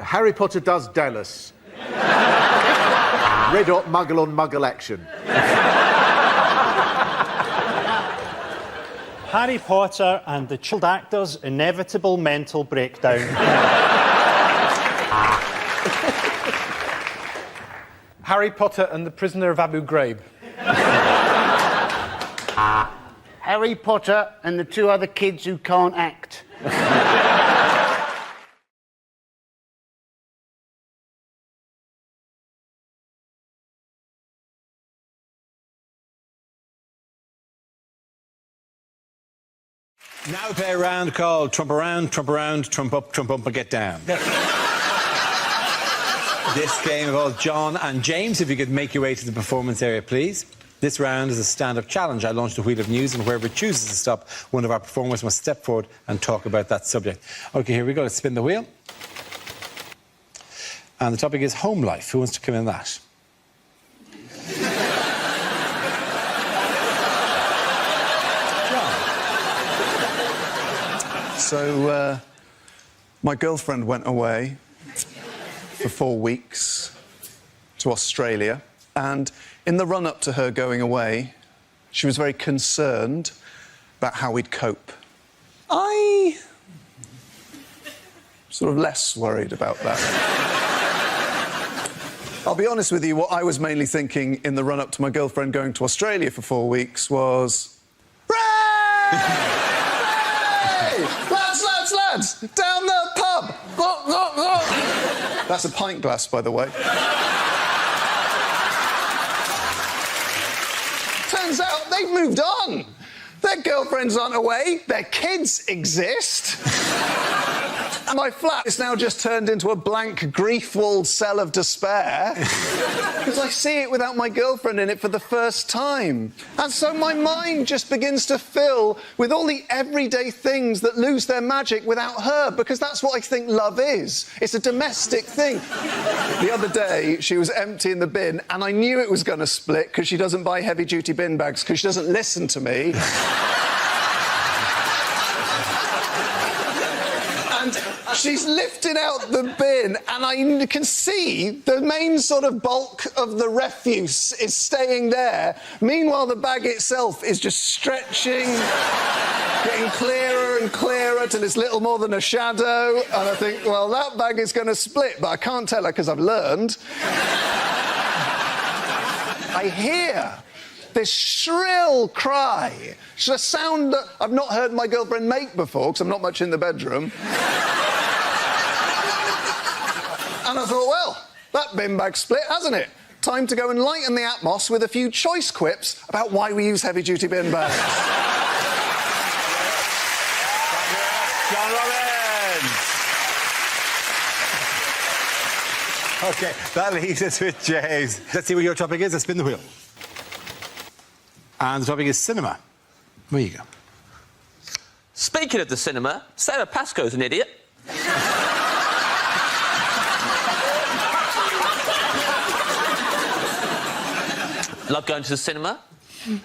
Harry Potter does Dallas. Red hot muggle on muggle action. Harry Potter and the child actor's inevitable mental breakdown. Harry Potter and the Prisoner of Abu Ghraib. Harry Potter and the two other kids who can't act. Now we play a round called Trump Around, Trump Around, Trump Up, and Get Down. This game involves John and James. If you could make your way to the performance area, please. This round is a stand-up challenge. I launched a wheel of news, and whoever it chooses to stop, one of our performers must step forward and talk about that subject. OK, here we go. Let's spin the wheel. And the topic is home life. Who wants to come in that? So, my girlfriend went away for 4 weeks to Australia, and in the run-up to her going away, she was very concerned about how we'd cope. I sort of less worried about that. I'll be honest with you, what I was mainly thinking in the run-up to my girlfriend going to Australia for 4 weeks was... Lads, down the pub! That's a pint glass, by the way. Turns out they've moved on. Their girlfriends aren't away, their kids exist. And my flat is now just turned into a blank, grief-walled cell of despair because I see it without my girlfriend in it for the first time. And so my mind just begins to fill with all the everyday things that lose their magic without her, because that's what I think love is. It's a domestic thing. The other day, she was emptying the bin, and I knew it was going to split because she doesn't buy heavy-duty bin bags because she doesn't listen to me. She's lifted out the bin, and I can see the main sort of bulk of the refuse is staying there. Meanwhile, the bag itself is just stretching, getting clearer and clearer till it's little more than a shadow. And I think, well, that bag is going to split, but I can't tell her because I've learned. I hear this shrill cry. It's a sound that I've not heard my girlfriend make before, because I'm not much in the bedroom. And I thought, well, that bin bag split, hasn't it? Time to go and lighten the atmos with a few choice quips about why we use heavy-duty bin bags. John Robbins. OK, that leaves us with James. Let's see what your topic is. Let's spin the wheel. And the topic is cinema. There you go. Speaking of the cinema, Sarah Pascoe's an idiot. Love going to the cinema.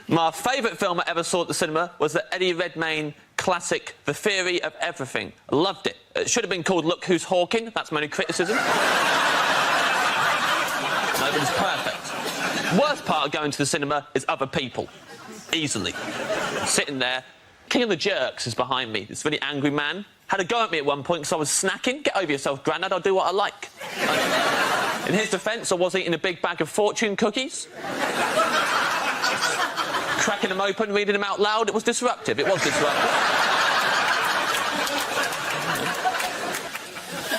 My favourite film I ever saw at the cinema was the Eddie Redmayne classic, The Theory of Everything. I loved it. It should have been called Look Who's Hawking. That's my only criticism. No, it was perfect. Worst part of going to the cinema is other people. Easily. Sitting there. King of the Jerks is behind me. This really angry man. Had a go at me at one point because I was snacking. Get over yourself, Grandad. I'll do what I like. In his defence, I was eating a big bag of fortune cookies. Cracking them open, reading them out loud. It was disruptive. It was disruptive.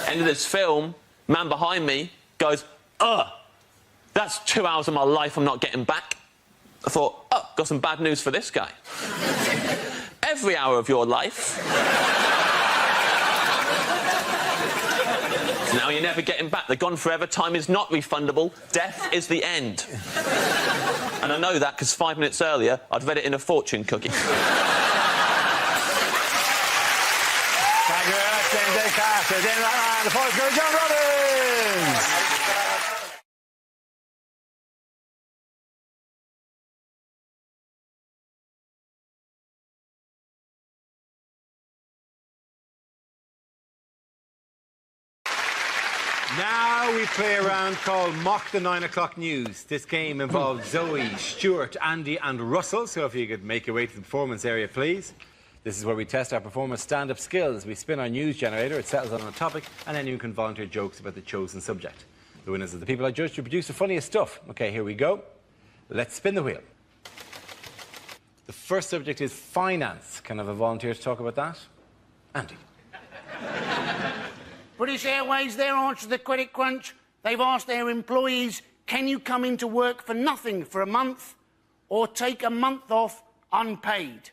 End of this film, man behind me goes, ugh. That's 2 hours of my life I'm not getting back. I thought, oh, got some bad news for this guy. Every hour of your life. Now you're never getting back. They're gone forever. Time is not refundable. Death is the end. And I know that because 5 minutes earlier, I'd read it in a fortune cookie. Thank you very much, James A. Carter. Then the fourth goes John Robbins. Now we play a round called Mock the 9 o'clock news. This game involves Zoe, Stuart, Andy and Russell. So if you could make your way to the performance area, please. This is where we test our performers' stand-up skills. We spin our news generator, it settles on a topic, and anyone can volunteer jokes about the chosen subject. The winners are the people I judge to produce the funniest stuff. OK, here we go. Let's spin the wheel. The first subject is finance. Can I have a volunteer to talk about that? Andy. British Airways, their answer to the credit crunch, they've asked their employees, can you come into work for nothing for a month or take a month off unpaid?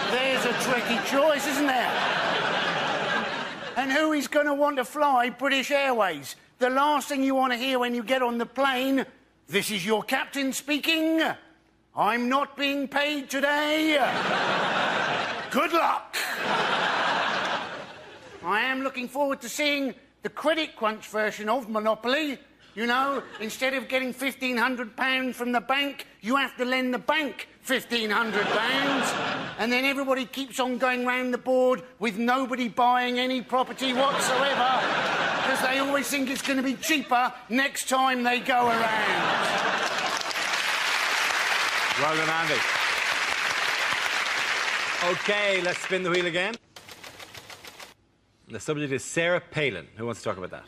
There's a tricky choice, isn't there? And who is going to want to fly British Airways? The last thing you want to hear when you get on the plane, this is your captain speaking. I'm not being paid today. Good luck. I am looking forward to seeing the credit crunch version of Monopoly. You know, instead of getting £1,500 from the bank, you have to lend the bank £1,500. And then everybody keeps on going round the board with nobody buying any property whatsoever because they always think it's going to be cheaper next time they go around. Well done, Andy. OK, let's spin the wheel again. The subject is Sarah Palin. Who wants to talk about that?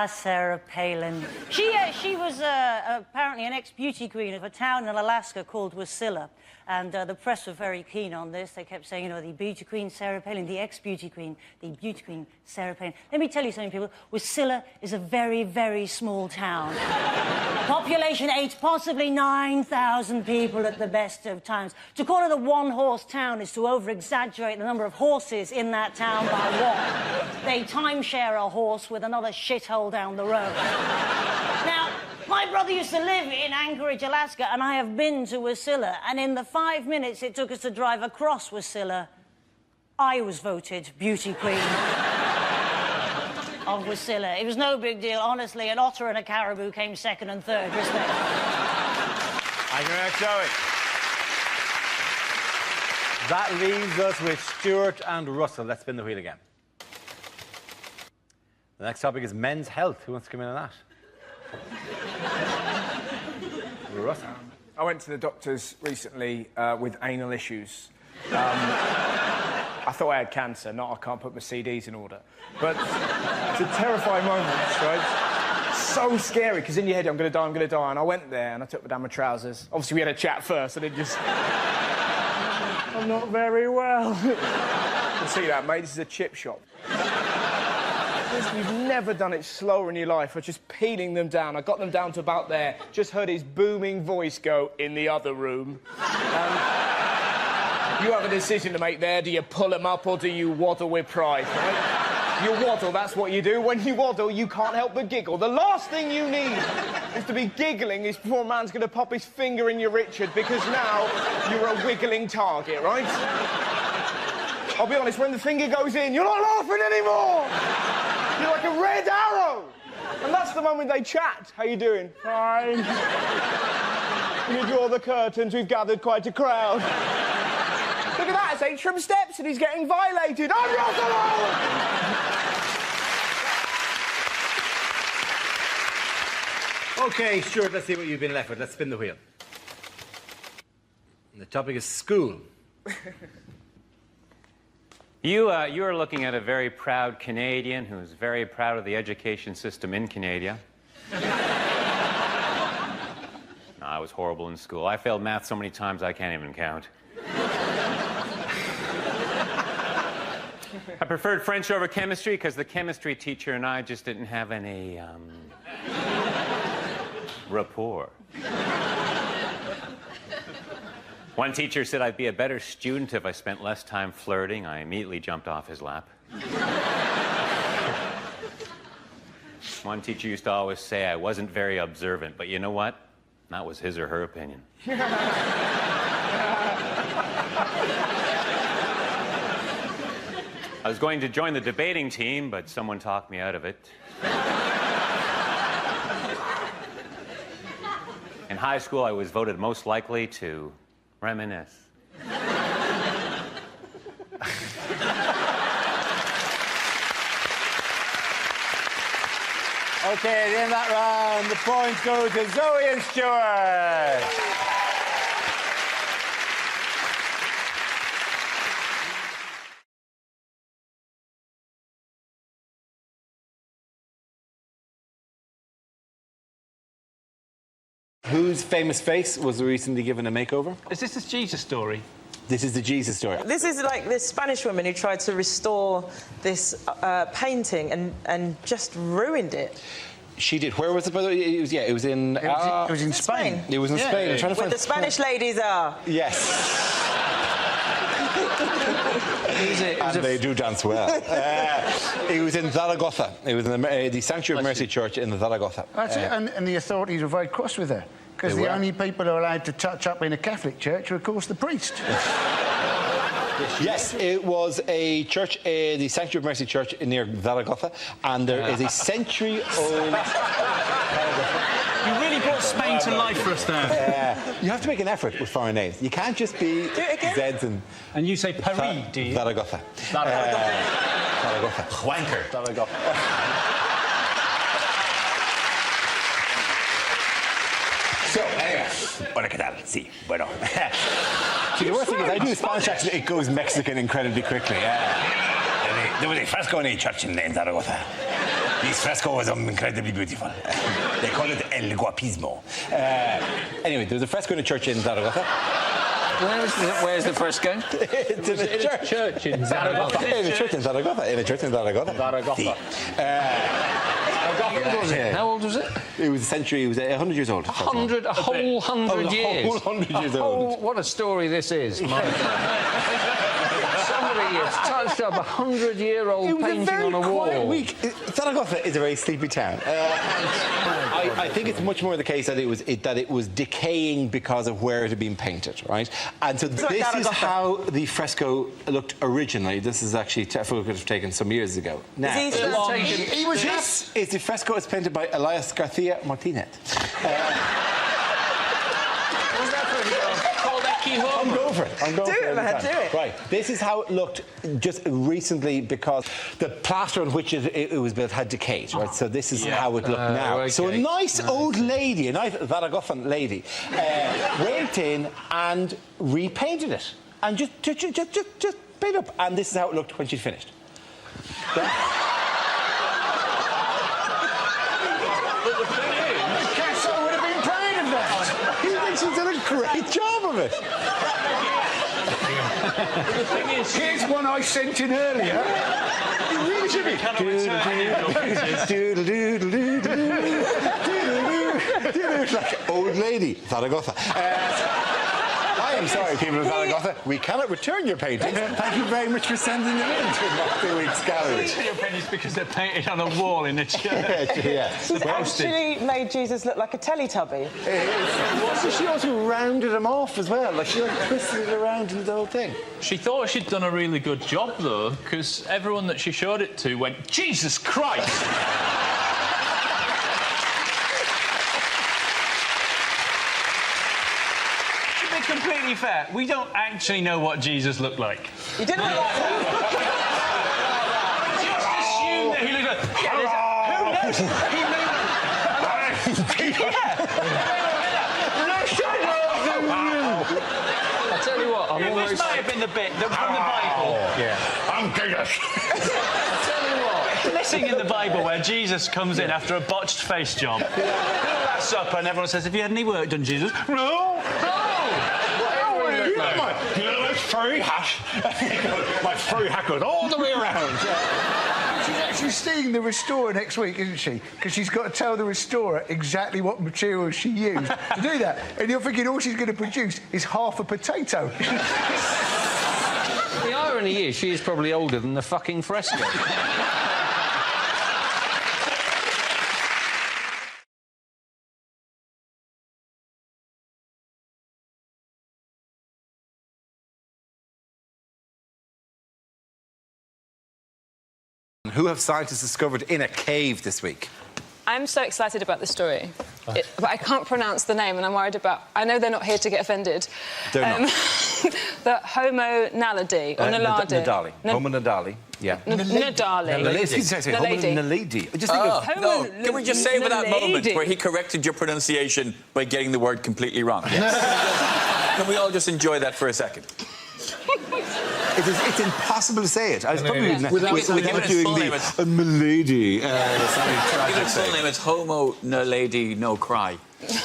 Sarah Palin. She was apparently an ex-beauty queen of a town in Alaska called Wasilla. And the press were very keen on this. They kept saying, you know, the beauty queen Sarah Palin, the ex-beauty queen, the beauty queen Sarah Palin. Let me tell you something, people. Wasilla is a very, very small town. Population 8, possibly 9,000 people at the best of times. To call it a one-horse town is to over-exaggerate the number of horses in that town by one. They timeshare a horse with another shithole down the road. Now, my brother used to live in Anchorage, Alaska, and I have been to Wasilla, and in the 5 minutes it took us to drive across Wasilla, I was voted beauty queen of Wasilla. It was no big deal, honestly. An otter and a caribou came second and third, respect. Thank you very much, Zoe. That leaves us with Stuart and Russell. Let's spin the wheel again. The next topic is men's health. Who wants to come in on that? Russell. I went to the doctors recently with anal issues. I thought I had cancer, not I can't put my CDs in order. But it's a terrifying moment, right? So scary, because in your head, I'm going to die, I'm going to die. And I went there and I took down my trousers. Obviously, we had a chat first, and it just... I'm not very well. You can see that, mate. This is a chip shop. You've never done it slower in your life. I was just peeling them down. I got them down to about there. Just heard his booming voice go, in the other room. You have a decision to make there. Do you pull them up or do you waddle with pride, right? You waddle, that's what you do. When you waddle, you can't help but giggle. The last thing you need is to be giggling is before a man's going to pop his finger in your Richard, because now you're a wiggling target, right? I'll be honest, when the finger goes in, you're not laughing anymore! You're like a red arrow! And that's the moment they chat. How you doing? Fine. When you draw the curtains, we've gathered quite a crowd. Look at that, it's Atrium Steps and he's getting violated. I'm Rosalind! OK, Stuart, let's see what you've been left with. Let's spin the wheel. And the topic is school. You are looking at a very proud Canadian who's very proud of the education system in Canada. No, I was horrible in school. I failed math so many times I can't even count. I preferred French over chemistry because the chemistry teacher and I just didn't have any, rapport. One teacher said I'd be a better student if I spent less time flirting. I immediately jumped off his lap. One teacher used to always say I wasn't very observant, but you know what? That was his or her opinion. I was going to join the debating team, but someone talked me out of it. In high school, I was voted most likely to reminisce. Okay, at the end of that round, the points go to Zoe and Stuart. Whose famous face was recently given a makeover? Is this the Jesus story? This is the Jesus story. This is like this Spanish woman who tried to restore this painting and just ruined it. She did. Where was it, by the way? It was in... It was in Spain. It was in Spain. I'm trying to Where find... the Spanish ladies are. Yes. And they do dance well. It was in Zaragoza. It was in the Sanctuary of Mercy Church in Zaragoza. That's it. And the authorities were very cross with her. Because the only people who are allowed to touch up in a Catholic church are, of course, the priest. Yes, it was a church, the Sanctuary of Mercy Church near Zaragoza, and there is a century-old... You really brought Spain to life for us there. You have to make an effort with foreign names. You can't just be Zeds and... And you say Paris, do you? Zaragoza. Zaragoza. Wanker. Zaragoza. So, anyway, hola, ¿qué tal? Sí, bueno. See, the worst thing is I do the Spanish accent, it goes Mexican incredibly quickly. There was a fresco in a church in Zaragoza. This fresco was incredibly beautiful. They call it El Guapismo. Anyway, there was a fresco in a church in Zaragoza. Where's the fresco? It's in a church in Zaragoza. In a church in Zaragoza. In a church in Zaragoza. Zaragoza. How old was it? It was a century, it was 100 years old. 100, a whole 100 years? A whole 100 years old. What a story this is. Somebody has touched up a 100-year-old painting on a wall. Quiet week. Zaragoza is a very sleepy town. I think it's much more the case that it was decaying because of where it had been painted, right? And so this is how the fresco looked originally. This is actually a photo could have taken some years ago. Now, this is the fresco is painted by Elias Garcia Martinez. I'm going for it. I'm going for it. Man, do it. Right. This is how it looked just recently because the plaster on which it was built had decayed, right? So this is how it looked now. Okay. So a nice old lady, a nice Zaragozan lady, went in and repainted it. And just paint up. And this is how it looked when she'd finished. She's done a great job of it. The thing is, here's one I sent in earlier. It really should be. Like old lady, Zaragoza. I am sorry, people of Zaragoza. We cannot return your paintings. Thank you very much for sending them in to Mock the Week's gallery. Your paintings because they're painted on a wall in a church. She's actually made Jesus look like a Teletubby. She also rounded him off as well. Like she twisted it around and the whole thing. She thought she'd done a really good job, though, because everyone that she showed it to went, Jesus Christ! Completely fair. We don't actually know what Jesus looked like. He didn't look like that. Just assume that he looked like... I'll tell you what, this might have been the bit from the Bible. I'm Jesus. I'll tell you what. Blessing in the Bible where Jesus comes in after a botched face job. At supper and everyone says, have you had any work done, Jesus? No. furry hat. My furry hat goes all the way around. She's actually seeing the restorer next week, isn't she? Because she's got to tell the restorer exactly what materials she used to do that. And you're thinking all she's going to produce is half a potato. The irony is she is probably older than the fucking fresco. Who have scientists discovered in a cave this week? I'm so excited about this story, but I can't pronounce the name, and I'm worried about... I know they're not here to get offended. They're not. The Homo naledi, or naladi. Nadali. Homo nadali, yeah. Nadali. Homo naledi. Just think of... No, can we just say with that moment where he corrected your pronunciation by getting the word completely wrong? Yes. Can we all just enjoy that for a second? It's impossible to say it. I was probably without doing the milady. Give it its full name. It's Homo naledi no cry. The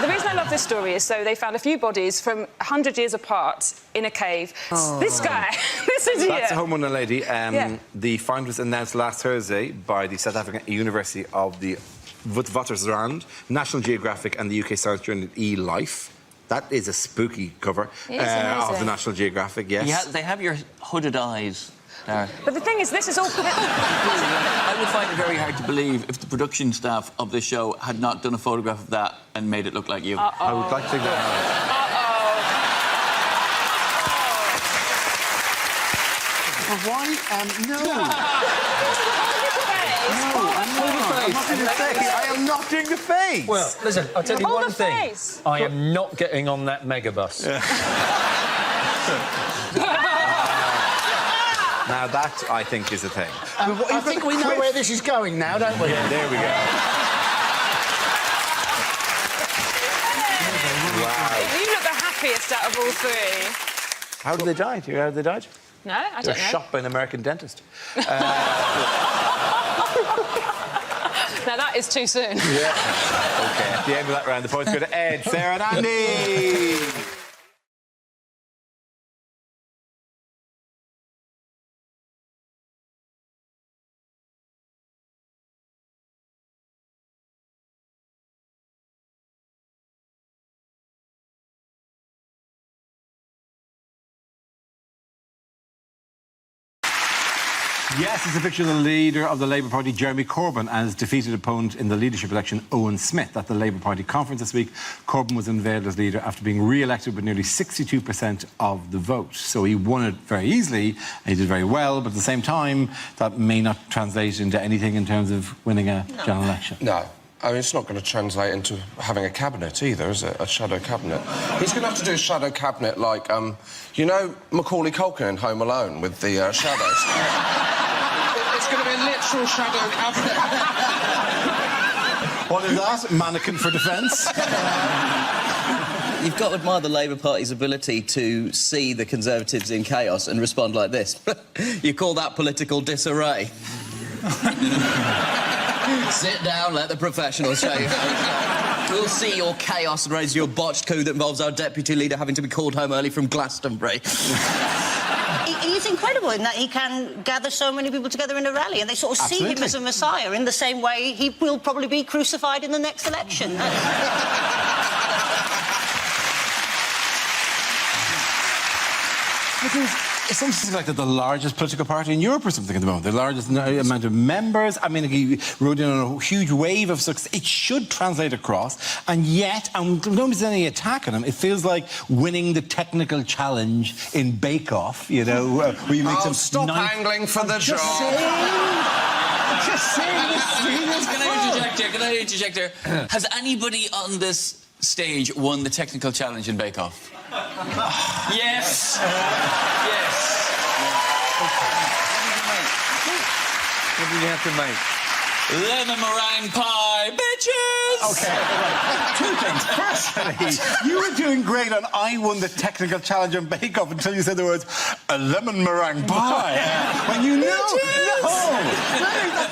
reason I love this story is so they found a few bodies from 100 years apart in a cave. Oh. This guy, this idiot. That's a Homo naledi. Yeah. The find was announced last Thursday by the South African University of the Witwatersrand, National Geographic and the UK science journal eLife. That is a spooky cover of the National Geographic, yes. Yeah, they have your hooded eyes there. But the thing is, this is all... I would find it very hard to believe if the production staff of this show had not done a photograph of that and made it look like you. I would like to think that. No. I am not doing the face. Well, listen, I'll tell you Hold one the thing. face. I am not getting on that megabus. Now that, I think, is a thing. I think we know where this is going now, don't we? Yeah, there we go. Wow. You look the happiest out of all three. How did they die? Do you know how they died? No, I They were don't know. shot by an American dentist. Now, that is too soon. Yeah. OK, at the end of that round, the points go to Ed, Sarah and Andy. Yes, it's a picture of the leader of the Labour Party, Jeremy Corbyn, and his defeated opponent in the leadership election, Owen Smith. At the Labour Party conference this week, Corbyn was unveiled as leader after being re-elected with nearly 62% of the vote. So he won it very easily, and he did very well, but at the same time, that may not translate into anything in terms of winning a general election. No. I mean, it's not going to translate into having a cabinet either, is it? A shadow cabinet. He's going to have to do a shadow cabinet like, you know, Macaulay Culkin in Home Alone with the shadows. It's going to be a literal shadow cabinet. What is that? Mannequin for defence? You've got to admire the Labour Party's ability to see the Conservatives in chaos and respond like this. You call that political disarray? Sit down, let the professionals show you. We'll see your chaos and raise your botched coup that involves our deputy leader having to be called home early from Glastonbury. He's incredible in that he can gather so many people together in a rally and they sort of see him as a messiah in the same way he will probably be crucified in the next election. It's something like the largest political party in Europe or something at the moment. The largest amount of members. I mean, he rode in on a huge wave of success. It should translate across. And yet, and nobody's any attack on him. It feels like winning the technical challenge in Bake Off, you know, where you make some... Stop angling for the job. Just saying this scene is Can I interject here? Has anybody on this stage won the technical challenge in Bake Off? Yes. Yes. What did you have to make? Lemon meringue pie, bitches! OK, right. Two things. Firstly, you were doing great on I won the technical challenge on Bake Off until you said the words, a lemon meringue pie. When you know... No!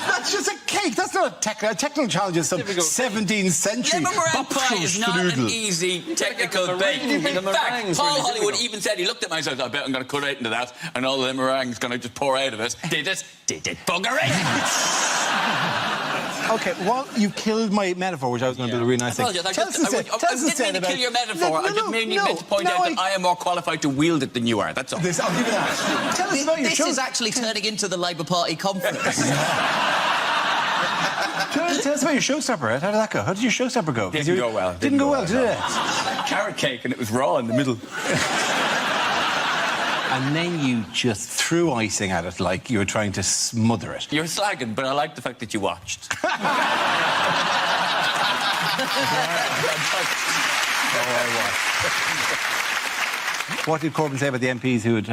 That's just a cake. That's not not technical challenges. Some 17th century. Lemon meringue pie is not an easy technical bake. In fact, Paul Hollywood even said, he looked at me and said, I bet I'm going to cut right into that, and all the meringue's going to just pour out of it. Did it? Did it, buggery? OK, well, you killed my metaphor, which I was going to do a really nice thing. I didn't mean to kill your metaphor. I just meant to point out that I am more qualified to wield it than you are. That's all. I'll give you that. Tell us about your This is actually turning into the Labour Party conference. Tell us about your showstopper, Ed. How did that go? How did your showstopper go? Didn't go well. Didn't go well, did it? Carrot cake, and it was raw in the middle. And then you just threw icing at it like you were trying to smother it. You're slagging, but I like the fact that you watched. What did Corbyn say about the MPs who would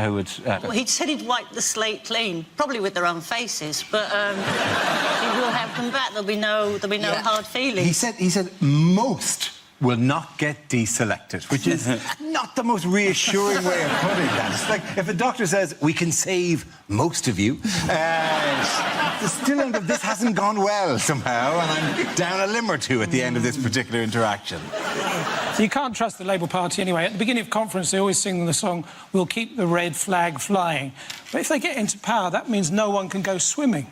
Well, he said he'd wipe the slate clean, probably with their own faces, but he will have them back. There'll be no hard feelings. He said most will not get deselected, which is not the most reassuring way of putting that. It's like if a doctor says, we can save most of you, still end up, this hasn't gone well somehow, and I'm down a limb or two at the end of this particular interaction. You can't trust the Labour Party anyway. At the beginning of conference, they always sing the song, we'll keep the red flag flying. But if they get into power, that means no one can go swimming.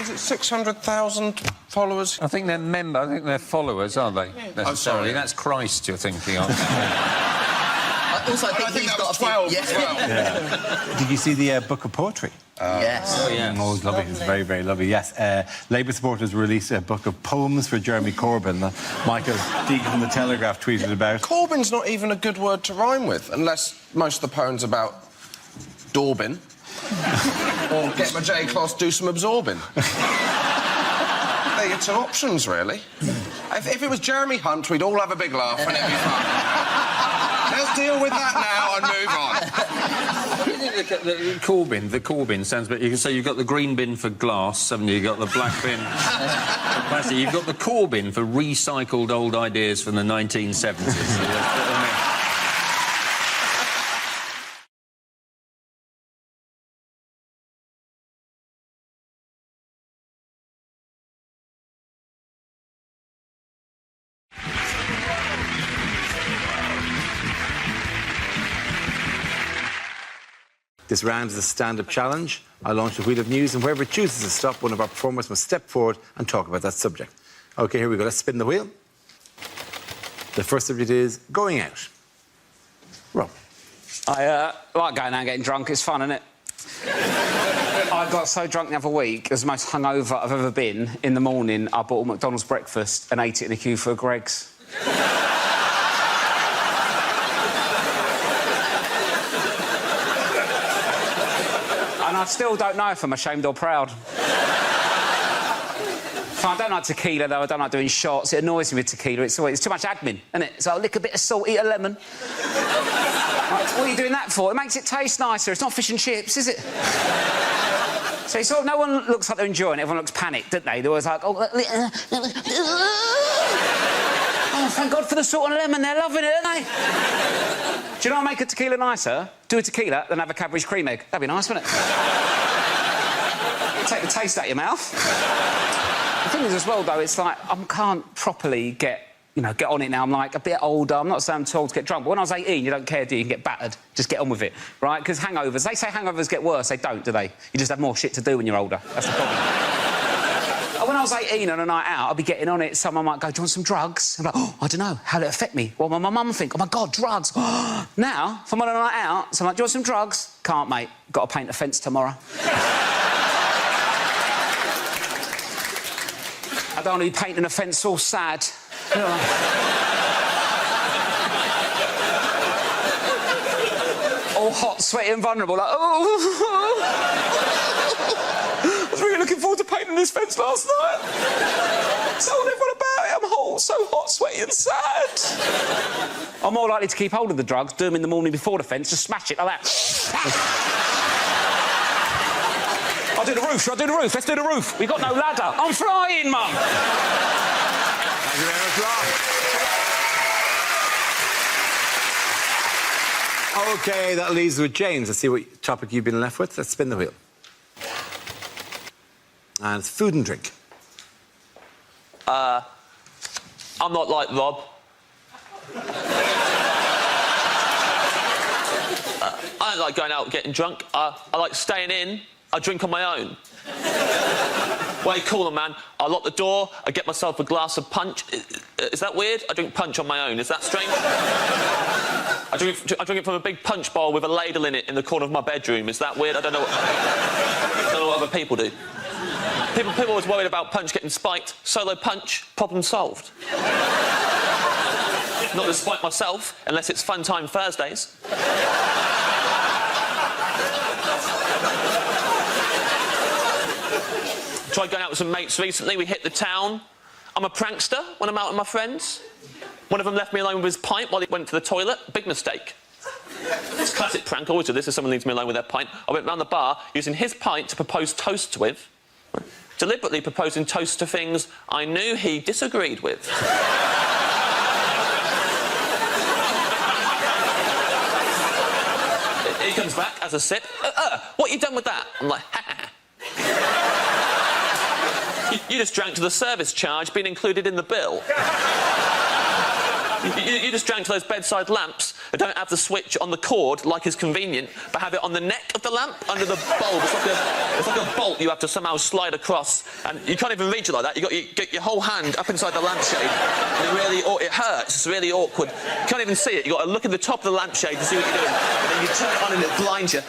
Is it 600,000 followers? I think they're followers, aren't they? Necessarily. That's Christ you're thinking of. Also, I think he's got 12. Did you see the book of poetry? Yes. Oh, yeah. Oh, it was lovely. It was very, very lovely. Yes. Labour supporters released a book of poems for Jeremy Corbyn that Michael Deacon from The Telegraph tweeted about. Corbyn's not even a good word to rhyme with, unless most of the poems about Dorbin. Or get my J-Class, do some absorbing. They're your two options, really. If it was Jeremy Hunt, we'd all have a big laugh and it'd be fun. Let's deal with that now and move on. The Corbyn sounds a bit... You can say you've got the green bin for glass, haven't you? You've got the black bin for plastic. You've got the Corbyn for recycled old ideas from the 1970s. This round is a stand-up challenge. I launch a wheel of news, and wherever it chooses to stop, one of our performers must step forward and talk about that subject. OK, here we go. Let's spin the wheel. The first subject is going out. Rob. I like going out and getting drunk. It's fun, isn't it? I got so drunk the other week. It was the most hungover I've ever been. In the morning, I bought a McDonald's breakfast and ate it in a queue for a Greggs. And I still don't know if I'm ashamed or proud. I don't like tequila, though. I don't like doing shots. It annoys me with tequila. It's too much admin, isn't it? So I'll lick a bit of salt, eat a lemon. What are you doing that for? It makes it taste nicer. It's not fish and chips, is it? So sort of, no one looks like they're enjoying it. Everyone looks panicked, don't they? They're always like, oh, thank God for the salt and lemon. They're loving it, aren't they? Do you know what make a tequila nicer? Do a tequila, then have a Cadbury's cream egg. That'd be nice, wouldn't it? Take the taste out of your mouth. The thing is, as well, though, it's like I can't properly get on it now. I'm like a bit older. I'm not saying I'm too old to get drunk, but when I was 18, you don't care, do you? You can get battered. Just get on with it, right? Because hangovers, they say hangovers get worse. They don't, do they? You just have more shit to do when you're older. That's the problem. When I was 18 on a night out, I'd be getting on it. Someone might go, do you want some drugs? I'm like, oh, I don't know. How'll it affect me? What will my mum think? Oh, my God, drugs. Now, if I'm on a night out, someone like, do you want some drugs? Can't, mate. Got to paint a fence tomorrow. I don't want to be painting a fence all sad. You know, all hot, sweaty and vulnerable, like, oh... I was really looking forward to painting this fence last night. Told everyone about it. I'm so hot, sweaty and sad. I'm more likely to keep hold of the drugs, do them in the morning before the fence, just smash it like that. I'll do the roof, shall I do the roof? Let's do the roof. We've got no ladder. I'm flying, Mum. Thank you very much, Rob. OK, that leaves us with James. Let's see what topic you've been left with. Let's spin the wheel. And it's food and drink. I'm not like Rob. I don't like going out and getting drunk. I like staying in. I drink on my own. Way cooler, man. I lock the door, I get myself a glass of punch. Is that weird? I drink punch on my own. Is that strange? I drink it from a big punch bowl with a ladle in it in the corner of my bedroom. Is that weird? I don't know what other people do. People are always worried about punch getting spiked. Solo punch, problem solved. Not to spike myself, unless it's Fun Time Thursdays. Tried going out with some mates recently. We hit the town. I'm a prankster when I'm out with my friends. One of them left me alone with his pint while he went to the toilet. Big mistake. It's a classic prank. I always do this if someone leaves me alone with their pint. I went round the bar using his pint to propose toasts with. Deliberately proposing toasts to things I knew he disagreed with. He comes back as a sip. What you done with that? I'm like, ha ha. You just drank to the service charge being included in the bill. You just drank to those bedside lamps that don't have the switch on the cord like is convenient, but have it on the neck of the lamp under the bulb. It's like a bolt you have to somehow slide across, and you can't even reach it like that. You get your whole hand up inside the lampshade, and it hurts. It's really awkward. You can't even see it. You got to look at the top of the lampshade to see what you're doing, and then you turn it on and it blinds you.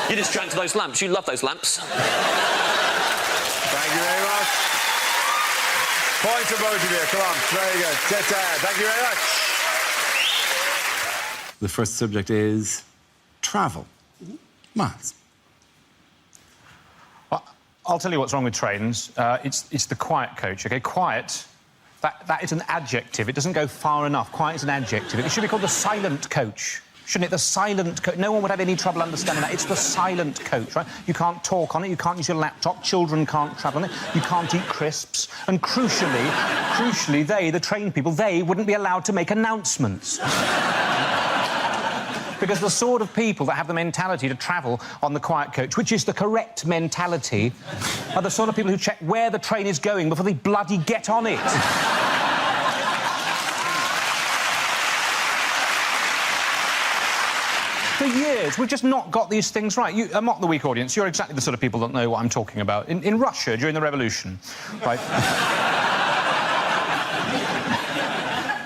You just drank to those lamps. You love those lamps. Thank you very much. Points for both of you. Come on, very good. Thank you very much. The first subject is travel. Miles. Well, I'll tell you what's wrong with trains. It's the quiet coach, OK? Quiet, that is an adjective. It doesn't go far enough. Quiet is an adjective. It should be called the silent coach. Shouldn't it? The silent coach. No one would have any trouble understanding that. It's the silent coach, right? You can't talk on it, you can't use your laptop, children can't travel on it, you can't eat crisps, and crucially, they, the train people, they wouldn't be allowed to make announcements. Because the sort of people that have the mentality to travel on the quiet coach, which is the correct mentality, are the sort of people who check where the train is going before they bloody get on it. For years, we've just not got these things right. Mock the Week audience, you're exactly the sort of people that know what I'm talking about. In Russia, during the revolution, right?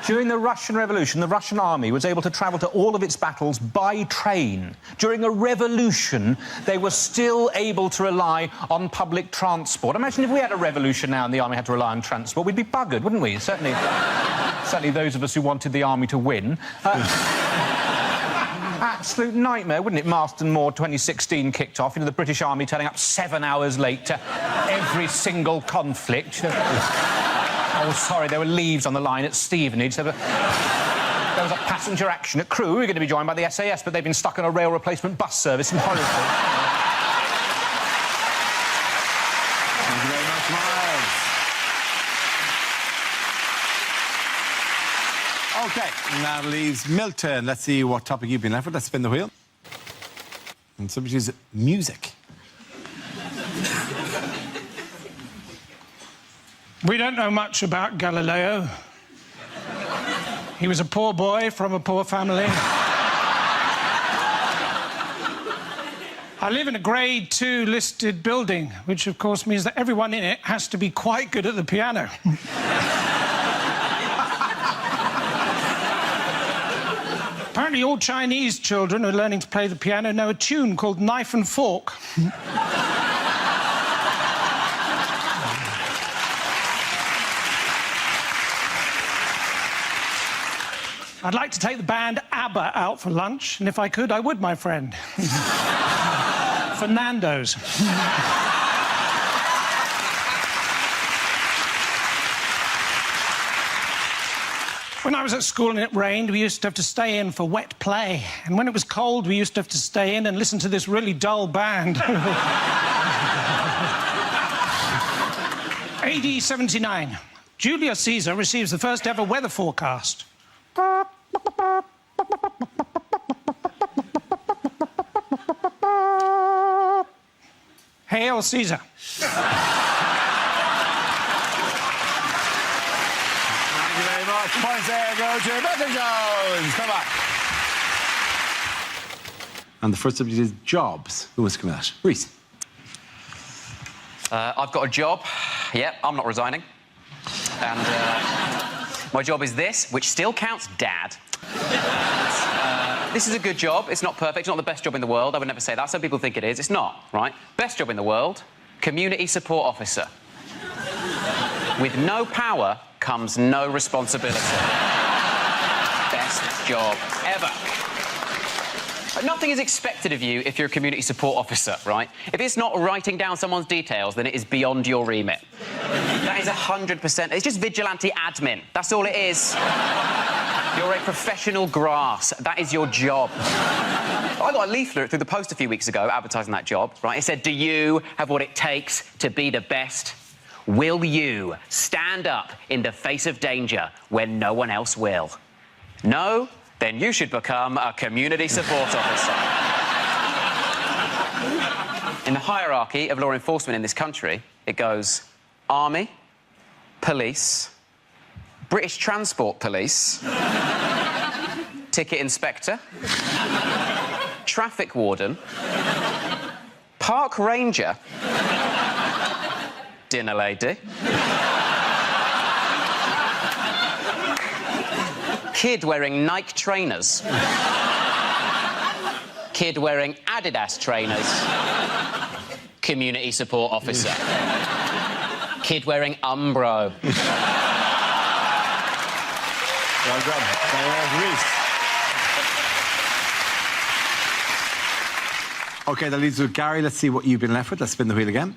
During the Russian Revolution, the Russian army was able to travel to all of its battles by train. During a revolution, they were still able to rely on public transport. Imagine if we had a revolution now and the army had to rely on transport, we'd be buggered, wouldn't we? Certainly those of us who wanted the army to win. Absolute nightmare, wouldn't it? Marston Moor 2016 kicked off, the British Army turning up 7 hours late to every single conflict. Oh, sorry, there were leaves on the line at Stevenage. There was a passenger action at Crewe. We were going to be joined by the SAS, but they've been stuck on a rail replacement bus service in Horrified. Thank you very much, Miles. OK, now leaves Milton. Let's see what topic you've been left with. Let's spin the wheel. And subject is music. We don't know much about Galileo. He was a poor boy from a poor family. I live in a Grade 2 listed building, which of course means that everyone in it has to be quite good at the piano. Apparently all Chinese children who are learning to play the piano know a tune called Knife and Fork. I'd like to take the band ABBA out for lunch, and if I could, I would, my friend. Fernando's. When I was at school and it rained, we used to have to stay in for wet play. And when it was cold, we used to have to stay in and listen to this really dull band. AD 79. Julius Caesar receives the first ever weather forecast. Hail Caesar. Thank you very much. Points there go to Rebecca Jones. Come on. And the first subject is jobs. Who wants to come at? Reese. I've got a job. Yep, I'm not resigning. And my job is this, which still counts, Dad. This is a good job. It's not perfect. It's not the best job in the world. I would never say that. Some people think it is. It's not, right? Best job in the world, community support officer. With no power comes no responsibility. Best job ever. Nothing is expected of you if you're a community support officer, right? If it's not writing down someone's details, then it is beyond your remit. That is 100%. It's just vigilante admin. That's all it is. You're a professional grass. That is your job. I got a leaflet through the post a few weeks ago advertising that job, right? It said, do you have what it takes to be the best? Will you stand up in the face of danger when no one else will? No? Then you should become a community support officer. In the hierarchy of law enforcement in this country, it goes Army, Police, British Transport Police, Ticket Inspector, Traffic Warden, Park Ranger, Dinner Lady, Kid wearing Nike trainers, Kid wearing Adidas trainers, Community Support Officer, Kid wearing Umbro. Well done. Reese. OK, that leaves with Gary. Let's see what you've been left with. Let's spin the wheel again.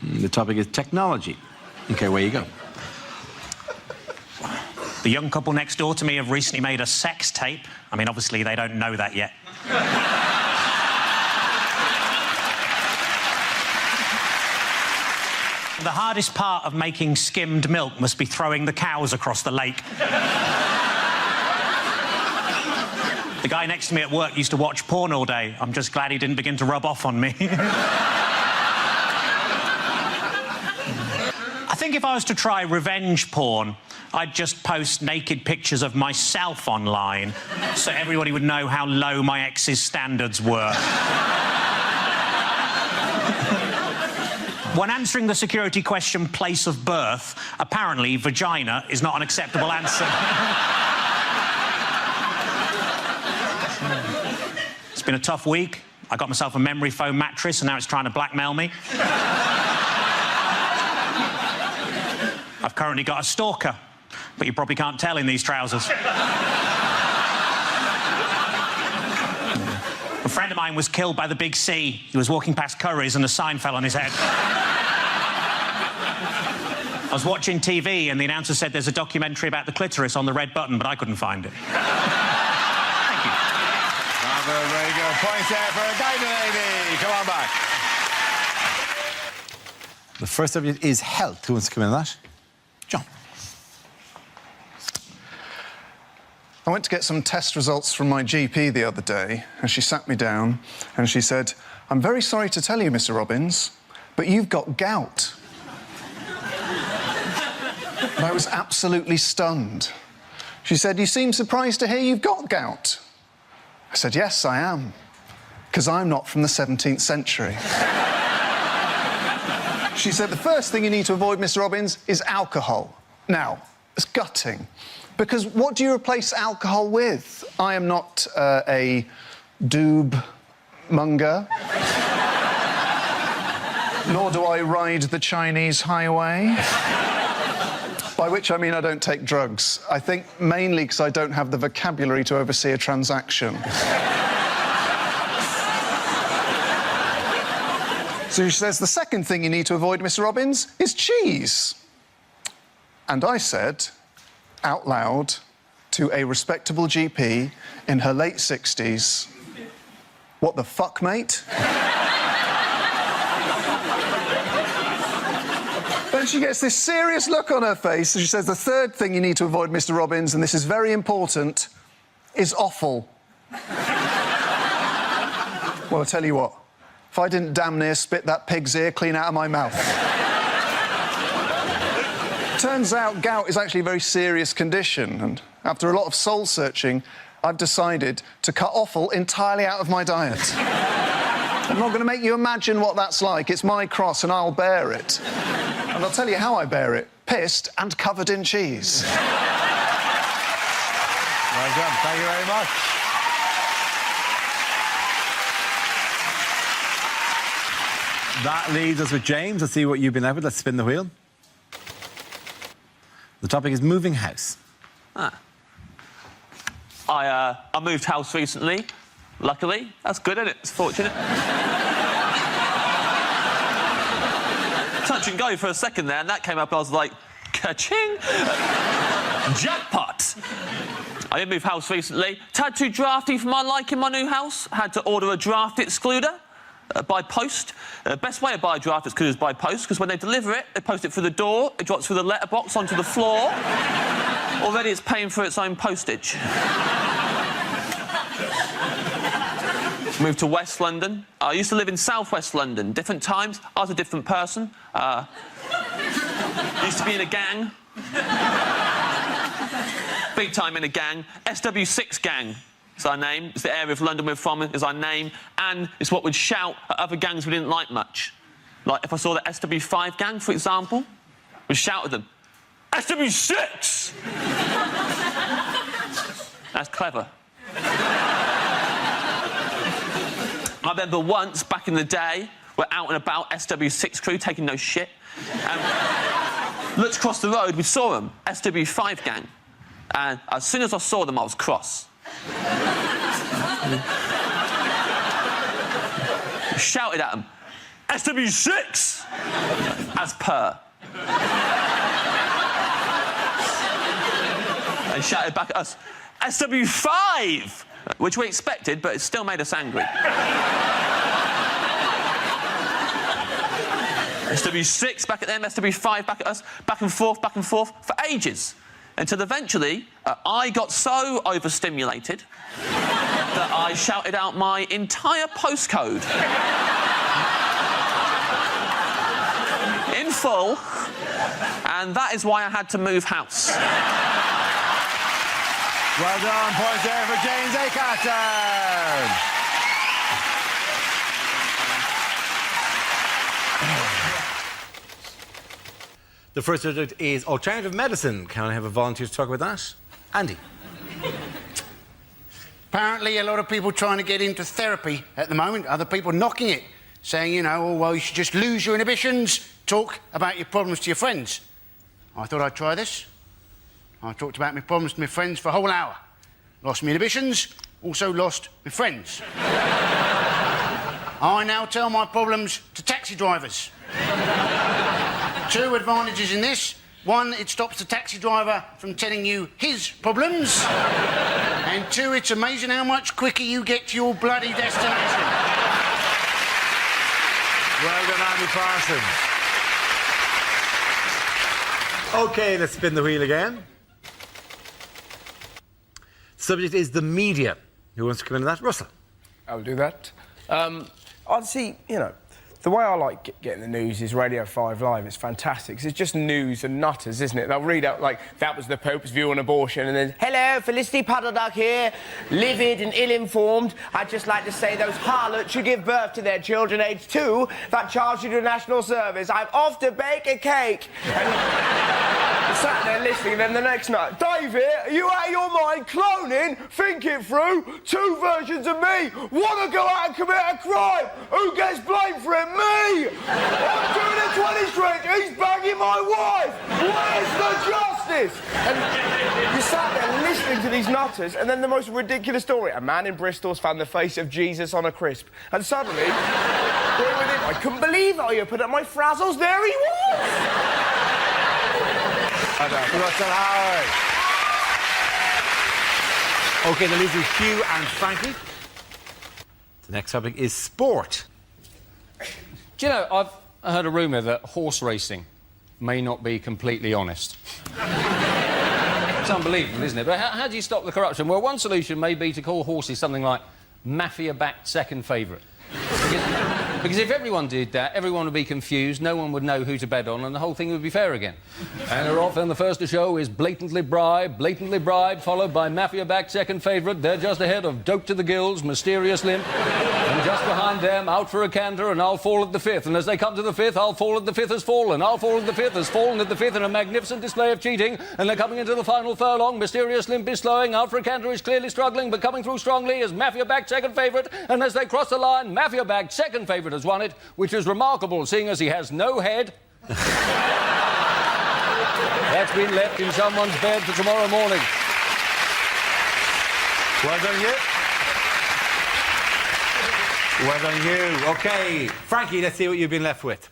The topic is technology. OK, where you go. The young couple next door to me have recently made a sex tape. I mean, obviously, they don't know that yet. The hardest part of making skimmed milk must be throwing the cows across the lake. The guy next to me at work used to watch porn all day. I'm just glad he didn't begin to rub off on me. I think if I was to try revenge porn, I'd just post naked pictures of myself online so everybody would know how low my ex's standards were. When answering the security question, place of birth, apparently vagina is not an acceptable answer. It's been a tough week. I got myself a memory foam mattress and now it's trying to blackmail me. I've currently got a stalker, but you probably can't tell in these trousers. A friend of mine was killed by the big C. He was walking past Curry's and a sign fell on his head. I was watching TV and the announcer said there's a documentary about the clitoris on the red button, but I couldn't find it. Thank you. Bravo, very good. Points there for a guy lady. Come on back. The first subject is health. Who wants to come in on that? John. I went to get some test results from my GP the other day, and she sat me down and she said, I'm very sorry to tell you, Mr. Robbins, but you've got gout. And I was absolutely stunned. She said, you seem surprised to hear you've got gout. I said, yes, I am, because I'm not from the 17th century. She said, the first thing you need to avoid, Mr. Robbins, is alcohol. Now, it's gutting, because what do you replace alcohol with? I am not a doob monger. Nor do I ride the Chinese highway. By which I mean I don't take drugs. I think mainly because I don't have the vocabulary to oversee a transaction. So she says, the second thing you need to avoid, Mr. Robbins, is cheese. And I said, out loud, to a respectable GP in her late 60s, what the fuck, mate? Then she gets this serious look on her face, and she says, the third thing you need to avoid, Mr. Robbins, and this is very important, is offal. Well, I'll tell you what, if I didn't damn near spit that pig's ear clean out of my mouth. Turns out gout is actually a very serious condition, and after a lot of soul-searching, I've decided to cut offal entirely out of my diet. I'm not going to make you imagine what that's like. It's my cross, and I'll bear it. And I'll tell you how I bear it. Pissed and covered in cheese. Well done. Thank you very much. That leaves us with James. Let's see what you've been left with. Let's spin the wheel. The topic is moving house. I moved house recently. Luckily. That's good, isn't it? It's fortunate. Touch and go for a second there, and that came up, and I was like, ka-ching! Jackpot! I did move house recently. Tad too drafty for my liking, my new house. Had to order a draft excluder by post. Best way to buy a draft excluder is by post, because when they deliver it, they post it through the door, it drops through the letterbox onto the floor. Already it's paying for its own postage. Moved to West London. I used to live in South West London. Different times, I was a different person. Used to be in a gang. Big time in a gang. SW6 gang is our name. It's the area of London we're from, is our name. And it's what we'd shout at other gangs we didn't like much. Like, if I saw the SW5 gang, for example, we'd shout at them, SW6! That's clever. I remember once, back in the day, we're out and about, SW6 crew, taking no shit. Looked across the road, we saw them, SW5 gang. And as soon as I saw them, I was cross. Shouted at them, SW6! As per. They shouted back at us, SW5! Which we expected, but it still made us angry. SW6 back at them, SW5 back at us, back and forth for ages. Until eventually, I got so overstimulated that I shouted out my entire postcode. In full, and that is why I had to move house. Well done. Points there for James Acaster. The first subject is alternative medicine. Can I have a volunteer to talk about that? Andy. Apparently, a lot of people trying to get into therapy at the moment. Other people knocking it, saying, you know, oh, well, you should just lose your inhibitions, talk about your problems to your friends. I thought I'd try this. I talked about my problems to my friends for a whole hour. Lost my inhibitions, also lost my friends. I now tell my problems to taxi drivers. 2 advantages in this. 1, it stops the taxi driver from telling you his problems. And 2, it's amazing how much quicker you get to your bloody destination. Well done, Andy Parsons. OK, let's spin the wheel again. Subject is the media. Who wants to come into that? Russell. I'll do that. I'd see, you know, the way I like getting the news is Radio 5 Live. It's fantastic, 'cause it's just news and nutters, isn't it? They'll read out, like, that was the Pope's view on abortion, and then, hello, Felicity Puddleduck here, livid and ill-informed. I'd just like to say those harlots should give birth to their children aged 2 that charge you to national service. I'm off to bake a cake. And sat there listening, and then the next night, David, are you out of your mind? Cloning? Think it through. 2 versions of me. Want to go out and commit a crime? Who gets blamed for it? Me! I'm doing a 20 string. He's banging my wife. Where's the justice? And you sat there listening to these nutters, and then the most ridiculous story. A man in Bristol's found the face of Jesus on a crisp. And suddenly, there with him, I couldn't believe it. I opened up my frazzles. There he was! Russell Howard. OK, the leads are Hugh and Frankie. The next topic is sport. Do you know, I've heard a rumour that horse racing may not be completely honest. It's unbelievable, isn't it? But how do you stop the corruption? Well, one solution may be to call horses something like mafia-backed second favourite. Because if everyone did that, everyone would be confused, no one would know who to bet on, and the whole thing would be fair again. And they're off, and the first to show is Blatantly Bribed, followed by Mafia-backed second favourite. They're just ahead of Dope to the Gills, Mysterious Limp, and just behind them, Out for a Canter, and I'll Fall at the Fifth. And as they come to the fifth, I'll Fall at the Fifth has fallen. I'll Fall at the Fifth has fallen at the fifth in a magnificent display of cheating, and they're coming into the final furlong. Mysterious Limp is slowing, Out for a Canter is clearly struggling, but coming through strongly is Mafia-backed second favourite, and as they cross the line, Mafia-backed second favourite has won it, which is remarkable, seeing as he has no head. That's been left in someone's bed for tomorrow morning. Well done, you. Well done, you. OK, Frankie, let's see what you've been left with.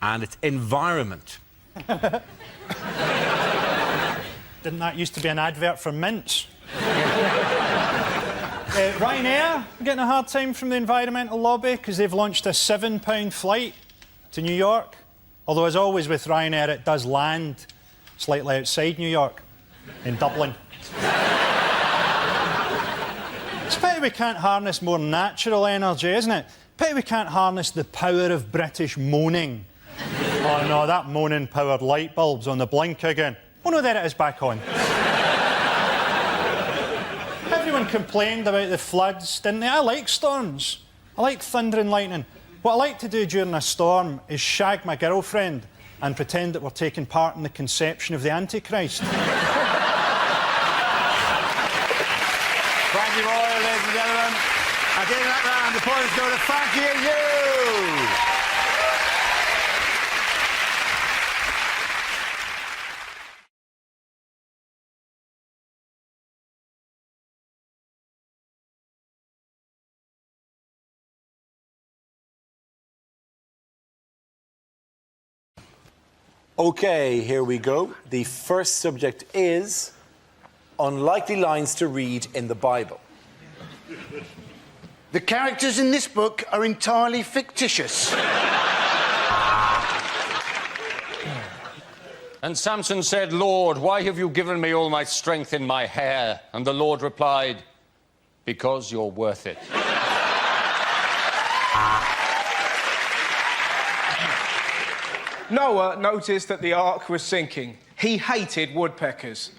And it's environment. Didn't that used to be an advert for mints? Ryanair getting a hard time from the environmental lobby because they've launched a £7 flight to New York. Although, as always with Ryanair, it does land slightly outside New York, in Dublin. It's a pity we can't harness more natural energy, isn't it? Pity we can't harness the power of British moaning. Oh no, that moaning-powered light bulb's on the blink again. Oh no, there it is back on. Everyone complained about the floods, didn't they? I like storms. I like thunder and lightning. What I like to do during a storm is shag my girlfriend and pretend that we're taking part in the conception of the Antichrist. Frankie Boyle, ladies and gentlemen. At the end of that round, the points go to Frankie and you. OK, here we go. The first subject is unlikely lines to read in the Bible. The characters in this book are entirely fictitious. And Samson said, Lord, why have you given me all my strength in my hair? And the Lord replied, because you're worth it. Noah noticed that the ark was sinking. He hated woodpeckers.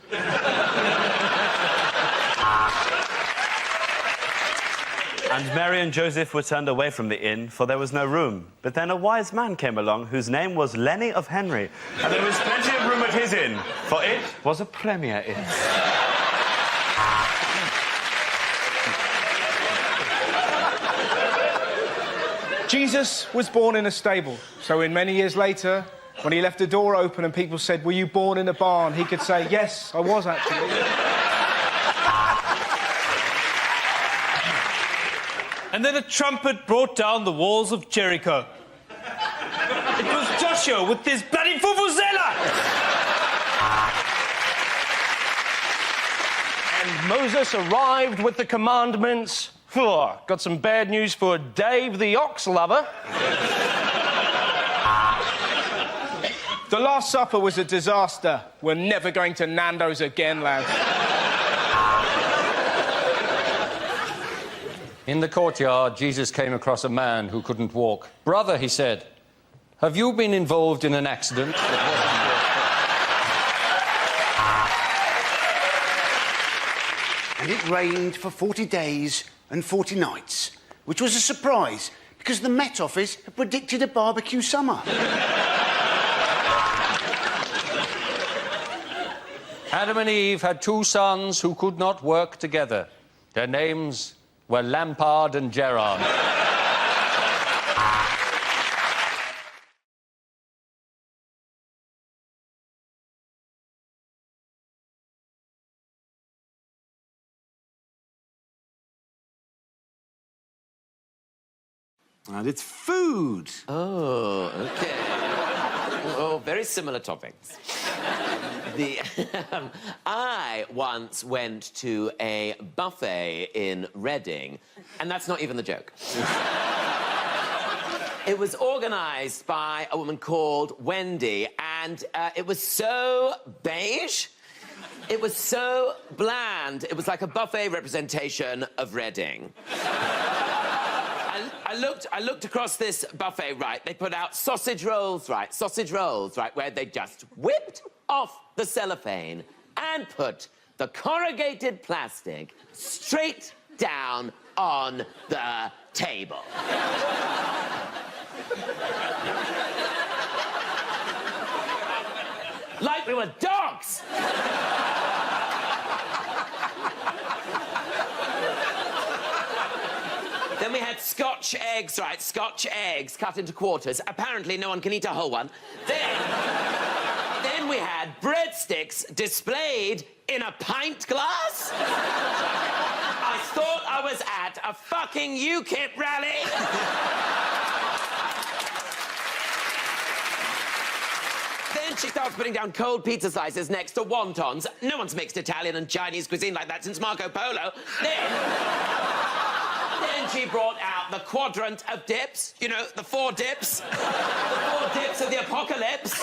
And Mary and Joseph were turned away from the inn, for there was no room. But then a wise man came along, whose name was Lenny of Henry. And there was plenty of room at his inn, for it was a premier inn. Jesus was born in a stable, so in many years later, when he left the door open and people said, were you born in a barn? He could say, yes, I was actually. And then a trumpet brought down the walls of Jericho. It was Joshua with his bloody vuvuzela! And Moses arrived with the commandments. Got some bad news for Dave the ox lover. The Last Supper was a disaster. We're never going to Nando's again, lads. In the courtyard, Jesus came across a man who couldn't walk. Brother, he said, have you been involved in an accident? And it rained for 40 days and 40 nights, which was a surprise, because the Met Office had predicted a barbecue summer. Adam and Eve had two sons who could not work together. Their names were Lampard and Gerrard. And it's food. Oh, OK. Oh, very similar topics. I once went to a buffet in Reading, and that's not even the joke. It was organised by a woman called Wendy, and it was so beige. It was so bland. It was like a buffet representation of Reading. I looked across this buffet, right? They put out sausage rolls, right? Sausage rolls, right? Where they just whipped off the cellophane and put the corrugated plastic straight down on the table. Like we were dogs! Then we had Scotch eggs, right? Scotch eggs cut into quarters. Apparently no one can eat a whole one. Then we had breadsticks displayed in a pint glass. I thought I was at a fucking UKIP rally. Then she starts putting down cold pizza slices next to wontons. No one's mixed Italian and Chinese cuisine like that since Marco Polo. Then she brought out the quadrant of dips. You know, the 4 dips. The 4 dips of the apocalypse.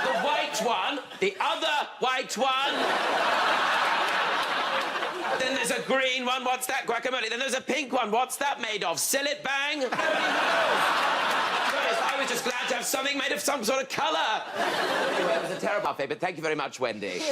The white one, the other white one. Then there's a green one, what's that? Guacamole. Then there's a pink one, what's that made of? Sillet bang? I was just glad to have something made of some sort of colour. Anyway, it was a terrible buffet, but thank you very much, Wendy.